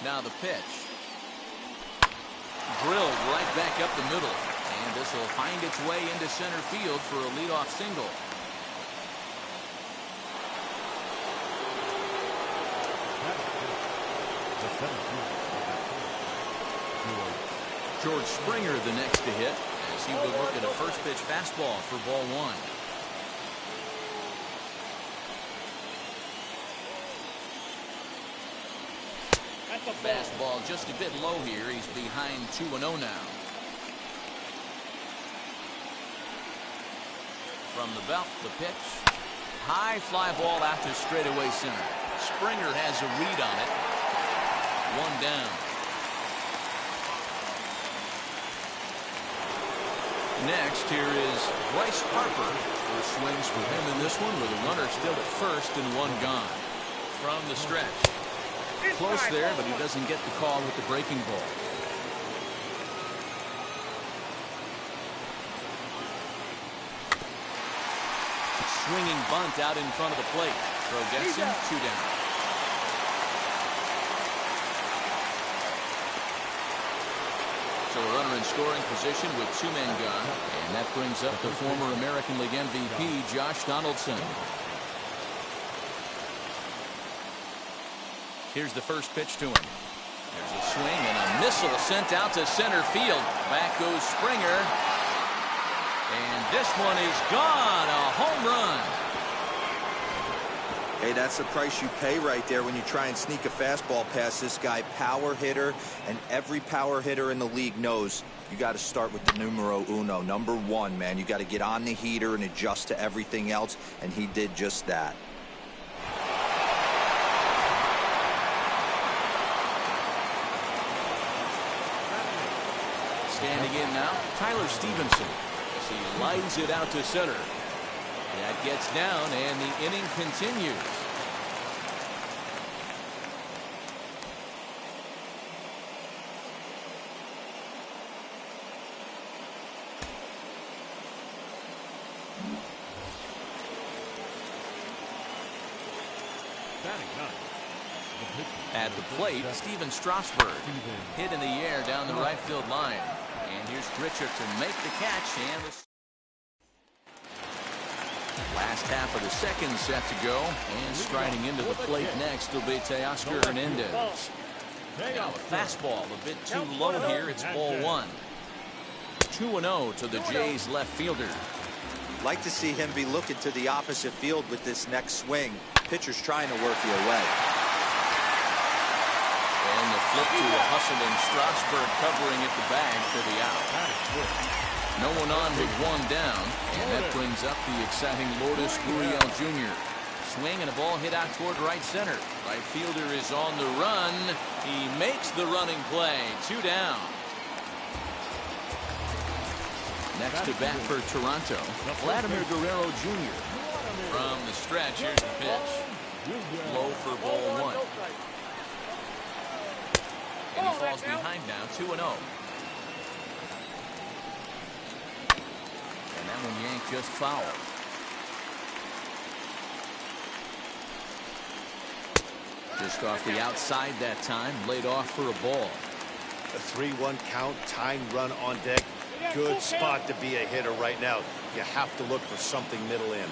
Now the pitch. Drilled right back up the middle. And this will find its way into center field for a leadoff single. George Springer the next to hit as he would look at a first pitch fastball for ball 1. Fastball just a bit low here. He's behind 2-0 now. From the belt, the pitch. High fly ball out to straightaway center. Springer has a read on it. 1 down. Next, here is Bryce Harper. First swings for him in this one with a runner still at first and 1 gone. From the stretch. Close there, but he doesn't get the call with the breaking ball. Swinging bunt out in front of the plate. Throw gets him, 2 down. So a runner in scoring position with 2 men gone. And that brings up the former American League MVP, Josh Donaldson. Here's the first pitch to him. There's a swing and a missile sent out to center field. Back goes Springer. And this one is gone. A home run. Hey, that's the price you pay right there when you try and sneak a fastball past this guy. Power hitter, and every power hitter in the league knows you got to start with the numero uno. Number 1, man. You got to get on the heater and adjust to everything else, and he did just that. Standing in now, Tyler Stevenson. As he lines it out to center. That gets down, and the inning continues. At the plate, Steven Strasburg. Hit in the air down the right field line. And here's Gritcher to make the catch. And the last half of the second set to go. And striding into the plate next will be Teoscar Hernandez. Now a fastball a bit too low here. It's ball 1. 2-0 to the Jays left fielder. Like to see him be looking to the opposite field with this next swing. Pitcher's trying to work you away. And the flip to a hustling Strasburg covering at the bag for the out. No one on with 1 down, and that brings up the exciting Lourdes Gurriel Jr. swing and a ball hit out toward right center. Right fielder is on the run. He makes the running play. 2 down. Next to bat for Toronto, Vladimir Guerrero Jr. From the stretch, here's the pitch. Low for ball 1. And he falls behind now, 2-0. And that one yanked just foul. Just off the outside that time, laid off for a ball. A 3-1 count, tying run on deck. Good spot to be a hitter right now. You have to look for something middle in.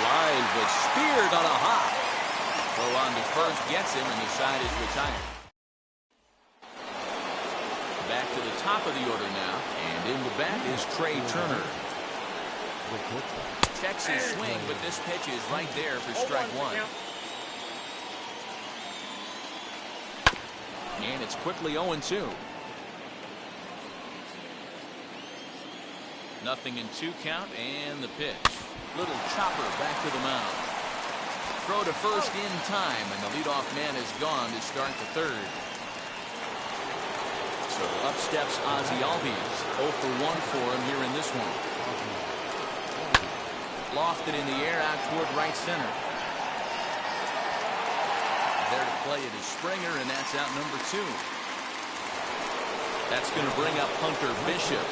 Line, but speared on a hop. Throw on to first, gets him, and the side is retired. Back to the top of the order now, and in the bat is Trey Turner. Checks his swing, but this pitch is right there for strike 1. And it's quickly 0-2. Nothing in 2 count, and the pitch. Little chopper back to the mound. Throw to first in time, and the leadoff man is gone to start the 3rd. So up steps Ozzie Albies. 0 for 1 for him here in this one. Lofted in the air out toward right center. There to play it is Springer, and that's out number 2. That's going to bring up Hunter Bishop.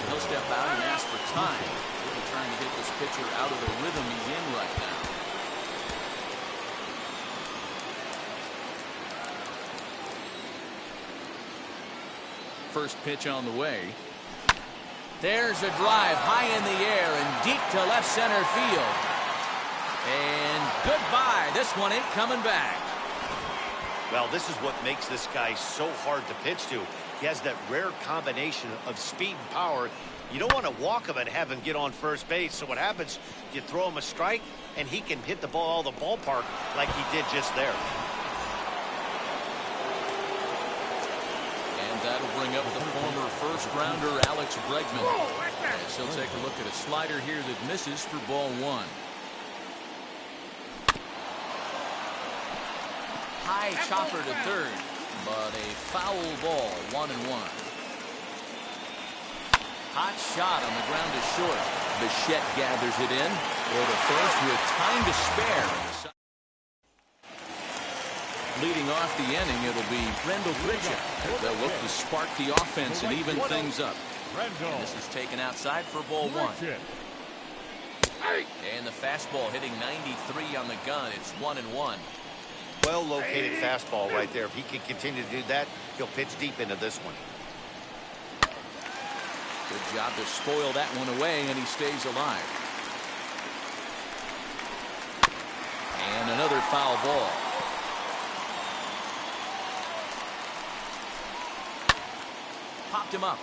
He'll step out and ask for time. Really trying to get this pitcher out of the rhythm he's in right now. First pitch on the way. There's a drive high in the air and deep to left center field. And goodbye. This one ain't coming back. Well, this is what makes this guy so hard to pitch to. He has that rare combination of speed and power. You don't want to walk him and have him get on first base. So what happens, you throw him a strike, and he can hit the ball out of the ballpark like he did just there. And that'll bring up the former first-rounder Alex Bregman. As he'll take a look at a slider here that misses for ball 1. High chopper to third, but a foul ball, 1-1. Hot shot on the ground to short. Bichette gathers it in. Go to first with time to spare. Leading off the inning, it'll be Brendel Pritchett. They'll look to spark the offense and even things up. And this is taken outside for ball 1. And the fastball hitting 93 on the gun. It's 1-1. Well-located fastball right there. If he can continue to do that, he'll pitch deep into this one. Good job to spoil that one away, and he stays alive. And another foul ball. Popped him up.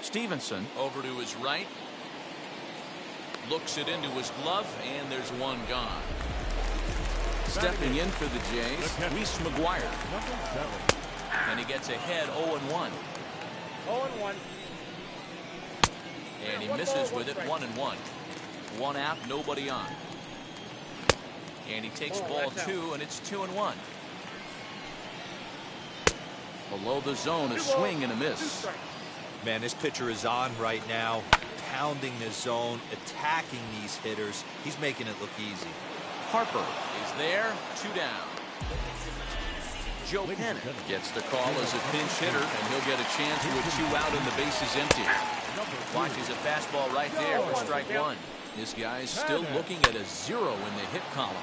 Stevenson over to his right. Looks it into his glove, and there's one gone. Stepping in for the Jays, Reese McGuire. And he gets ahead 0-1. 0-1. And he misses with it 1-1. One out, nobody on. And he takes ball 2, and it's 2-1. Below the zone, a swing and a miss. Man, this pitcher is on right now, pounding the zone, attacking these hitters. He's making it look easy. Harper is there, 2 down. Joe Pennant gets the call as a pinch hitter, and he'll get a chance with 2 out and the bases empty. Watches a fastball right there for strike 1. This guy's still looking at a 0 in the hit column.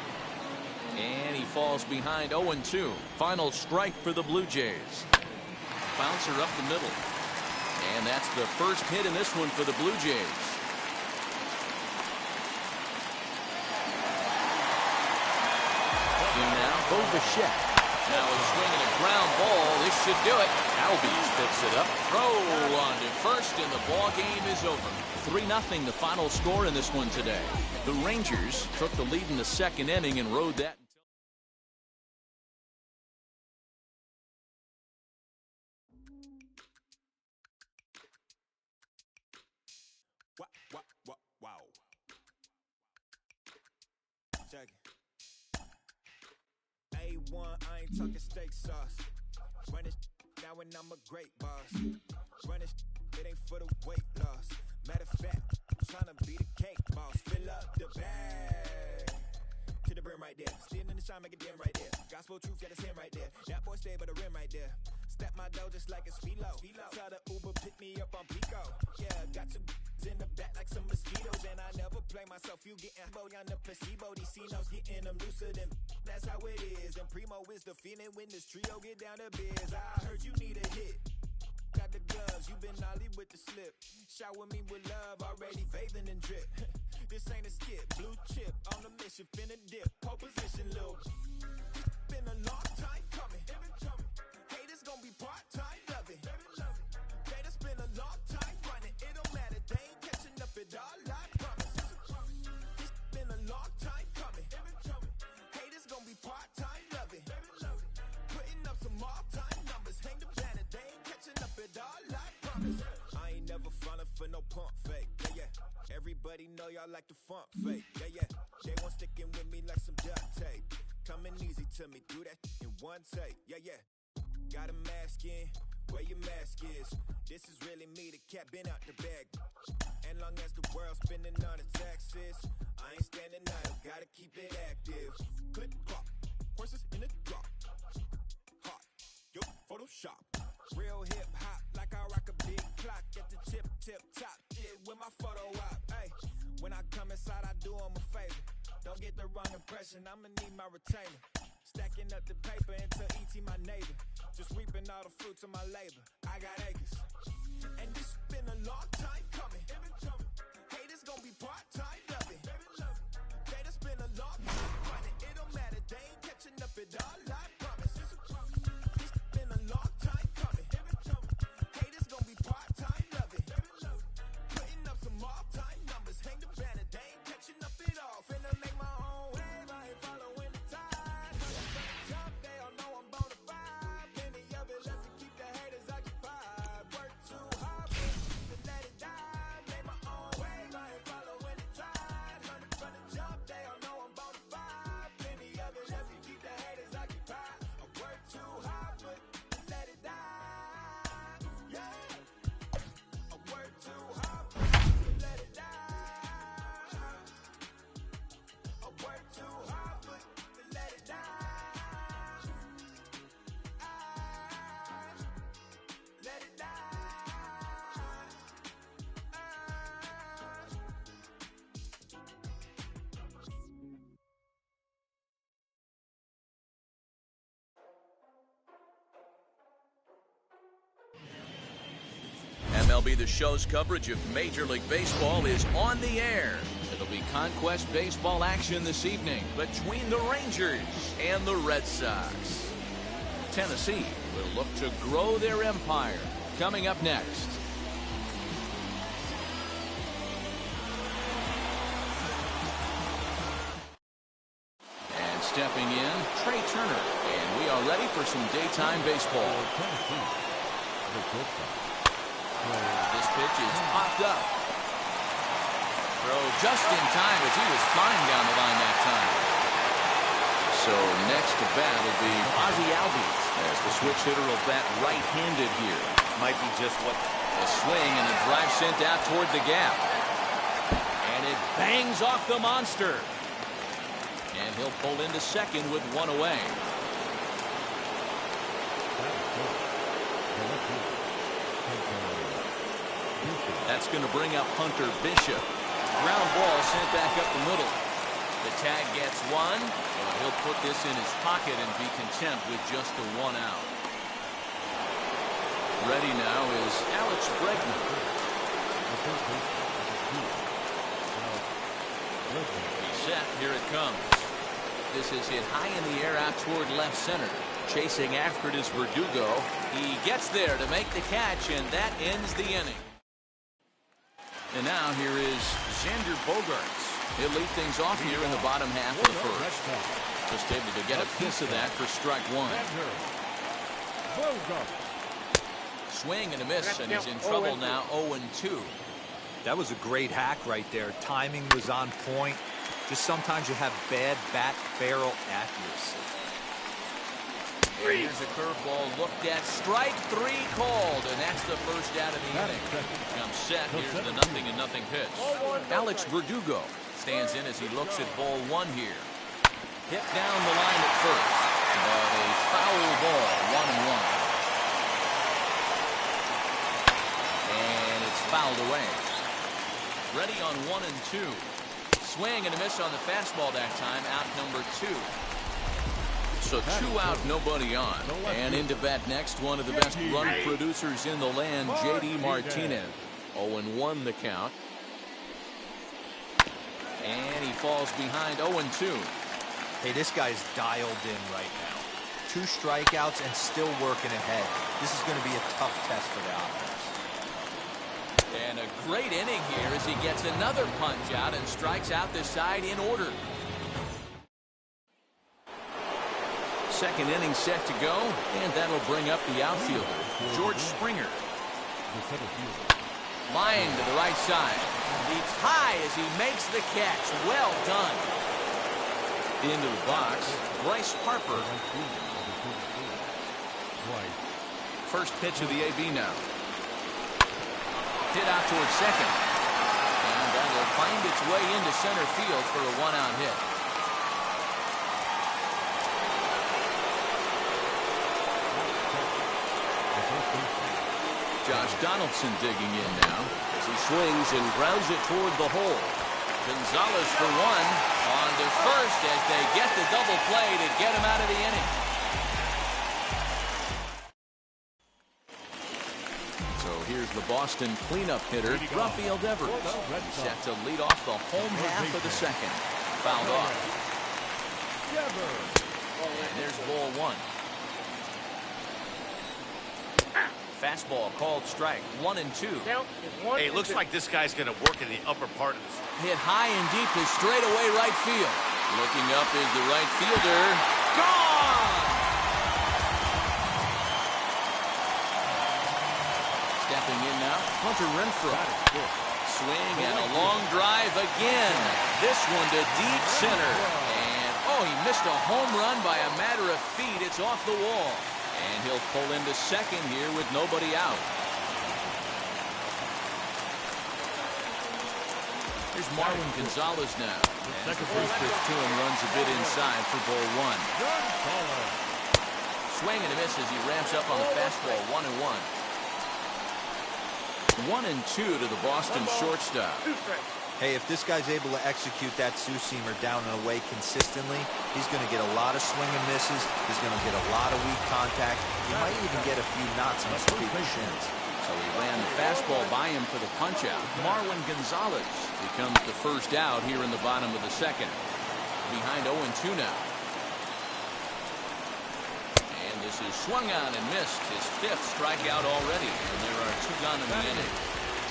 And he falls behind 0-2. Final strike for the Blue Jays. Bouncer up the middle. And that's the first hit in this one for the Blue Jays. Now, Bo Bichette. Now a swing and a ground ball. This should do it. Albies picks it up. Throw on to first, and the ball game is over. 3-0 the final score in this one today. The Rangers took the lead in the second inning and rode that. Wow. one, I ain't talking steak sauce. Running now and I'm a great boss. Running it ain't for the weight loss. Matter of fact, I'm trying to be the cake boss. Fill up the bag to the brim right there. Standing in the shine, make it dim right there. Gospel truth, got his hand right there. That boy stay by the rim right there. Step my dough just like it's philo. Tell the Uber pick me up on Pico. Yeah, got two in the back like some mosquitoes, and I never play myself. You getting on the placebo. These C-notes getting them looser than that's how it is. And Primo is the feeling when this trio get down to biz. I heard you need a hit. Got the gloves, you been ollie with the slip. Shower me with love, already bathing in drip. This ain't a skip, blue chip on a mission, finna dip. Pole position, little. Been a long time coming. Haters gonna be part-time loving. Haters been a long time running. It don't matter, they ain't catching up at all, I promise. It's been a long time coming. Haters gonna be part-time loving. Putting up some all-time numbers. Hang the banner, they ain't catching up at all, I promise. I ain't never falling for no pump fake. Yeah, yeah. Everybody know y'all like the funk fake. Yeah, yeah. They want sticking with me like some duct tape. Coming easy to me, do that in one take. Yeah, yeah. Got a mask in, where your mask is. This is really me, the cat been out the bag. And long as the world's spending on the taxes, I ain't standing idle, gotta keep it active. Click clock, horses in the drop. Hot, yo, Photoshop. Real hip hop, like I rock a big clock at the tip top. Yeah, with my photo op. Hey, when I come inside, I do 'em a favor. Don't get the wrong impression, I'ma need my retainer. Stacking up the paper until E.T. my neighbor. Just reaping all the fruits of my labor. I got acres. And this been a long time coming. Haters gonna be part-time loving. Haters been a long time running. It don't matter, they ain't catching up at all, I promise. This been a long time coming. Haters gonna be part-time loving. Putting up some all-time numbers. Hang the banner, they ain't catching up at all. Finna make my own wave, I ain't following the tide. Jump, they all know I'm bona fide. Plenty of it left to keep the haters occupied. Work too hard, to let it die. Make my own wave, I ain't following the tide. From the jump, they all know I'm bona fide. Plenty of it left to keep the haters occupied. I work too hard, but to let it die. Yeah, I work too hard, to let it die. I work too hard, but to let it die. Let it die. MLB The Show's coverage of Major League Baseball is on the air. It'll be Conquest Baseball action this evening between the Rangers and the Red Sox. Tennessee will look to grow their empire. Coming up next. And stepping in, Trey Turner. And we are ready for some daytime baseball. This pitch is popped up. Throw just in time as he was flying down the line that time. So next to bat will be Ozzie Albies as the switch hitter will bat right-handed here. Might be just what A swing and a drive sent out toward the gap. And it bangs off the monster. And he'll pull into second with one away. That's going to bring up Hunter Bishop. Ground ball sent back up the middle. The tag gets one. And he'll put this in his pocket and be content with just the one out. Ready now is Alex Bregman. He's set. Here it comes. This is hit high in the air out toward left center. Chasing after it is Verdugo. He gets there to make the catch, and that ends the inning. And now here is Xander Bogaerts. He'll lead things off here in the bottom half of the first. Just able to get a piece of that for strike one. Swing and a miss, and he's in trouble now, 0-2. That was a great hack right there. Timing was on point. Just sometimes you have bad bat barrel accuracy. Here's a curveball looked at. Strike 3 called, and that's the first out of the inning. Comes set. Here's the 0-0 pitch. Alex Verdugo stands in as he looks at ball 1 here. Hit down the line at first, but a foul ball, 1-1. And it's fouled away. Ready on 1-2. Swing and a miss on the fastball that time. Out number 2. So 2 out, nobody on. And into bat next, one of the best run producers in the land, J.D. Martinez. 0-1 the count. And he falls behind 0-2. Hey, this guy's dialed in right now. 2 strikeouts and still working ahead. This is going to be a tough test for the offense. And a great inning here as he gets another punch out and strikes out this side in order. Second inning set to go, and that'll bring up the outfielder, George Springer. Line to the right side. Leaps high as he makes the catch. Well done. Into the box, Bryce Harper. First pitch of the AB now. Hit out towards second. And that will find its way into center field for a 1-out hit. Josh Donaldson digging in now as he swings and grounds it toward the hole. Gonzalez for 1 on to first as they get the double play to get him out of the inning. So here's the Boston cleanup hitter, Rafael Devers. He's set to lead off the home half of the second. Fouled off. And there's ball 1. Fastball called strike. 1-2. Hey, it looks like this guy's going to work in the upper part of this. Hit high and deep to straightaway right field. Looking up is the right fielder. Gone! Stepping in now, Hunter Renfroe. Swing and a long drive again. This one to deep center. And, oh, he missed a home run by a matter of feet. It's off the wall. And he'll pull into second here with nobody out. Here's Marwin Gonzalez now. As the first pitch to him runs a bit inside for ball 1. Swing and a miss as he ramps up on the fastball. 1-1. 1-2 to the Boston shortstop. Hey, if this guy's able to execute that two-seamer down and away consistently, he's going to get a lot of swing and misses. He's going to get a lot of weak contact. He might even get a few knots on his people's shins. So he ran the fastball by him for the punch-out. Marwin Gonzalez becomes the first out here in the bottom of the second. Behind 0-2 now. And this is swung on and missed. His 5th strikeout already. And there are 2 gone in the inning.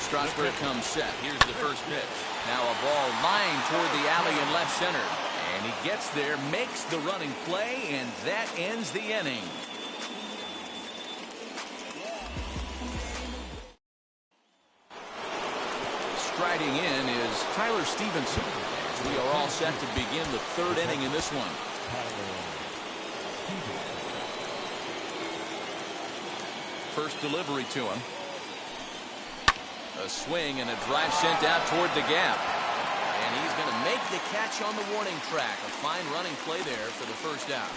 Strasburg comes set. Here's the first pitch. Now a ball lined toward the alley in left center. And he gets there, makes the running play, and that ends the inning. Striding in is Tyler Stevenson. As we are all set to begin the 3rd inning in this one. First delivery to him. A swing and a drive sent out toward the gap. And he's going to make the catch on the warning track. A fine running play there for the first out.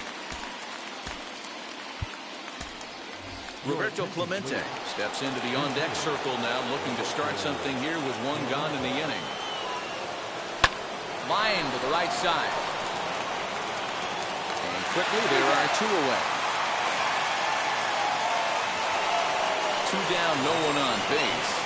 Roberto Clemente steps into the on-deck circle now, looking to start something here with 1 gone in the inning. Line to the right side. And quickly there are 2 away. 2 down, no one on base.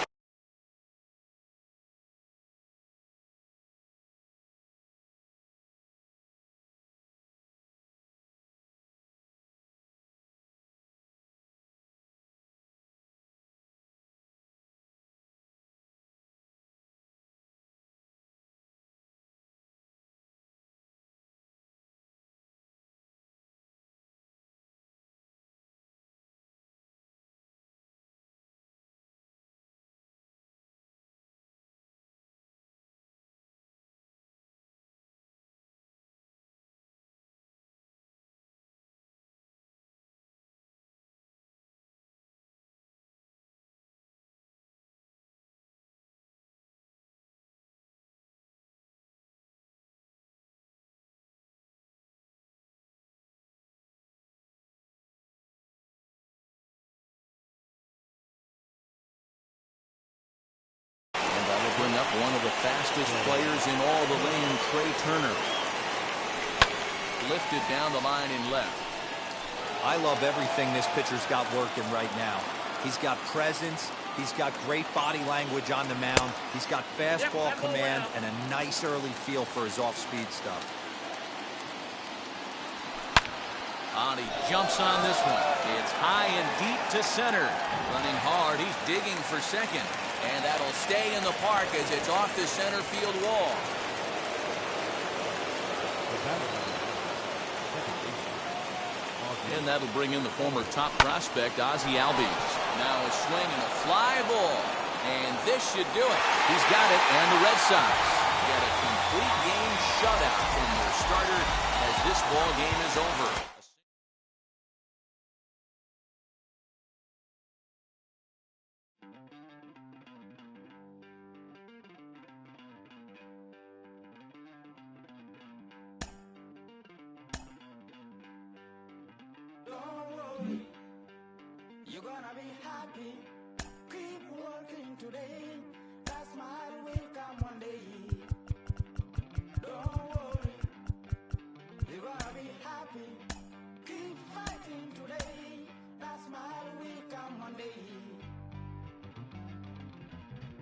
up one of the fastest players in all the land, Trey Turner. Lifted down the line in left. I love everything this pitcher's got working right now. He's got presence. He's got great body language on the mound. He's got fastball command and a nice early feel for his off-speed stuff. And he jumps on this one. It's high and deep to center. Running hard. He's digging for second. And that'll stay in the park as it's off the center field wall. And that'll bring in the former top prospect, Ozzie Albies. Now a swing and a fly ball. And this should do it. He's got it, and the Red Sox get a complete game shutout from their starter as this ball game is over. You're gonna be happy. Keep working today. That smile will come one day. Don't worry. You're gonna be happy. Keep fighting today. That smile will come one day.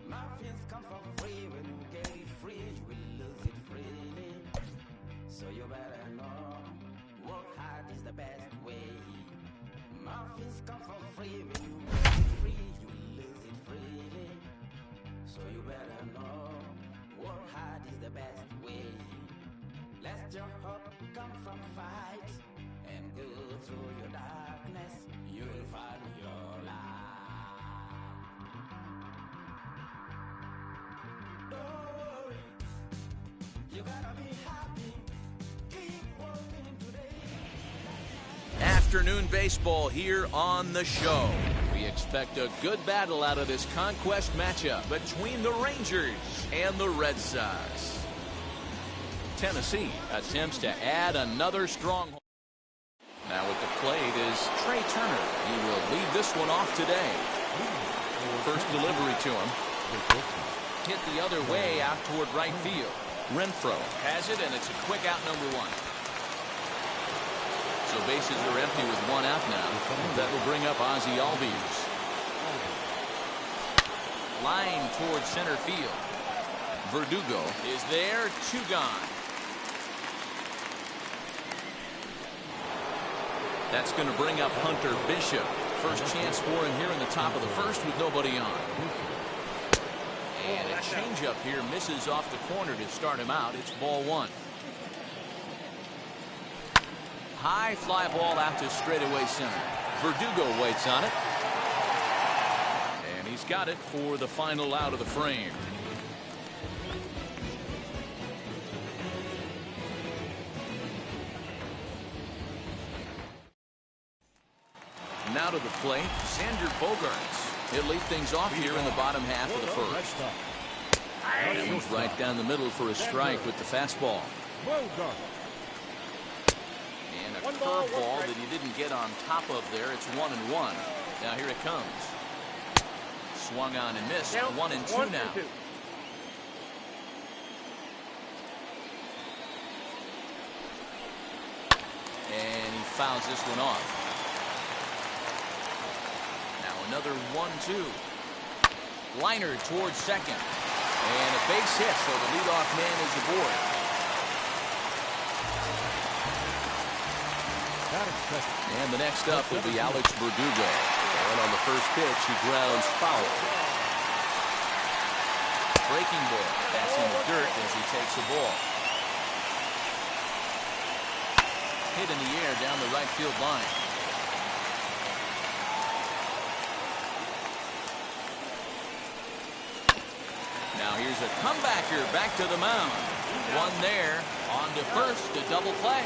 Muffins come for free. When you get it free, you will lose it freely. So you better know. Work hard is the best way. Muffins come for free. When you get it free, you lose it freely. So you better know. Work hard is the best way. Let your hope come from fight and go through your darkness. You will find your light. Don't worry. You gotta be happy. Keep working today. Afternoon baseball here on the show. We expect a good battle out of this conquest matchup between the Rangers and the Red Sox. Tennessee attempts to add another stronghold. Now at the plate is Trey Turner. He will lead this one off today. First delivery to him. Hit the other way out toward right field. Renfroe has it, and it's a quick out, number one. So bases are empty with one out now. That will bring up Ozzie Albies. Line towards center field. Verdugo is there, two gone. That's going to bring up Hunter Bishop. First chance for him here in the top of the first with nobody on. And a changeup here misses off the corner to start him out. It's ball one. High fly ball out to straightaway center. Verdugo waits on it. And he's got it for the final out of the frame. Now to the plate, Xander Bogaerts. He'll lead things off here in the bottom half of the first. That one's right down the middle for a strike with the fastball. And a curveball that he didn't get on top of there. It's 1-1. Now here it comes. Swung on and missed. 1-2 now. And he fouls this one off. Another 1-2. Liner towards second. And a base hit, so the leadoff man is aboard. And the next up will be Alex Verdugo. And on the first pitch, he grounds foul. Breaking ball. That's in the dirt as he takes the ball. Hit in the air down the right field line. Now here's a comebacker back to the mound. One there, on to first, a double play.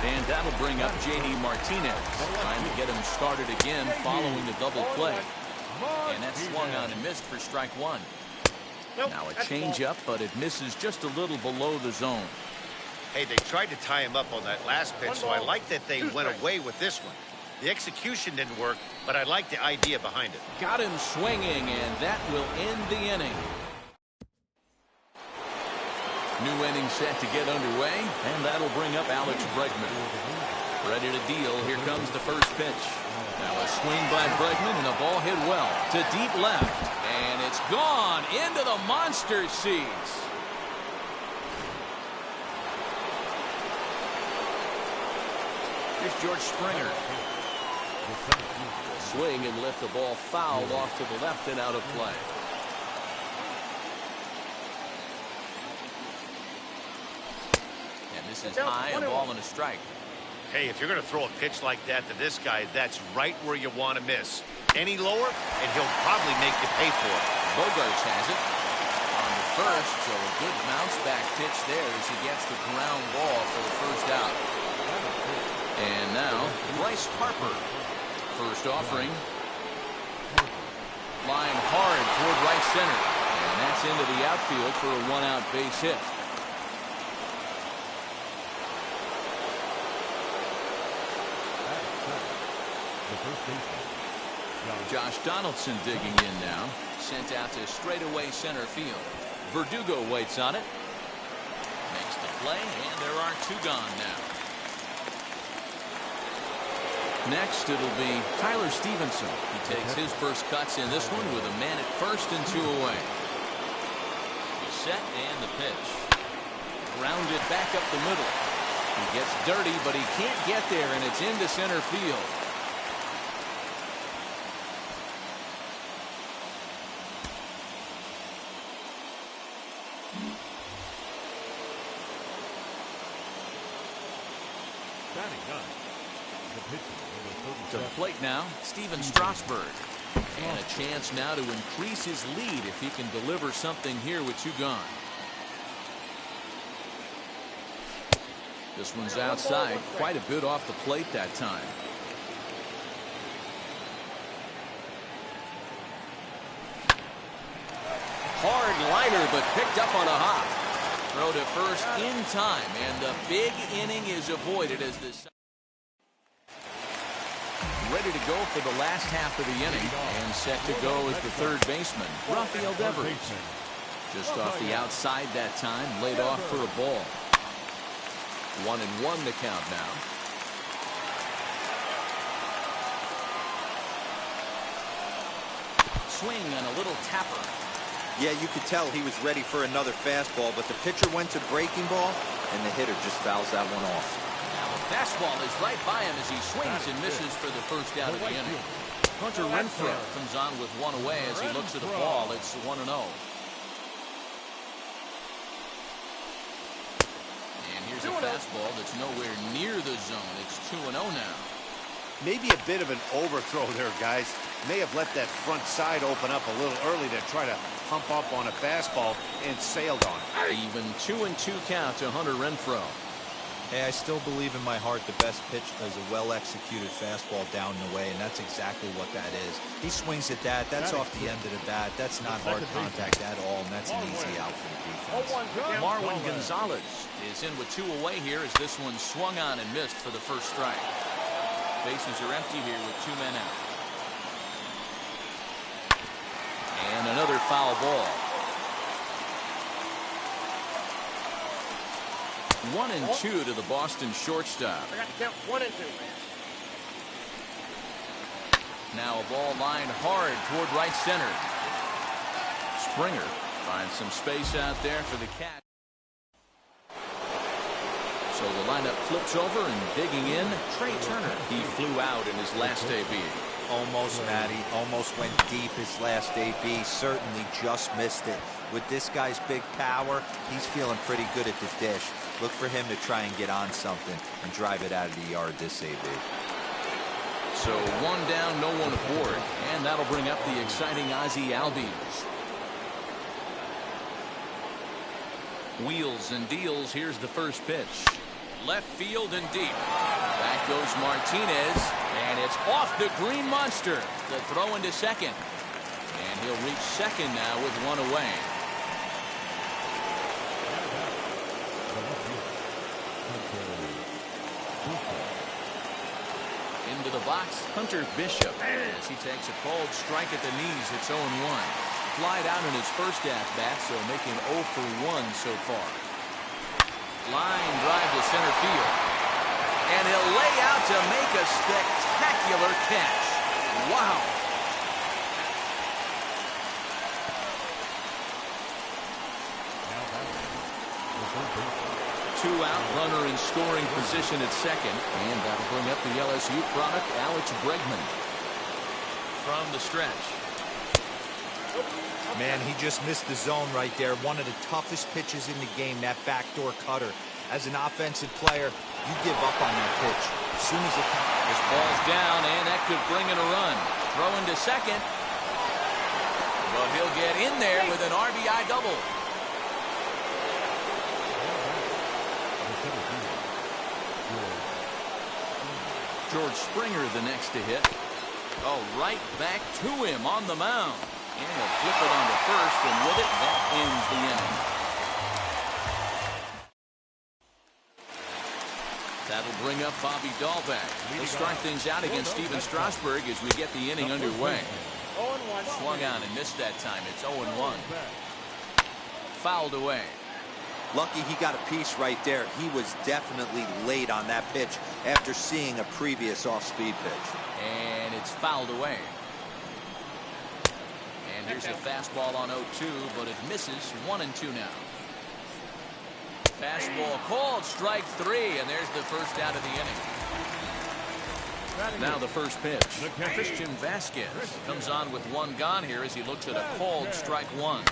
And that'll bring up J.D. Martinez, trying to get him started again following the double play. And that swung on and missed for strike one. Now a changeup, but it misses just a little below the zone. Hey, they tried to tie him up on that last pitch, so I like that they went away with this one. The execution didn't work, but I like the idea behind it. Got him swinging, and that will end the inning. New inning set to get underway, and that'll bring up Alex Bregman. Ready to deal. Here comes the first pitch. Now a swing by Bregman, and a ball hit well to deep left. And it's gone into the monster seats. Here's George Springer. Swing and lift the ball foul off to the left and out of play. And this is high, a ball and a strike. Hey, if you're going to throw a pitch like that to this guy, that's right where you want to miss. Any lower, and he'll probably make you pay for it. Bogarts has it on the first, so a good bounce back pitch there as he gets the ground ball for the first out. And now Bryce Harper. First offering. Line hard toward right center. And that's into the outfield for a one-out base hit. Josh Donaldson digging in now. Sent out to straightaway center field. Verdugo waits on it. Makes the play, and there are two gone now. Next, it'll be Tyler Stevenson. He takes his first cuts in this one with a man at first and two away. The set and the pitch. Grounded back up the middle. He gets dirty, but he can't get there, and it's into center field. To the plate now, Steven Strasburg. And a chance now to increase his lead if he can deliver something here with two gone. This one's outside, quite a bit off the plate that time. Hard liner, but picked up on a hop. Throw to first in time, and the big inning is avoided as this. Ready to go for the last half of the inning, and set to go as the third baseman, Rafael Devers. Just off the outside that time, laid off for a ball. 1-1 the count now. Swing and a little tapper. Yeah, you could tell he was ready for another fastball, but the pitcher went to breaking ball, and the hitter just fouls that one off. Fastball is right by him as he swings and misses for the first out of the inning. Hunter Renfroe comes on with one away as he looks at the ball. It's 1-0. And here's a fastball that's nowhere near the zone. It's 2-0 now. Maybe a bit of an overthrow there, guys. May have let that front side open up a little early to try to pump up on a fastball and sailed on it. Even 2-2 count to Hunter Renfroe. Hey, I still believe in my heart the best pitch is a well-executed fastball down and away, and that's exactly what that is. He swings at that. That's off the end of the bat. That's not hard contact at all, and that's an easy out for the defense. Marwin Gonzalez is in with two away here as this one swung on and missed for the first strike. Bases are empty here with two men out. And another foul ball. 1-2 to the Boston shortstop. I got to count 1 and 2. Now a ball lined hard toward right center. Springer finds some space out there for the catch. So the lineup flips over, and digging in, Trey Turner. He flew out in his last AB. Almost, Matty. Almost went deep his last AB. Certainly just missed it. With this guy's big power, he's feeling pretty good at the dish. Look for him to try and get on something and drive it out of the yard this AB. So one down, no one aboard. And that'll bring up the exciting Ozzie Albies. Wheels and deals. Here's the first pitch. Left field and deep. Back goes Martinez. And it's off the Green Monster. The throw into second. And he'll reach second now with one away. Into the box, Hunter Bishop. As he takes a called strike at the knees, it's 0-1. Flied out in his first at-bat, so making 0 for 1 so far. Line drive to center field. And he'll lay out to make a spectacular catch. Wow. Two out, runner in scoring position at second. And that'll bring up the LSU product, Alex Bregman. From the stretch. Man, he just missed the zone right there. One of the toughest pitches in the game, that backdoor cutter. As an offensive player, you give up on that pitch. As soon as it comes. This ball's down, and that could bring in a run. Throwing to second. But he'll get in there with an RBI double. George Springer the next to hit. Oh, right back to him on the mound. And he'll flip it on to first, and with it, that ends the inning. That'll bring up Bobby Dahlbeck. He'll start things out against Steven Strasburg as we get the inning underway. Swung on and missed that time. It's 0-1. Fouled away. Lucky he got a piece right there. He was definitely late on that pitch after seeing a previous off-speed pitch. And it's fouled away. And here's a fastball on 0-2, but it misses. 1-2 now. Fastball called, strike 3, and there's the first out of the inning. Now the first pitch. Christian Vasquez comes on with one gone here as he looks at a called strike 1.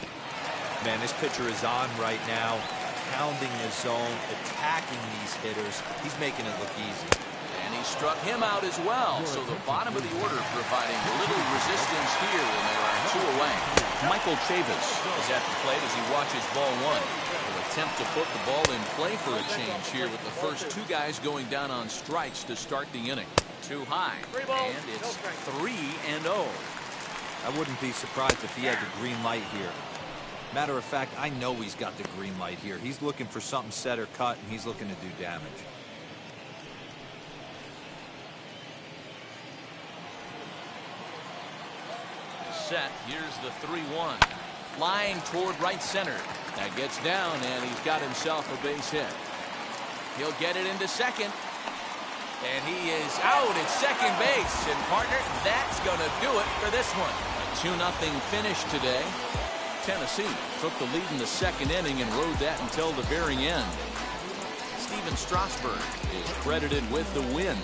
Man, this pitcher is on right now, pounding the zone, attacking these hitters. He's making it look easy. And he struck him out as well. So the bottom of the order providing little resistance here, and there are 2 away. Michael Chavis is at the plate as he watches ball 1. He'll attempt to put the ball in play for a change here with the first 2 guys going down on strikes to start the inning. Too high, and it's 3-0. I wouldn't be surprised if he had the green light here. Matter of fact, I know he's got the green light here. He's looking for something set or cut, and he's looking to do damage. Set. Here's the 3-1. Flying toward right center. That gets down, and he's got himself a base hit. He'll get it into second. And he is out at second base. And, partner, that's going to do it for this one. A 2-0 finish today. Tennessee took the lead in the second inning and rode that until the very end. Steven Strasburg is credited with the win.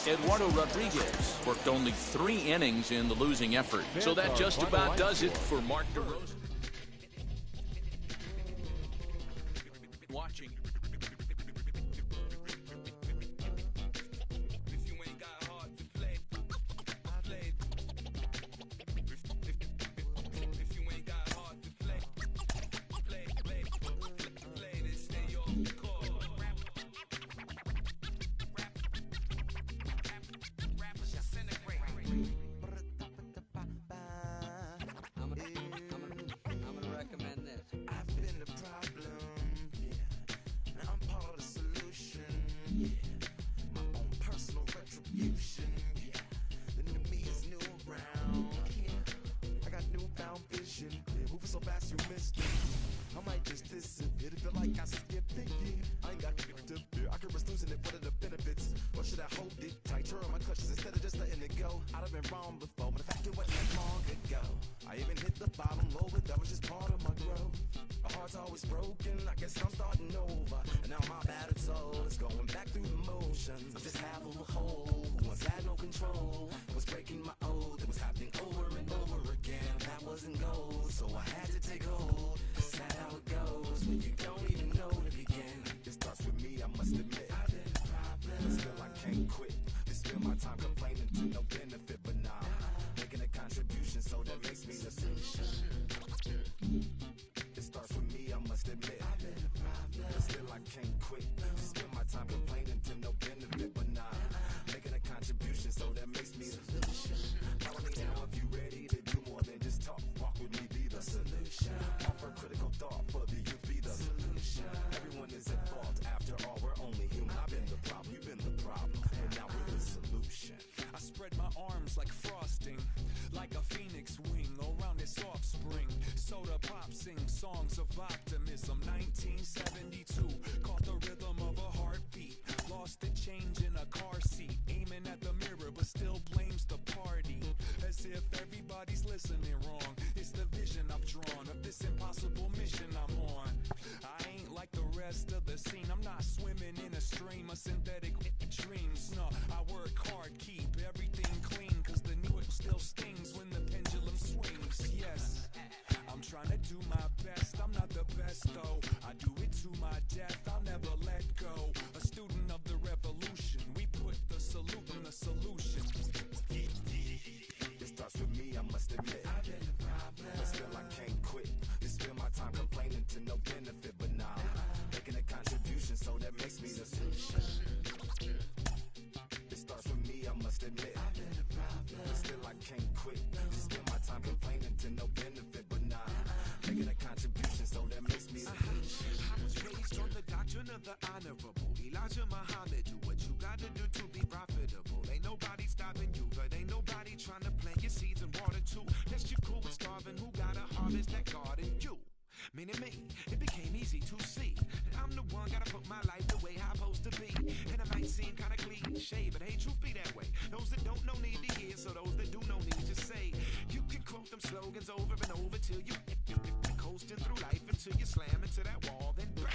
Eduardo Rodriguez worked only 3 innings in the losing effort. So that just about does it for Mark DeRosa. Watching. It starts with me, I must admit. But still I can't quit. arms like frosting, like a phoenix wing around its offspring. Soda pop, sing songs of optimism. 1972, caught the rhythm of a heartbeat. Lost the change in a car seat, aiming at the mirror but still blames the party. As if everybody's listening wrong. It's the vision I've drawn of this impossible mission I'm on. I ain't like the rest of the scene. I'm not swimming in a stream of synthetic dreams. No, I work hard, keep everything clean, cause the needle still stings when the pendulum swings. Yes, I'm trying to do my best. I'm not the best though. I do it to my death. I'll never let go. A student of the revolution. We put the salute in the solution. It starts with me, I must admit. I've been a problem, but still I can't quit. You spend my time complaining to no benefit, but now making a contribution, so that makes me the solution. It starts with me, I must admit. I've been a problem, but still I can't quit. You spend my time complaining to no benefit, but now making a contribution, so that makes me the solution. I was raised on the doctrine of the honorable Elijah Muhammad. Do what you gotta do to be profitable. Ain't nobody stopping you, but ain't nobody trying to plant your seeds and water too. That's your cool with starving. Who gotta harvest that garden? You. Meaning me, it became easy to see that I'm the one gotta put my life the way I'm supposed to be. And it might seem kinda cliche, but hey, truth be that way. Those that don't know need to hear, so those that do know need to say. You can quote them slogans over and over till you coasting through life until you slam into that wall, then bang,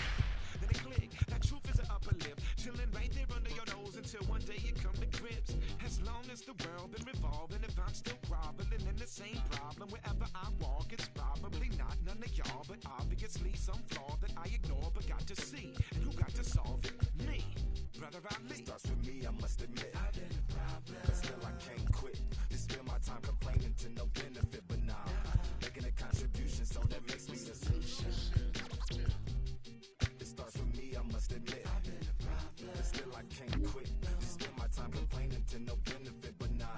then it click. That truth is an upper lip, chilling right there under your nose until one day you come to grips. As long as the world been revolving, if I'm still groveling in the same problem wherever I walk, it's probably not none of y'all, but obviously some flaw that I ignore but got to see. And who got to solve it? Me, brother Ali. It starts with me, I must admit. I've been a problem, but still I can't quit. You spend my time complaining to no benefit, but now making a contribution, so that makes me the solution. It starts with me, I must admit. I've been a problem, but still I can't quit. You spend my time complaining to no benefit, but now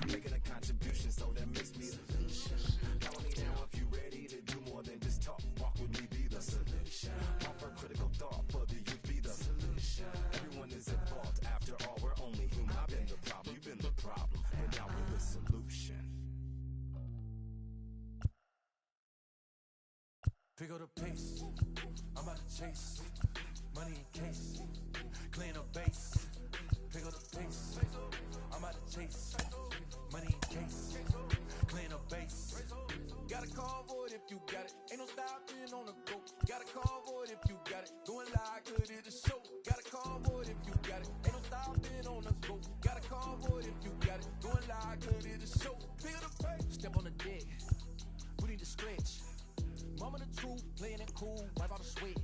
making a contribution, so that makes me the solution. Call me now if you ready to do more than just talk. Walk with me, be the solution. Offer critical thought for the youth, be the solution. Everyone is involved, after all, we're only human. I've been the problem, you've been the problem, but now we're the solution. Pick up the pace, I'm out to chase money in case, clean up base. Pick up the pace, I'm out to chase money in case, clean up base. Got a call for it if you got it. Ain't no stopping on the go. Got a call for it if you got it. Going live, good at the show. Got a call for it if you got it. Ain't no stopping on the go. Got a call for it if you got it. Going live, good at the show. Feel the pace. Step on the deck. We need to stretch. Mama the truth, playing it cool, wipe out the sweat.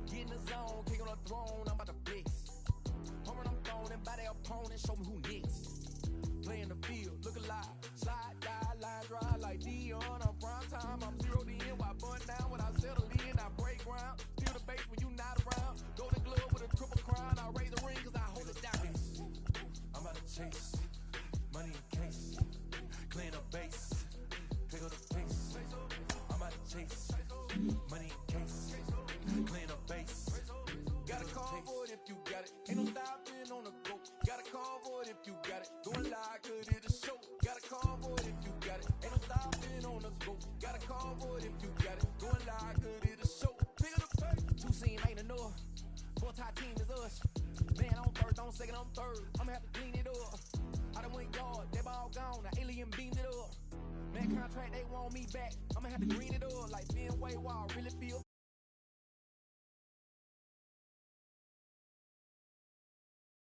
Get in the zone, king on the throne, I'm about to flex. Home run, I'm throwing and by their opponent, show me who next. Play in the field, look alive. Slide, die, line drive like G.A.N. I'm prime time, I'm 0 to end. Why bun down when I settle in? I break ground, feel the bass when you not around. Golden glove with a triple crown, I raise the ring cause I hold it down. I'm out to chase money in case, clean up base. Pick up the pace, I'm out to chase money in case, clean up base. Got a call for it if you got it. Ain't no stopping on the go. Got a call for it if you got it. Going live, good at the show. Got a call for it if you got it. Ain't no stopping on the go. Got a call for it if you got it. Going live, good at the show. Pick up the pace. 2 scene ain't enough. 4 top team is us. Man on first, on second, on third. I'ma have to clean it up. I done went yard, they ball gone. The alien beamed it up. Man contract, they want me back. I'ma have to green it up like Fenway Wall. Really feel